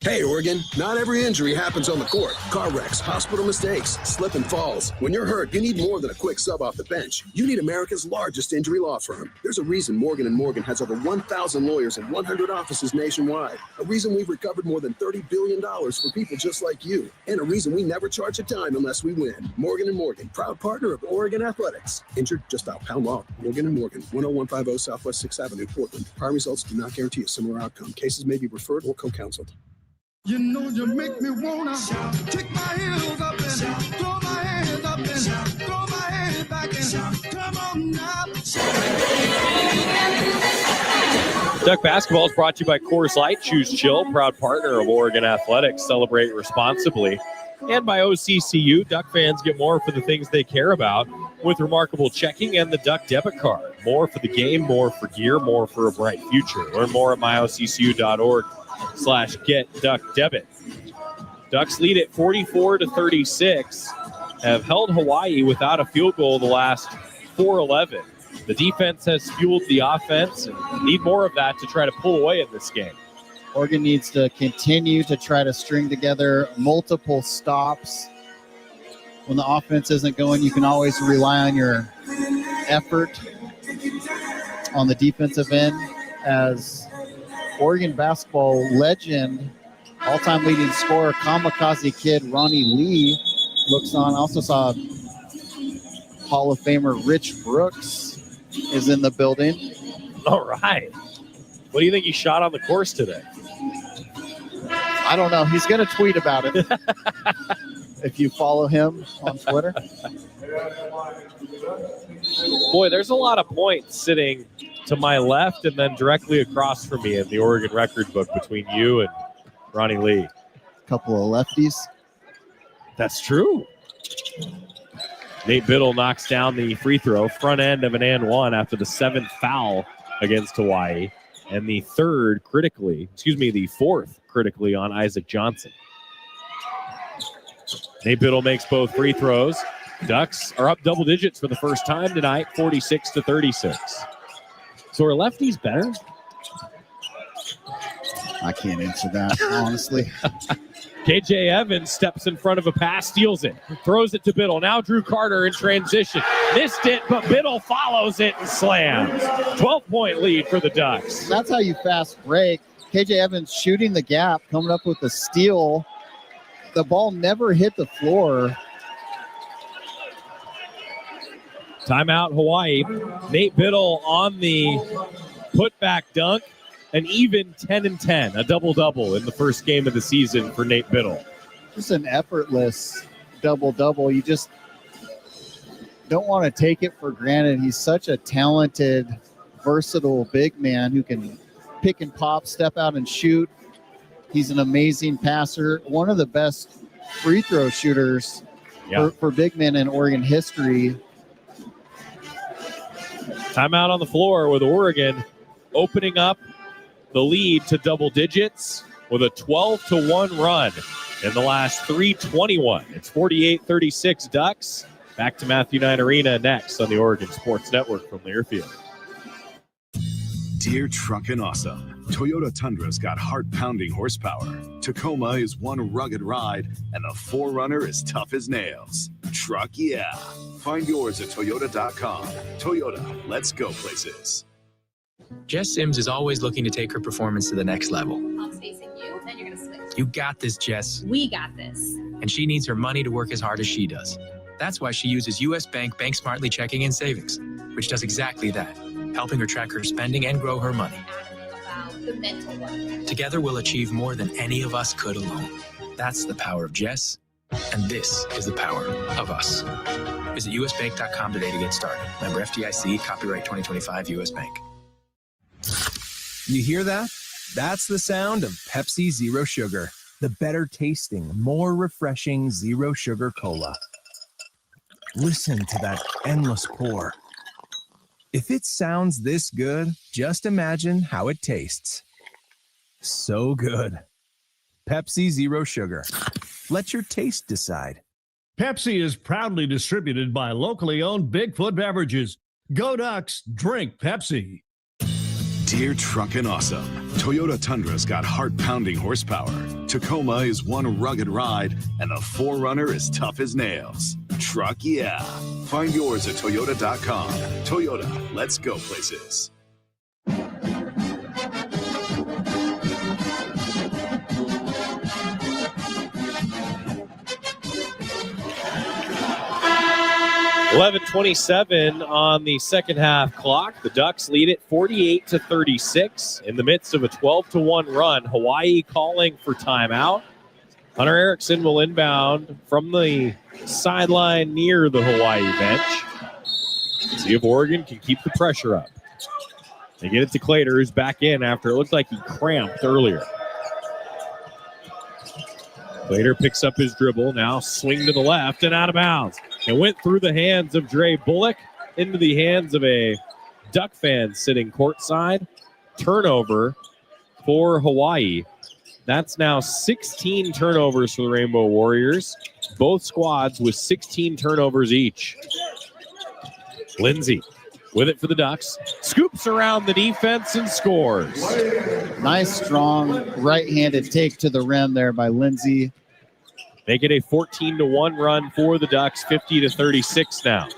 Hey, Oregon, not every injury happens on the court. Car wrecks, hospital mistakes, slip and falls. When you're hurt, you need more than a quick sub off the bench. You need America's largest injury law firm. There's a reason Morgan & Morgan has over 1,000 lawyers and 100 offices nationwide. A reason we've recovered more than $30 billion for people just like you. And a reason we never charge a dime unless we win. Morgan & Morgan, proud partner of Oregon Athletics. Injured? Just dial pound law. Morgan & Morgan, 10150 Southwest 6th Avenue, Portland. Prior results do not guarantee a similar outcome. Cases may be referred or co-counseled. You know you make me wanna kick my heels up and throw my hands up and throw my head back and come on now. Duck basketball is brought to you by Coors Light. Choose chill, proud partner of Oregon Athletics. Celebrate responsibly. And by OCCU, Duck fans get more for the things they care about with remarkable checking and the Duck debit card. More for the game, more for gear, more for a bright future. Learn more at myoccu.org/get Duck debit. Ducks lead at 44-36, have held Hawaii without a field goal the last 4-11. The defense has fueled the offense and need more of that to try to pull away in this game. Oregon needs to continue to try to string together multiple stops. When the offense isn't going, you can always rely on your effort on the defensive end. As Oregon basketball legend, all-time leading scorer, Kamikaze Kid Ronnie Lee looks on. I also saw Hall of Famer Rich Brooks is in the building. All right. What do you think he shot on the course today? I don't know. He's going to tweet about it if you follow him on Twitter. Boy, there's a lot of points sitting to my left and then directly across from me in the Oregon record book between you and Ronnie Lee. A couple of lefties. That's true. Nate Biddle knocks down the free throw, front end of an and one after the 7th foul against Hawaii, and the fourth critically on Isaac Johnson. Nate Biddle makes both free throws. Ducks are up double digits for the first time tonight, 46-36. So are lefties better? I can't answer that, honestly. KJ Evans steps in front of a pass, steals it, throws it to Biddle. Now Drew Carter in transition. Missed it, but Biddle follows it and slams. 12-point lead for the Ducks. That's how you fast break. KJ Evans shooting the gap, coming up with a steal. The ball never hit the floor. Timeout Hawaii. Nate Biddle on the putback dunk. An even 10-10, a double-double in the first game of the season for Nate Biddle. Just an effortless double-double. You just don't want to take it for granted. He's such a talented, versatile big man who can pick and pop, step out and shoot. He's an amazing passer. One of the best free throw shooters for big men in Oregon history. Timeout on the floor with Oregon opening up the lead to double digits with a 12-1 run in the last 3:21. It's 48-36 Ducks. Back to Matthew Knight Arena next on the Oregon Sports Network from Learfield. Dear Truckin' Awesome, Toyota Tundra's got heart-pounding horsepower. Tacoma is one rugged ride, and the 4Runner is tough as nails. Truck yeah. Find yours at Toyota.com. Toyota, let's go places. Jess Sims is always looking to take her performance to the next level. I'm facing you, then you're going to switch. You got this, Jess. We got this. And she needs her money to work as hard as she does. That's why she uses U.S. Bank Bank Smartly Checking and Savings, which does exactly that, helping her track her spending and grow her money. Wow, the mental work. Together we'll achieve more than any of us could alone. That's the power of Jess, and this is the power of us. Visit usbank.com today to get started. Member FDIC, copyright 2025 U.S. Bank. You hear that? That's the sound of Pepsi Zero Sugar, the better tasting, more refreshing zero sugar cola. Listen to that endless pour. If it sounds this good, just imagine how it tastes. So good. Pepsi Zero Sugar. Let your taste decide. Pepsi is proudly distributed by locally owned Bigfoot Beverages. Go Ducks, drink Pepsi. Dear Truckin' Awesome, Toyota Tundra's got heart-pounding horsepower. Tacoma is one rugged ride, and the 4Runner is tough as nails. Truck yeah. Find yours at Toyota.com. Toyota, let's go places. .27 on the second half clock. The Ducks lead it 48-36 in the midst of a 12-1 run. Hawaii calling for timeout. Hunter Erickson will inbound from the sideline near the Hawaii bench. See if Oregon can keep the pressure up. They get it to Clater, who's back in after it looked like he cramped earlier. Clater picks up his dribble, now swing to the left and out of bounds. It went through the hands of Dre Bullock into the hands of a Duck fan sitting courtside. Turnover for Hawaii. That's now 16 turnovers for the Rainbow Warriors. Both squads with 16 turnovers each. Lindsay with it for the Ducks. Scoops around the defense and scores. Nice, strong, right-handed take to the rim there by Lindsey. Make it a 14-1 run for the Ducks, 50-36 now.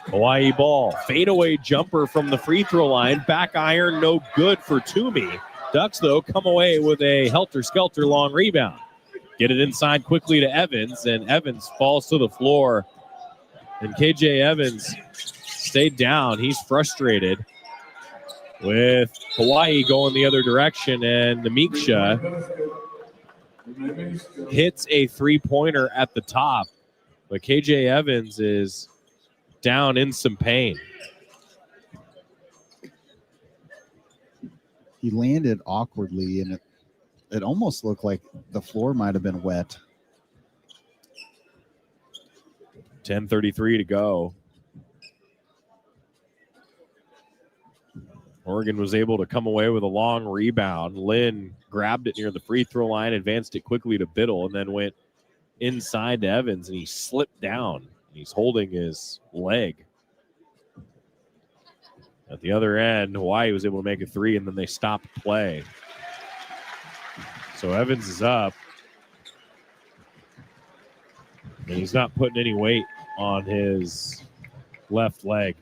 Hawaii ball, fadeaway jumper from the free throw line. Back iron, no good for Toomey. Ducks, though, come away with a helter-skelter long rebound. Get it inside quickly to Evans, and Evans falls to the floor. And KJ Evans stayed down. He's frustrated with Hawaii going the other direction, and Namiksha hits a three-pointer at the top. But KJ Evans is down in some pain. He landed awkwardly, and it almost looked like the floor might have been wet. 10:33 to go. Oregon was able to come away with a long rebound. Lynn grabbed it near the free throw line, advanced it quickly to Biddle, and then went inside to Evans, and he slipped down. He's holding his leg. At the other end, Hawaii was able to make a three, and then they stopped play. So Evans is up. And he's not putting any weight on his left leg.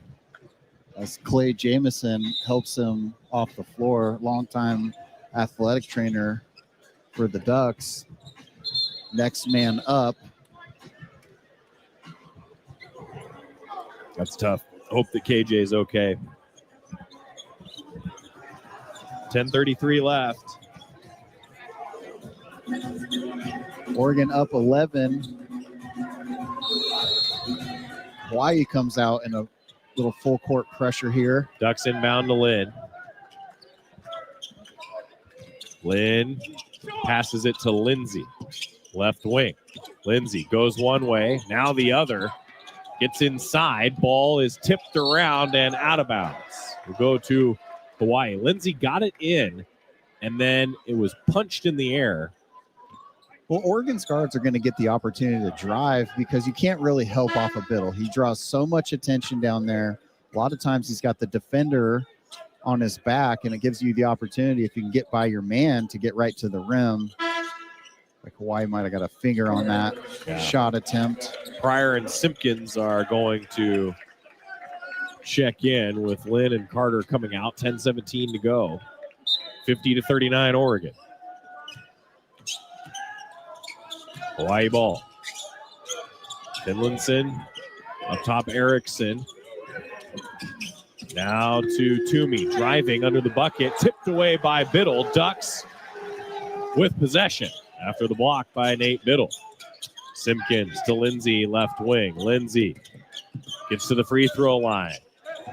As Clay Jamison helps him off the floor, longtime athletic trainer for the Ducks. Next man up. That's tough. Hope that KJ is okay. 10:33 left. Oregon up 11. Hawaii comes out in a little full court pressure here. Ducks inbound to Lynn. Lynn passes it to Lindsey. Left wing. Lindsey goes one way, now the other. Gets inside. Ball is tipped around and out of bounds. We'll go to Hawaii. Lindsey got it in, and then it was punched in the air. Well, Oregon's guards are going to get the opportunity to drive because you can't really help off of Biddle. He draws so much attention down there. A lot of times he's got the defender on his back, and it gives you the opportunity, if you can get by your man, to get right to the rim. Like Hawaii might have got a finger on that shot attempt. Pryor and Simpkins are going to check in with Lynn and Carter coming out. 10:17 to go. 50-39 Oregon. Hawaii ball. Finlinson up top, Erickson. Now to Toomey, driving under the bucket, tipped away by Biddle. Ducks with possession after the block by Nate Biddle. Simpkins to Lindsey, left wing. Lindsey gets to the free throw line.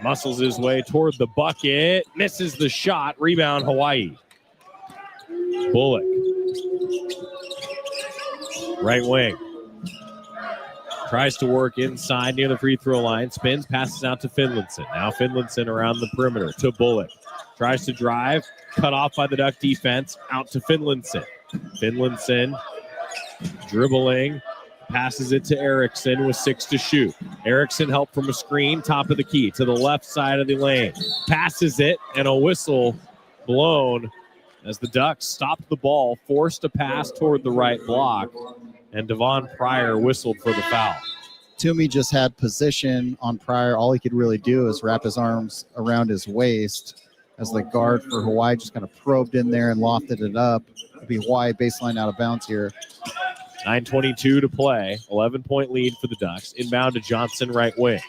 Muscles his way toward the bucket. Misses the shot. Rebound, Hawaii. Bullock. Right wing. Tries to work inside near the free throw line. Spins, passes out to Finlinson. Now Finlinson around the perimeter to Bullock. Tries to drive. Cut off by the Duck defense. Out to Finlinson. Finlinson dribbling. Passes it to Erickson with 6 to shoot. Erickson help from a screen. Top of the key to the left side of the lane. Passes it, and a whistle blown as the Ducks stopped the ball. Forced a pass toward the right block. And Devon Pryor whistled for the foul. Toomey just had position on Pryor. All he could really do is wrap his arms around his waist as the guard for Hawaii just kind of probed in there and lofted it up. It'll be Hawaii baseline out of bounds here. 9:22 to play. 11-point lead for the Ducks. Inbound to Johnson, right wing.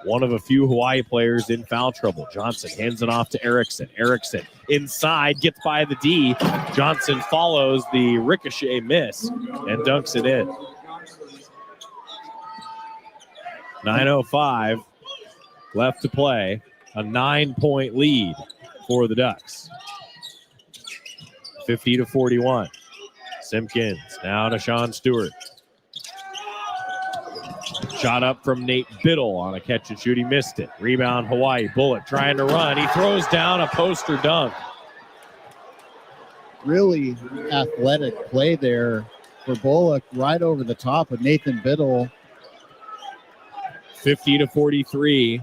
One of a few Hawaii players in foul trouble. Johnson hands it off to Erickson. Erickson inside, gets by the D. Johnson follows the ricochet miss and dunks it in. 9:05 left to play. A 9-point lead for the Ducks. 50-41. Simpkins now to Sean Stewart. Shot up from Nate Biddle on a catch and shoot. He missed it. Rebound Hawaii. Bullock trying to run. He throws down a poster dunk. Really athletic play there for Bullock, right over the top of Nathan Biddle. 50-43.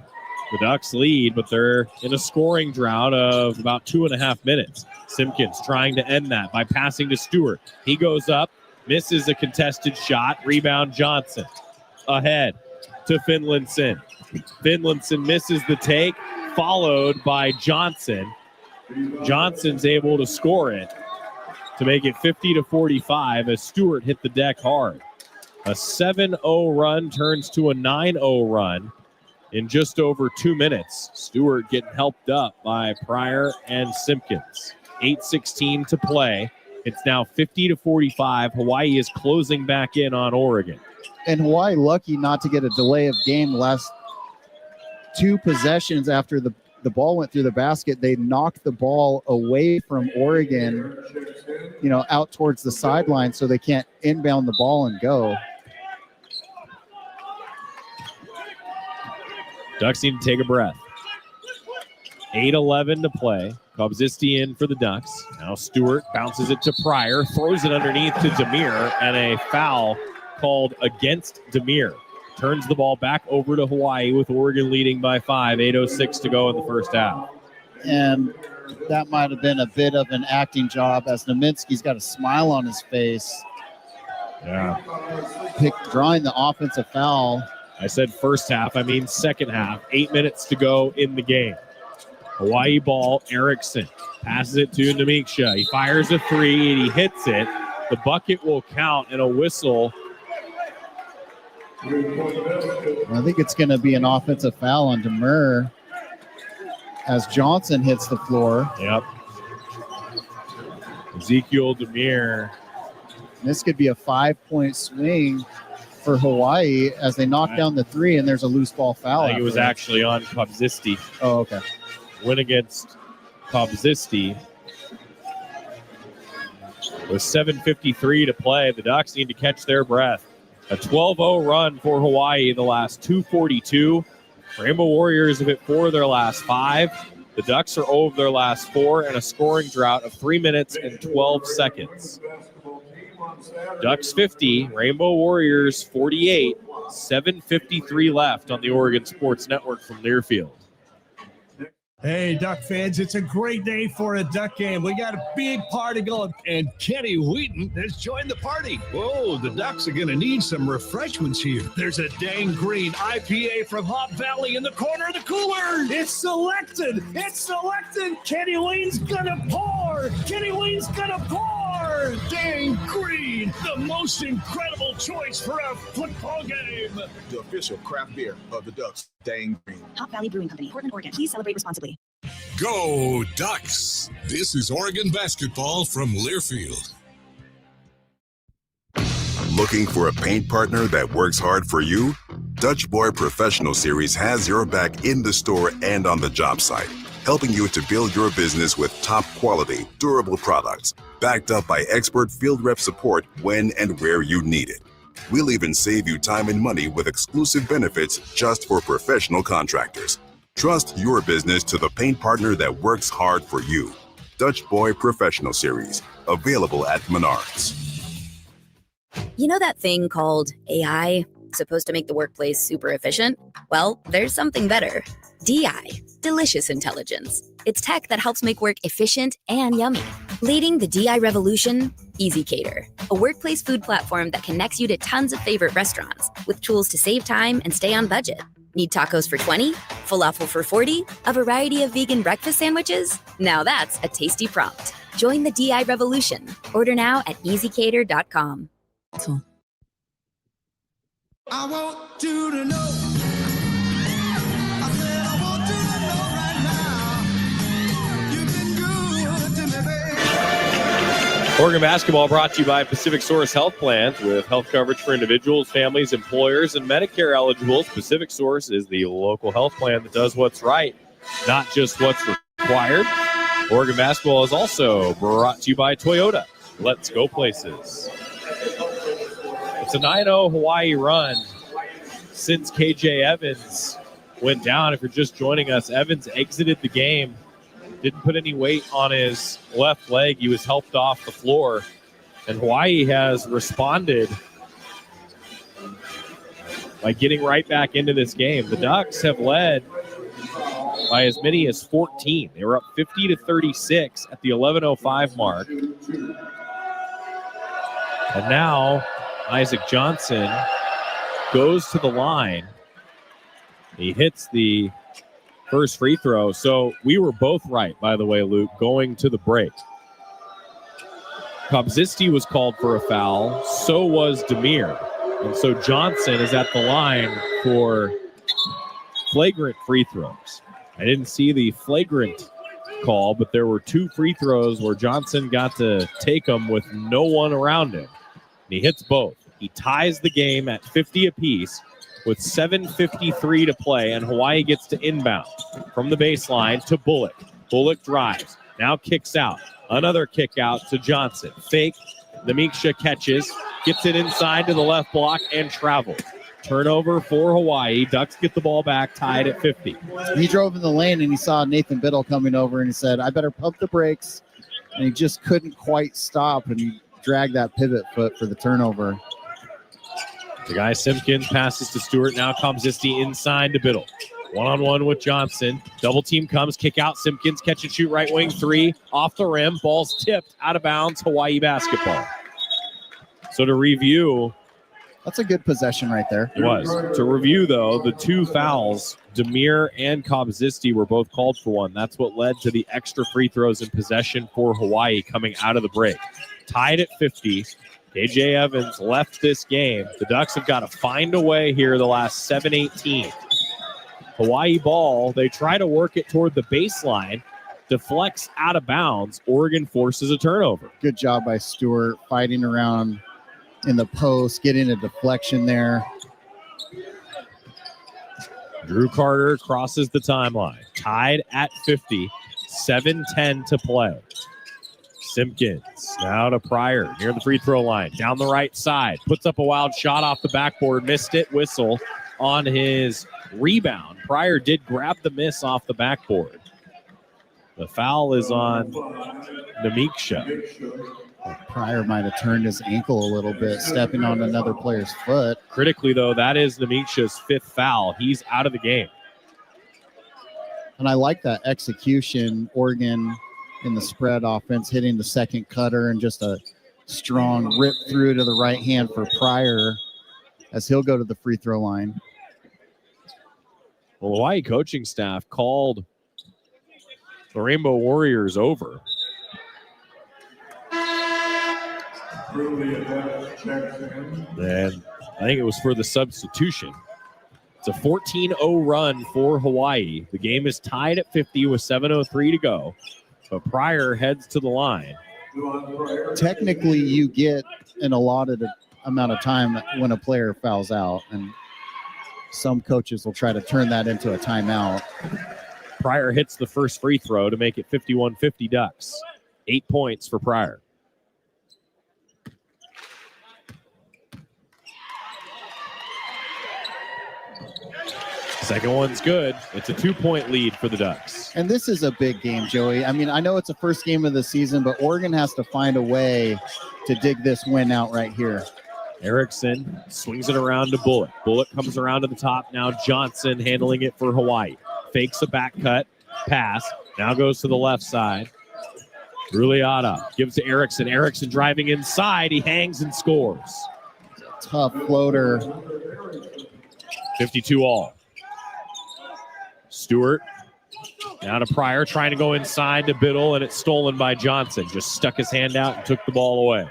The Ducks lead, but they're in a scoring drought of about 2.5 minutes. Simpkins trying to end that by passing to Stewart. He goes up, misses a contested shot. Rebound Johnson. Ahead to Finlayson. Finlayson misses the take, followed by Johnson. Johnson's able to score it to make it 50-45 as Stewart hit the deck hard. A 7-0 run turns to a 9-0 run in just over 2 minutes. Stewart getting helped up by Pryor and Simpkins. 8:16 to play. It's now 50-45. Hawaii is closing back in on Oregon. And Hawaii lucky not to get a delay of game last 2 possessions after the ball went through the basket. They knocked the ball away from Oregon, out towards the sideline so they can't inbound the ball and go. Ducks need to take a breath. 8:11 to play. Kobzisti in for the Ducks. Now Stewart bounces it to Pryor, throws it underneath to Demir, and a foul called against Demir. Turns the ball back over to Hawaii with Oregon leading by 5. 8:06 to go in the first half. And that might have been a bit of an acting job as Nominski's got a smile on his face. Yeah. Drawing the offensive foul. I said first half, I mean second half. 8 minutes to go in the game. Hawaii ball, Erickson passes it to Namiksha. He fires a 3 and he hits it. The bucket will count and a whistle. I think it's going to be an offensive foul on Demir as Johnson hits the floor. Yep. Ezekiel Demir. This could be a 5-point swing for Hawaii as they knock down the 3 and there's a loose ball foul. I think it was actually on Kobzisti. Oh, okay. Win against Kobzisti. With 7:53 to play, the Ducks need to catch their breath. A 12-0 run for Hawaii in the last 2:42. Rainbow Warriors have hit 4 of their last 5. The Ducks are 0 of their last 4 and a scoring drought of 3 minutes and 12 seconds. Ducks 50, Rainbow Warriors 48, 7:53 left on the Oregon Sports Network from Learfield. Hey, Duck fans, it's a great day for a Duck game. We got a big party going, and Kenny Wheaton has joined the party. Whoa, the Ducks are going to need some refreshments here. There's a dang green IPA from Hop Valley in the corner of the cooler. It's selected. It's selected. Kenny Wheaton's going to pour. Kenny Wheaton's going to pour. Dang green, the most incredible choice for a football game. The official craft beer of the Ducks, Dang Green. Hop Valley Brewing Company, Portland, Oregon. Please celebrate responsibly. Go Ducks! This is Oregon basketball from Learfield. Looking for a paint partner that works hard for you? Dutch Boy Professional Series has your back in the store and on the job site, helping you to build your business with top quality, durable products, backed up by expert field rep support when and where you need it. We'll even save you time and money with exclusive benefits just for professional contractors. Trust your business to the paint partner that works hard for you. Dutch Boy Professional Series, available at Menards. You know that thing called AI? Supposed to make the workplace super efficient? Well, there's something better. DI, Delicious Intelligence. It's tech that helps make work efficient and yummy. Leading the DI revolution, EasyCater, a workplace food platform that connects you to tons of favorite restaurants with tools to save time and stay on budget. Need tacos for 20? Falafel for 40? A variety of vegan breakfast sandwiches? Now that's a tasty prompt. Join the DI revolution. Order now at easycater.com. I want you to know. I said I want you to know right now. You've been good to me, baby. Oregon basketball brought to you by Pacific Source Health Plans with health coverage for individuals, families, employers, and Medicare eligibles. Pacific Source is the local health plan that does what's right, not just what's required. Oregon basketball is also brought to you by Toyota. Let's go places. It's a 9-0 Hawaii run since KJ Evans went down. If you're just joining us, Evans exited the game. Didn't put any weight on his left leg. He was helped off the floor. And Hawaii has responded by getting right back into this game. The Ducks have led by as many as 14. They were up 50-36 at the 11:05 mark. And now Isaac Johnson goes to the line. He hits the first free throw. So we were both right, by the way, Luke, going to the break. Kobzisti was called for a foul. So was Demir. And so Johnson is at the line for flagrant free throws. I didn't see the flagrant call, but there were 2 free throws where Johnson got to take them with no one around him. And he hits both. He ties the game at 50 apiece with 7:53 to play, and Hawaii gets to inbound from the baseline to Bullock. Bullock drives, now kicks out. Another kick out to Johnson. Fake. Namiksha catches, gets it inside to the left block, and travels. Turnover for Hawaii. Ducks get the ball back, tied at 50. He drove in the lane and he saw Nathan Biddle coming over and he said, I better pump the brakes. And he just couldn't quite stop, and he dragged that pivot foot for the turnover. The guy Simpkins passes to Stewart. Now Kobzisti inside to Biddle. One-on-one with Johnson. Double team comes. Kick out. Simpkins catch and shoot right wing 3. Off the rim. Ball's tipped out of bounds. Hawaii basketball. So to review. That's a good possession right there. It was. To review, though, the 2 fouls, Demir and Kobzisti were both called for one. That's what led to the extra free throws in possession for Hawaii coming out of the break. Tied at 50. KJ Evans left this game. The Ducks have got to find a way here the last 7-18. Hawaii ball, they try to work it toward the baseline, deflects out of bounds. Oregon forces a turnover. Good job by Stewart fighting around in the post, getting a deflection there. Drew Carter crosses the timeline. Tied at 50, 7:10 to play. Simpkins now to Pryor near the free throw line. Down the right side. Puts up a wild shot off the backboard. Missed it. Whistle on his rebound. Pryor did grab the miss off the backboard. The foul is on Namiksha. Pryor might have turned his ankle a little bit, stepping on another player's foot. Critically, though, that is Namiksha's 5th foul. He's out of the game. And I like that execution. Oregon in the spread offense, hitting the second cutter and just a strong rip through to the right hand for Pryor as he'll go to the free throw line. Well, Hawaii coaching staff called the Rainbow Warriors over. And I think it was for the substitution. It's a 14-0 run for Hawaii. The game is tied at 50 with 7:03 to go. But Pryor heads to the line. Technically, you get an allotted amount of time when a player fouls out, and some coaches will try to turn that into a timeout. Pryor hits the first free throw to make it 51-50 Ducks. 8 points for Pryor. Second one's good. It's a 2-point lead for the Ducks. And this is a big game, Joey. I mean, I know it's the first game of the season, but Oregon has to find a way to dig this win out right here. Erickson swings it around to Bullock. Bullock comes around to the top. Now Johnson handling it for Hawaii. Fakes a back cut. Pass. Now goes to the left side. Ruliata gives to Erickson. Erickson driving inside. He hangs and scores. Tough floater. 52 all. Stewart now to Pryor, trying to go inside to Biddle, and it's stolen by Johnson. Just stuck his hand out and took the ball away.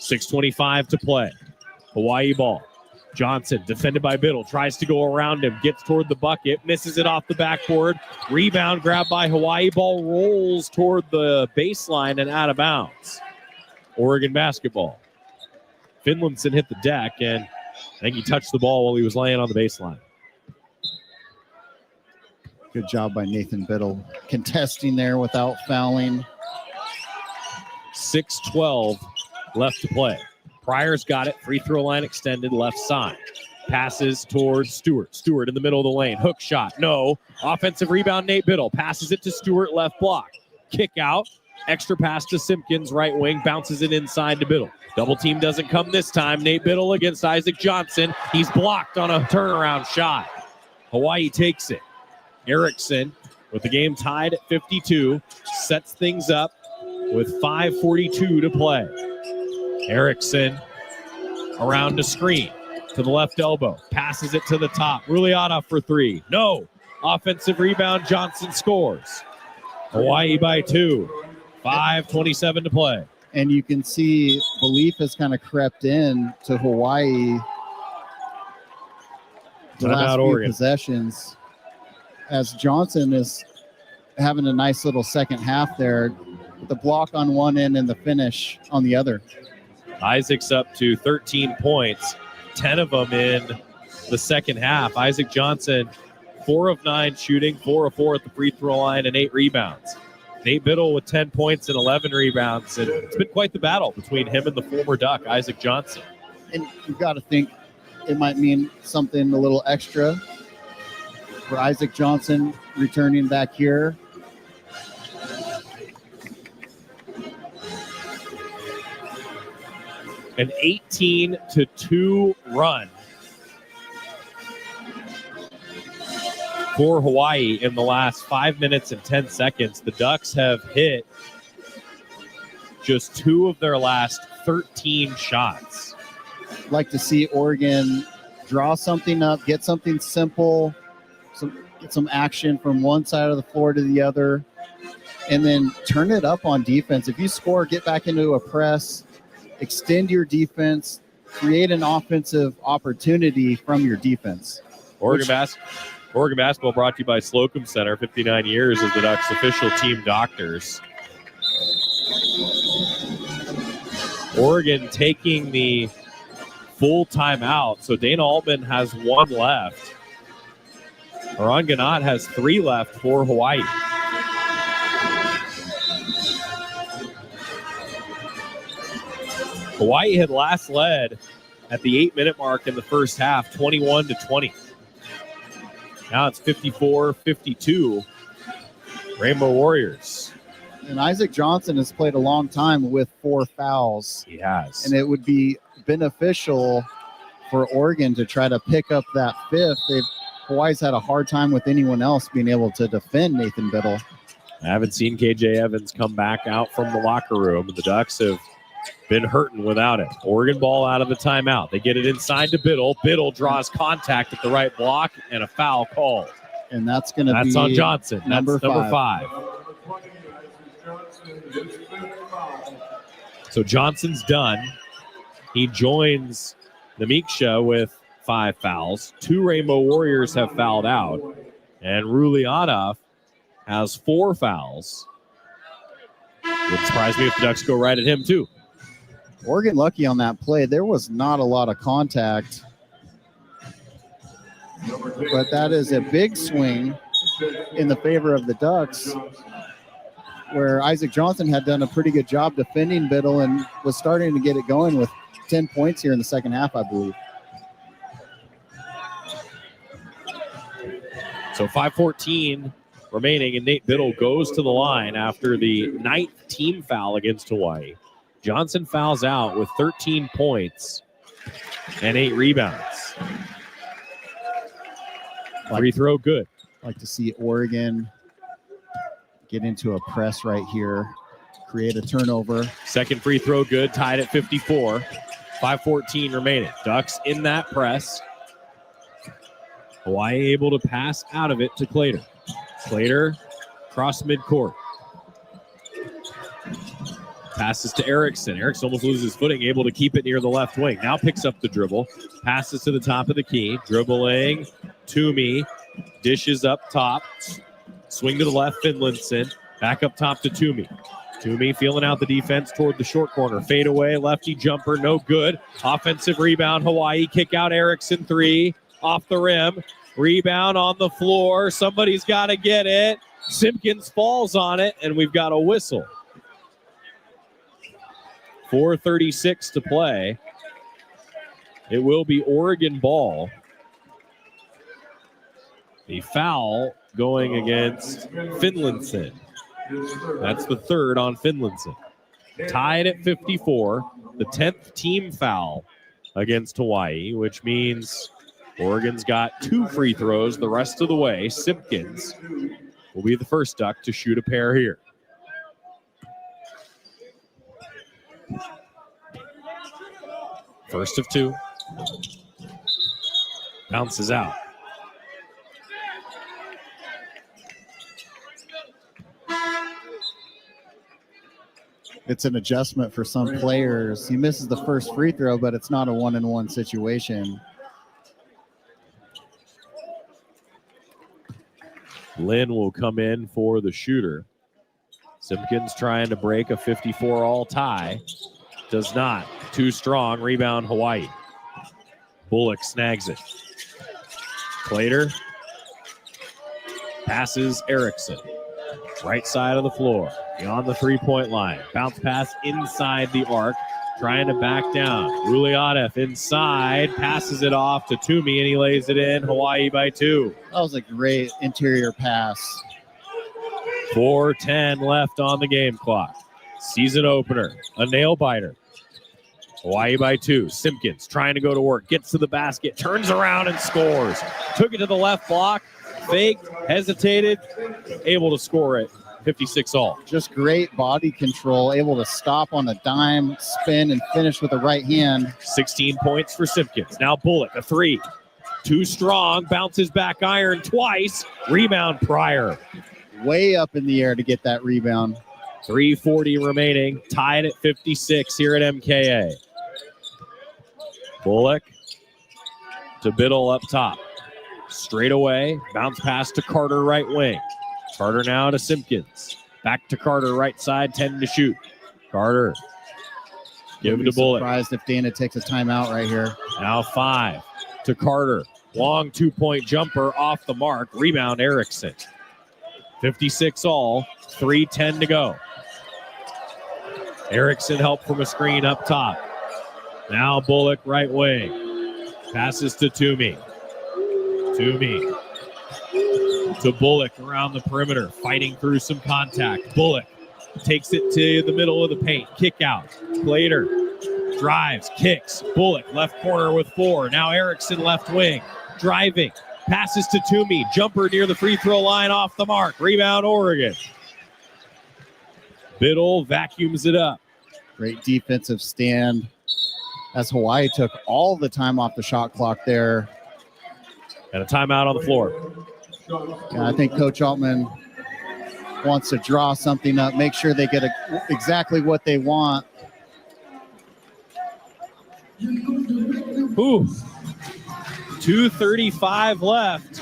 6:25 to play. Hawaii ball. Johnson, defended by Biddle, tries to go around him, gets toward the bucket, misses it off the backboard. Rebound grabbed by Hawaii. Ball rolls toward the baseline and out of bounds. Oregon basketball. Finlayson hit the deck, and I think he touched the ball while he was laying on the baseline. Good job by Nathan Biddle contesting there without fouling. 6:12 left to play. Pryor's got it. Free throw line extended left side. Passes towards Stewart. Stewart in the middle of the lane. Hook shot. No. Offensive rebound, Nate Biddle. Passes it to Stewart, left block. Kick out. Extra pass to Simpkins, right wing. Bounces it inside to Biddle. Double team doesn't come this time. Nate Biddle against Isaac Johnson. He's blocked on a turnaround shot. Hawaii takes it. Erickson, with the game tied at 52, sets things up with 5:42 to play. Erickson around the screen to the left elbow, passes it to the top. Ruliana for three. No. Offensive rebound. Johnson scores. Hawaii by 2. 5:27 to play. And you can see belief has kind of crept in to Hawaii the last few Oregon possessions, as Johnson is having a nice little second half there, with the block on one end and the finish on the other. Isaac's up to 13 points, 10 of them in the second half. Isaac Johnson, 4 of 9 shooting, 4 of 4 at the free throw line, and 8 rebounds. Nate Biddle with 10 points and 11 rebounds. And it's been quite the battle between him and the former Duck, Isaac Johnson. And you've got to think it might mean something a little extra for Isaac Johnson returning back here. An 18-2 run for Hawaii in the last 5 minutes and 10 seconds. The Ducks have hit just 2 of their last 13 shots. Like to see Oregon draw something up, get something simple, get some action from one side of the floor to the other, and then turn it up on defense. If you score, get back into a press, extend your defense, create an offensive opportunity from your defense. Oregon basketball brought to you by Slocum Center, 59 years as the Ducks' official team doctors. Oregon taking the full timeout, so Dana Altman has 1 left. Aron Ganot has 3 left for Hawaii. Hawaii had last led at the 8-minute mark in the first half, 21-20. Now it's 54-52. Rainbow Warriors. And Isaac Johnson has played a long time with 4 fouls. He has. And it would be beneficial for Oregon to try to pick up that 5th. Hawaii's had a hard time with anyone else being able to defend Nathan Biddle. I haven't seen KJ Evans come back out from the locker room. The Ducks have been hurting without it. Oregon ball out of the timeout. They get it inside to Biddle. Biddle draws contact at the right block and a foul called. And that's going to be on Johnson. Number That's five. number 5. So Johnson's done. He joins the Miksha with 5 fouls. 2 Rainbow Warriors have fouled out. And Rulianov has 4 fouls. Would surprise me if the Ducks go right at him too. Oregon lucky on that play. There was not a lot of contact. But that is a big swing in the favor of the Ducks, where Isaac Johnson had done a pretty good job defending Biddle and was starting to get it going with 10 points here in the second half, I believe. So 5:14 remaining, and Nate Biddle goes to the line after the 9th team foul against Hawaii. Johnson fouls out with 13 points and 8 rebounds. Free throw good. Like to see Oregon get into a press right here, create a turnover. Second free throw good, tied at 54. 5:14 remaining. Ducks in that press. Hawaii able to pass out of it to Clater. Clater cross midcourt. Passes to Erickson. Erickson almost loses his footing, able to keep it near the left wing. Now picks up the dribble. Passes to the top of the key. Dribbling. Toomey. Dishes up top. Swing to the left, Finlinson. Back up top to Toomey. Toomey feeling out the defense toward the short corner. Fade away, lefty jumper, no good. Offensive rebound, Hawaii. Kick out Erickson, 3. Off the rim. Rebound on the floor. Somebody's got to get it. Simpkins falls on it, and we've got a whistle. 4:36 to play. It will be Oregon ball. The foul going against Finlinson. That's the 3rd on Finlinson. Tied at 54. The 10th team foul against Hawaii, which means Oregon's got 2 free throws the rest of the way. Simpkins will be the first Duck to shoot a pair here. First of 2. Bounces out. It's an adjustment for some players. He misses the first free throw, but it's not a 1-on-1 situation. Lynn will come in for the shooter. Simpkins trying to break a 54-all tie. Does not. Too strong. Rebound, Hawaii. Bullock snags it. Clater passes Erickson. Right side of the floor. Beyond the three-point line. Bounce pass inside the arc. Trying to back down. Rulianev inside. Passes it off to Toomey, and he lays it in. Hawaii by 2. That was a great interior pass. 4:10 left on the game clock. Season opener. A nail biter. Hawaii by 2. Simpkins trying to go to work. Gets to the basket. Turns around and scores. Took it to the left block. Faked. Hesitated. Able to score it. 56-all. Just great body control. Able to stop on a dime, spin, and finish with the right hand. 16 points for Simpkins. Now Bullock, a 3. Too strong. Bounces back iron twice. Rebound Pryor. Way up in the air to get that rebound. 3:40 remaining. Tied at 56 here at MKA. Bullock to Biddle up top. Straight away. Bounce pass to Carter, right wing. Carter now to Simpkins. Back to Carter, right side, 10 to shoot. Carter. Give it to Bullock. Surprised if Dana takes a timeout right here. Now 5 to Carter. Long 2-point jumper off the mark. Rebound Erickson. 56-all. 3:10 to go. Erickson help from a screen up top. Now Bullock, right wing. Passes to Toomey. Toomey to Bullock around the perimeter, fighting through some contact. Bullock takes it to the middle of the paint. Kick out. Clater drives, kicks. Bullock left corner with 4. Now Erickson left wing. Driving. Passes to Toomey. Jumper near the free throw line, off the mark. Rebound Oregon. Biddle vacuums it up. Great defensive stand as Hawaii took all the time off the shot clock there. And a timeout on the floor. Yeah, I think Coach Altman wants to draw something up, make sure they get exactly what they want. Ooh. 2:35 left.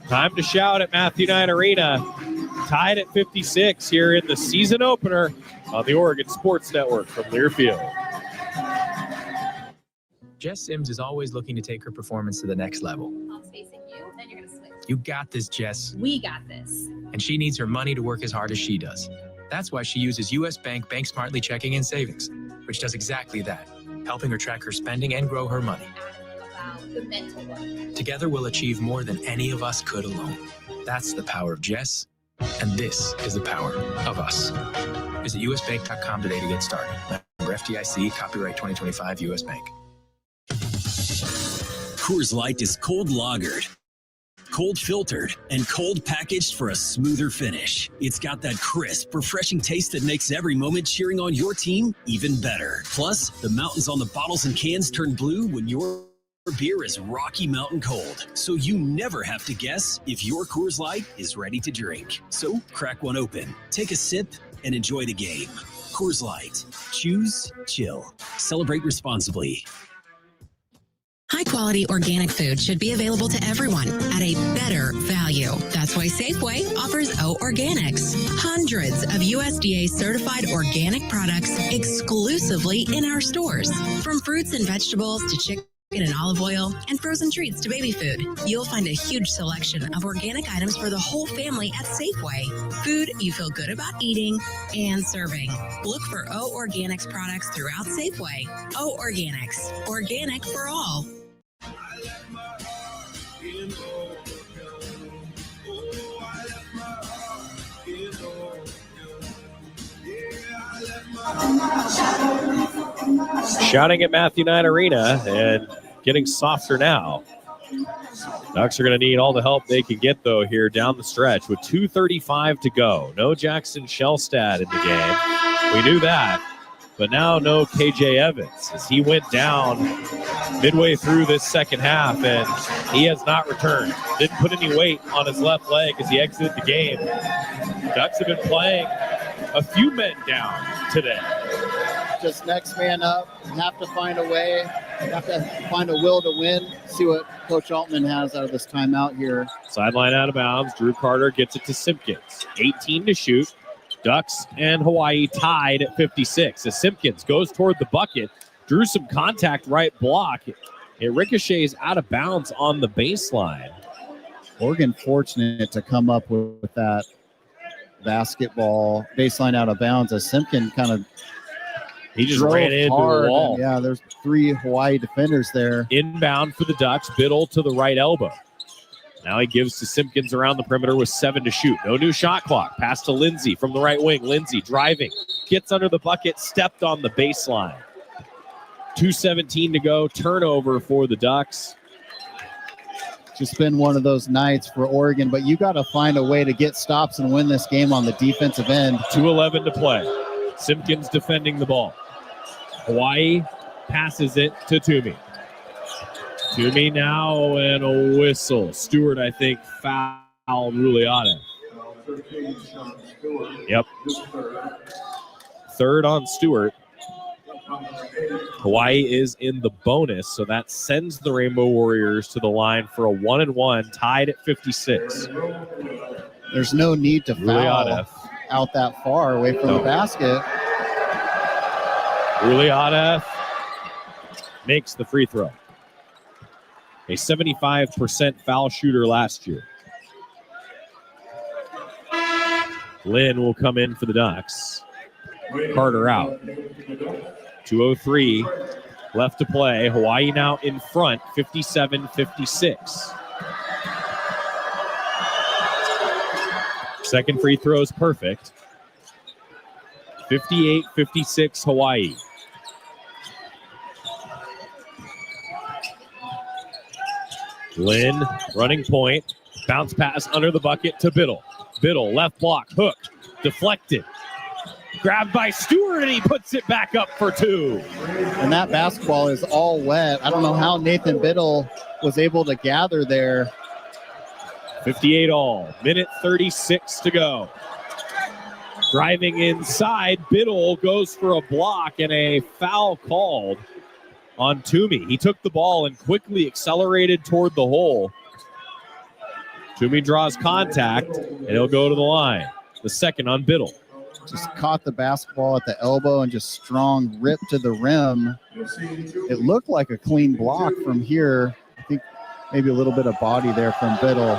Time to shout at Matthew Knight Arena. Tied at 56 here in the season opener on the Oregon Sports Network from Learfield. Jess Sims is always looking to take her performance to the next level. I'm facing you, then you're gonna switch. You got this, Jess. We got this. And she needs her money to work as hard as she does. That's why she uses U.S. Bank Bank Smartly Checking and Savings, which does exactly that, helping her track her spending and grow her money. Wow, the mental work. Together, we'll achieve more than any of us could alone. That's the power of Jess, and this is the power of us. Visit usbank.com today to get started. Member FDIC, copyright 2025 U.S. Bank. Coors Light is cold lagered, cold filtered, and cold packaged for a smoother finish. It's got that crisp, refreshing taste that makes every moment cheering on your team even better. Plus, the mountains on the bottles and cans turn blue when your beer is Rocky Mountain cold, so you never have to guess if your Coors Light is ready to drink. So crack one open, take a sip, and enjoy the game. Coors Light. Choose chill. Celebrate responsibly. High-quality organic food should be available to everyone at a better value. That's why Safeway offers O Organics. Hundreds of USDA-certified organic products exclusively in our stores. From fruits and vegetables to chicken and olive oil, and frozen treats to baby food. You'll find a huge selection of organic items for the whole family at Safeway. Food you feel good about eating and serving. Look for O Organics products throughout Safeway. O Organics. Organic for all. Shouting at Matthew Knight Arena and getting softer now. Ducks are going to need all the help they can get, though, here down the stretch with 2:35 to go. No Jackson Shellstad in the game. We knew that. But now no KJ Evans as he went down midway through this second half, and he has not returned. Didn't put any weight on his left leg as he exited the game. Ducks have been playing a few men down today. Just next man up. Have to find a way. Have to find a will to win. See what Coach Altman has out of this timeout here. Sideline out of bounds. Drew Carter gets it to Simpkins. 18 to shoot. Ducks and Hawaii tied at 56. As Simpkins goes toward the bucket, drew some contact right block. It ricochets out of bounds on the baseline. Oregon fortunate to come up with that basketball baseline out of bounds as Simpkins kind of he just ran into the wall. Yeah, there's 3 Hawaii defenders there. Inbound for the Ducks. Biddle to the right elbow. Now he gives to Simpkins around the perimeter with 7 to shoot. No new shot clock. Pass to Lindsay from the right wing. Lindsay driving. Gets under the bucket. Stepped on the baseline. 2:17 to go. Turnover for the Ducks. Just been one of those nights for Oregon, but you got to find a way to get stops and win this game on the defensive end. 2:11 to play. Simpkins defending the ball. Hawaii passes it to Toomey. Toomey now and a whistle. Stewart, I think, fouled Ruliata. Yep. Third on Stewart. Hawaii is in the bonus, so that sends the Rainbow Warriors to the line for a 1-1, tied at 56. There's no need to foul out that far away from the basket. Ruliata makes the free throw. A 75% foul shooter last year. Lynn will come in for the Ducks. Carter out. 2:03 left to play. Hawaii now in front, 57-56. Second free throw is perfect. 58-56 Hawaii. Lynn running point. Bounce pass under the bucket to Biddle. Biddle left block, hooked, deflected. Grabbed by Stewart, and he puts it back up for 2. And that basketball is all wet. I don't know how Nathan Biddle was able to gather there. 58 all. Minute 36 to go. Driving inside, Biddle goes for a block and a foul called on Toomey. He took the ball and quickly accelerated toward the hole. Toomey draws contact, and he'll go to the line. The second on Biddle. Just caught the basketball at the elbow and just strong rip to the rim. It looked like a clean block from here. I think maybe a little bit of body there from Biddle.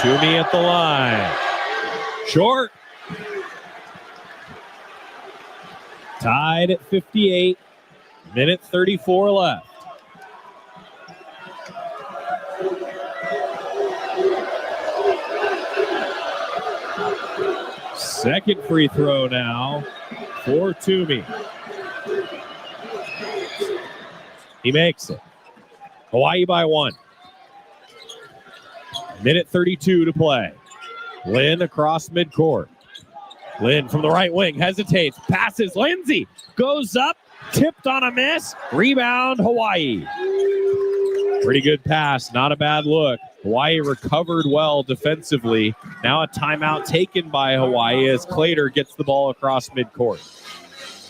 Toomey at the line. Short. Tied at 58. Minute 34 left. Second free throw now for Toomey. He makes it. Hawaii by 1. Minute 32 to play. Lynn across midcourt. Lynn from the right wing hesitates, passes. Lindsay goes up, tipped on a miss. Rebound, Hawaii. Pretty good pass, not a bad look. Hawaii recovered well defensively. Now a timeout taken by Hawaii as Clater gets the ball across midcourt.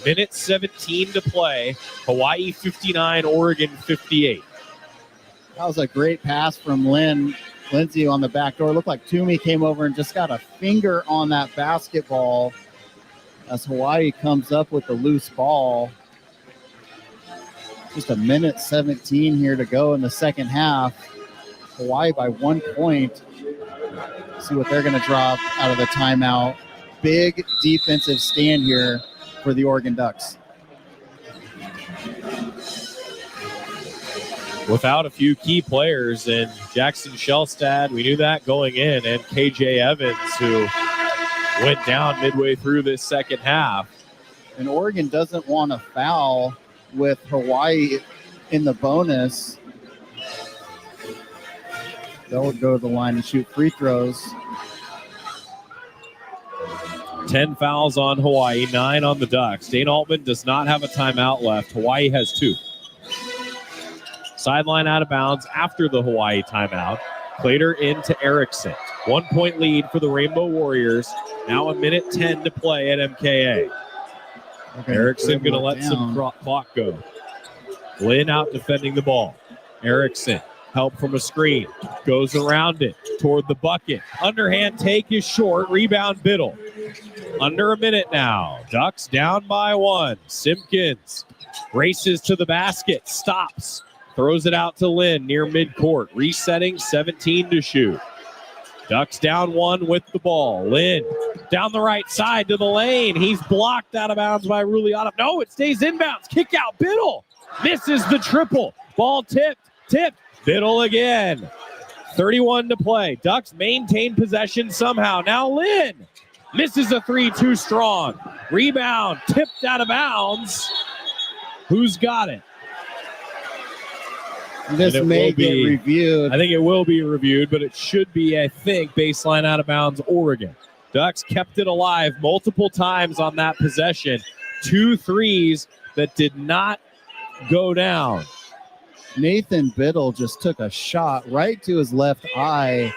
Minute 17 to play. Hawaii 59, Oregon 58. That was a great pass from Lindsay on the back door. Looked like Toomey came over and just got a finger on that basketball as Hawaii comes up with the loose ball. Just a minute 17 here to go in the second half. Hawaii by 1 point. See what they're going to drop out of the timeout. Big defensive stand here for the Oregon Ducks. Without a few key players in Jackson Shellstad, we knew that going in, and KJ Evans, who went down midway through this second half. And Oregon doesn't want to foul with Hawaii in the bonus. They'll go to the line and shoot free throws. 10 fouls on Hawaii, 9 on the Ducks. Dane Altman does not have a timeout left. Hawaii has 2. Sideline out of bounds after the Hawaii timeout. Clater into Erickson. 1 point lead for the Rainbow Warriors. Now 1:10 to play at MKA. Erickson going to let some clock go. Lynn out defending the ball. Erickson, help from a screen. Goes around it toward the bucket. Underhand take is short. Rebound Biddle. Under a minute now. Ducks down by 1. Simpkins races to the basket. Stops. Throws it out to Lynn near midcourt. Resetting, 17 to shoot. Ducks down 1 with the ball. Lynn down the right side to the lane. He's blocked out of bounds by Rulianov. No, it stays inbounds. Kick out Biddle. Misses the triple. Ball tipped. Biddle again. 31 to play. Ducks maintain possession somehow. Now Lynn misses a 3, too strong. Rebound tipped out of bounds. Who's got it? This may get reviewed. I think it will be reviewed, but it should be, I think, baseline out of bounds, Oregon. Ducks kept it alive multiple times on that possession. 2 threes that did not go down. Nathan Biddle just took a shot right to his left eye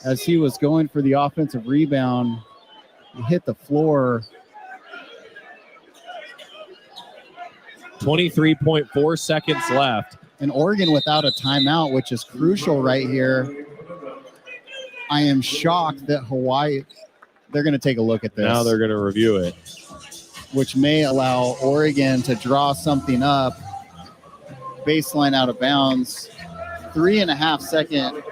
as he was going for the offensive rebound. He hit the floor. 23.4 seconds left. And Oregon without a timeout, which is crucial right here. I am shocked that Hawaii, they're going to take a look at this. Now they're going to review it. Which may allow Oregon to draw something up. Baseline out of bounds. 3.5 second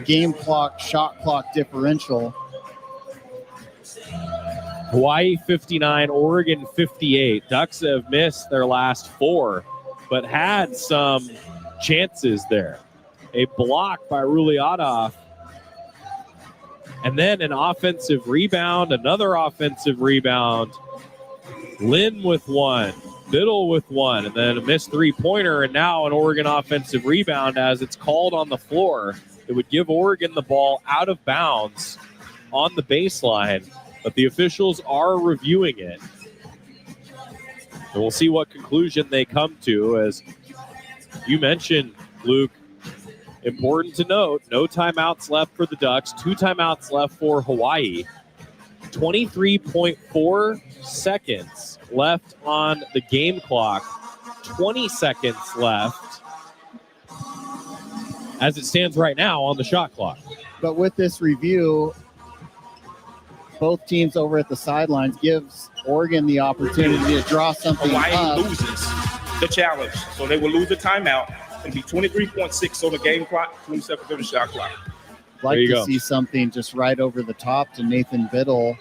game clock, shot clock differential. Hawaii 59, Oregon 58. Ducks have missed their last 4, but had some chances there. A block by Rulianov. And then an offensive rebound, another offensive rebound. Lynn with 1, Biddle with 1, and then a missed 3-pointer, and now an Oregon offensive rebound as it's called on the floor. It would give Oregon the ball out of bounds on the baseline, but the officials are reviewing it. And we'll see what conclusion they come to. As you mentioned, Luke, important to note, no timeouts left for the Ducks, 2 timeouts left for Hawaii. 23.4 seconds left on the game clock, 20 seconds left as it stands right now on the shot clock. But with this review, both teams over at the sidelines gives Oregon the opportunity to draw something Hawaii up. loses the challenge, so they will lose the timeout. It'll be 23.6 on the game clock, 20 seconds on the shot clock. Like There you to go. see something just right over the top to Nathan Biddle.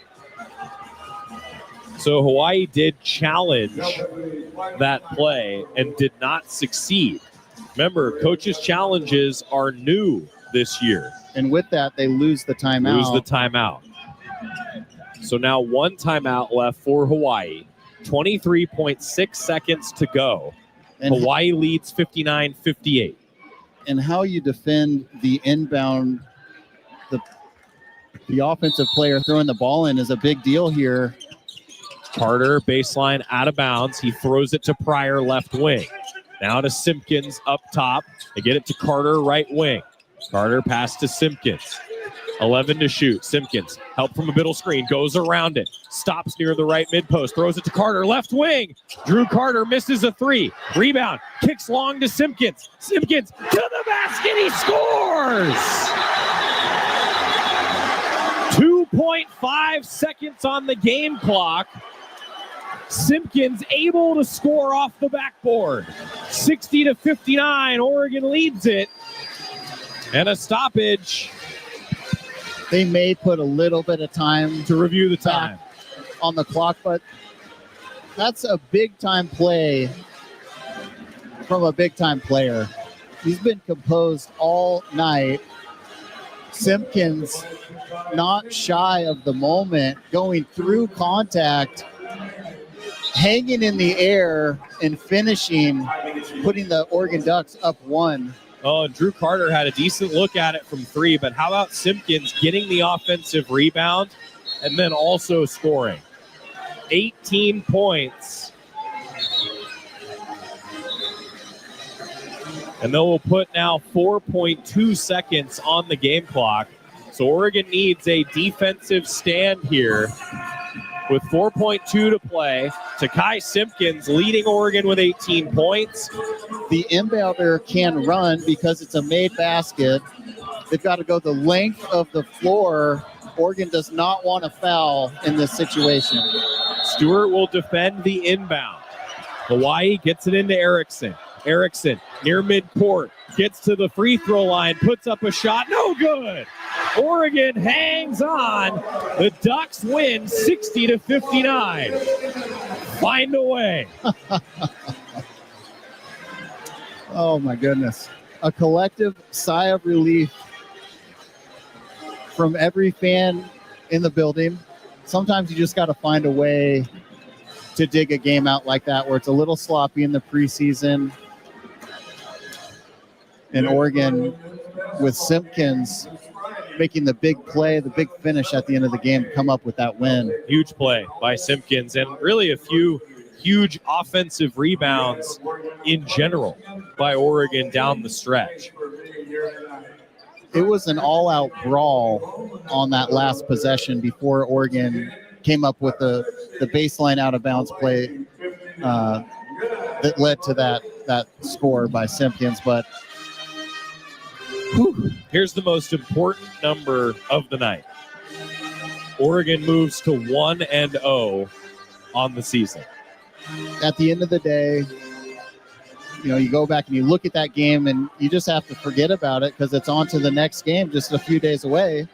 So Hawaii did challenge that play and did not succeed. Remember, coaches' challenges are new this year. And with that, they lose the timeout. Lose the timeout. So now 1 timeout left for Hawaii. 23.6 seconds to go. And Hawaii leads 59-58. And how you defend the inbound, the offensive player throwing the ball in is a big deal here. Carter, baseline out of bounds. He throws it to Pryor, left wing. Now to Simpkins up top. They get it to Carter, right wing. Carter pass to Simpkins. 11 to shoot. Simpkins, help from a middle screen, goes around it. Stops near the right mid-post. Throws it to Carter, left wing. Drew Carter misses a 3. Rebound. Kicks long to Simpkins. Simpkins to the basket. He scores! 2.5 seconds on the game clock. Simpkins able to score off the backboard. 60-59. Oregon leads it. And a stoppage. They may put a little bit of time to review the time on the clock, but that's a big-time play from a big-time player. He's been composed all night. Simpkins not shy of the moment, going through contact, hanging in the air, and finishing, putting the Oregon Ducks up 1. Oh, and Drew Carter had a decent look at it from 3, but how about Simpkins getting the offensive rebound and then also scoring? 18 points. And they will put now 4.2 seconds on the game clock. So Oregon needs a defensive stand here with 4.2 to play. Takai Simpkins leading Oregon with 18 points. The inbounder can run because it's a made basket. They've got to go the length of the floor. Oregon does not want to foul in this situation. Stewart will defend the inbound. Hawaii gets it into Erickson. Erickson near midcourt, gets to the free throw line, puts up a shot, no good. Oregon hangs on. The Ducks win 60-59. Find a way. Oh my goodness. A collective sigh of relief from every fan in the building. Sometimes you just got to find a way to dig a game out like that where it's a little sloppy in the preseason. And Oregon with Simpkins making the big play, the big finish at the end of the game to come up with that win. Huge play by Simpkins and really a few huge offensive rebounds in general by Oregon down the stretch. It was an all-out brawl on that last possession before Oregon came up with the baseline out-of-bounds play that led to that score by Simpkins. But here's the most important number of the night. Oregon moves to 1-0 on the season. At the end of the day, you go back and you look at that game and you just have to forget about it because it's on to the next game just a few days away.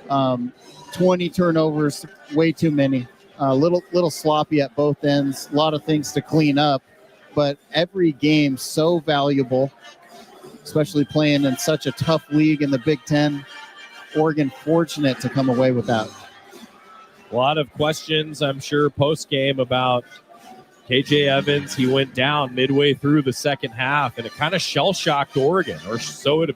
20 turnovers, way too many. Little sloppy at both ends. A lot of things to clean up, but every game so valuable, especially playing in such a tough league in the Big Ten. Oregon fortunate to come away with that. A lot of questions, I'm sure, post-game about KJ Evans. He went down midway through the second half, and it kind of shell-shocked Oregon, or so it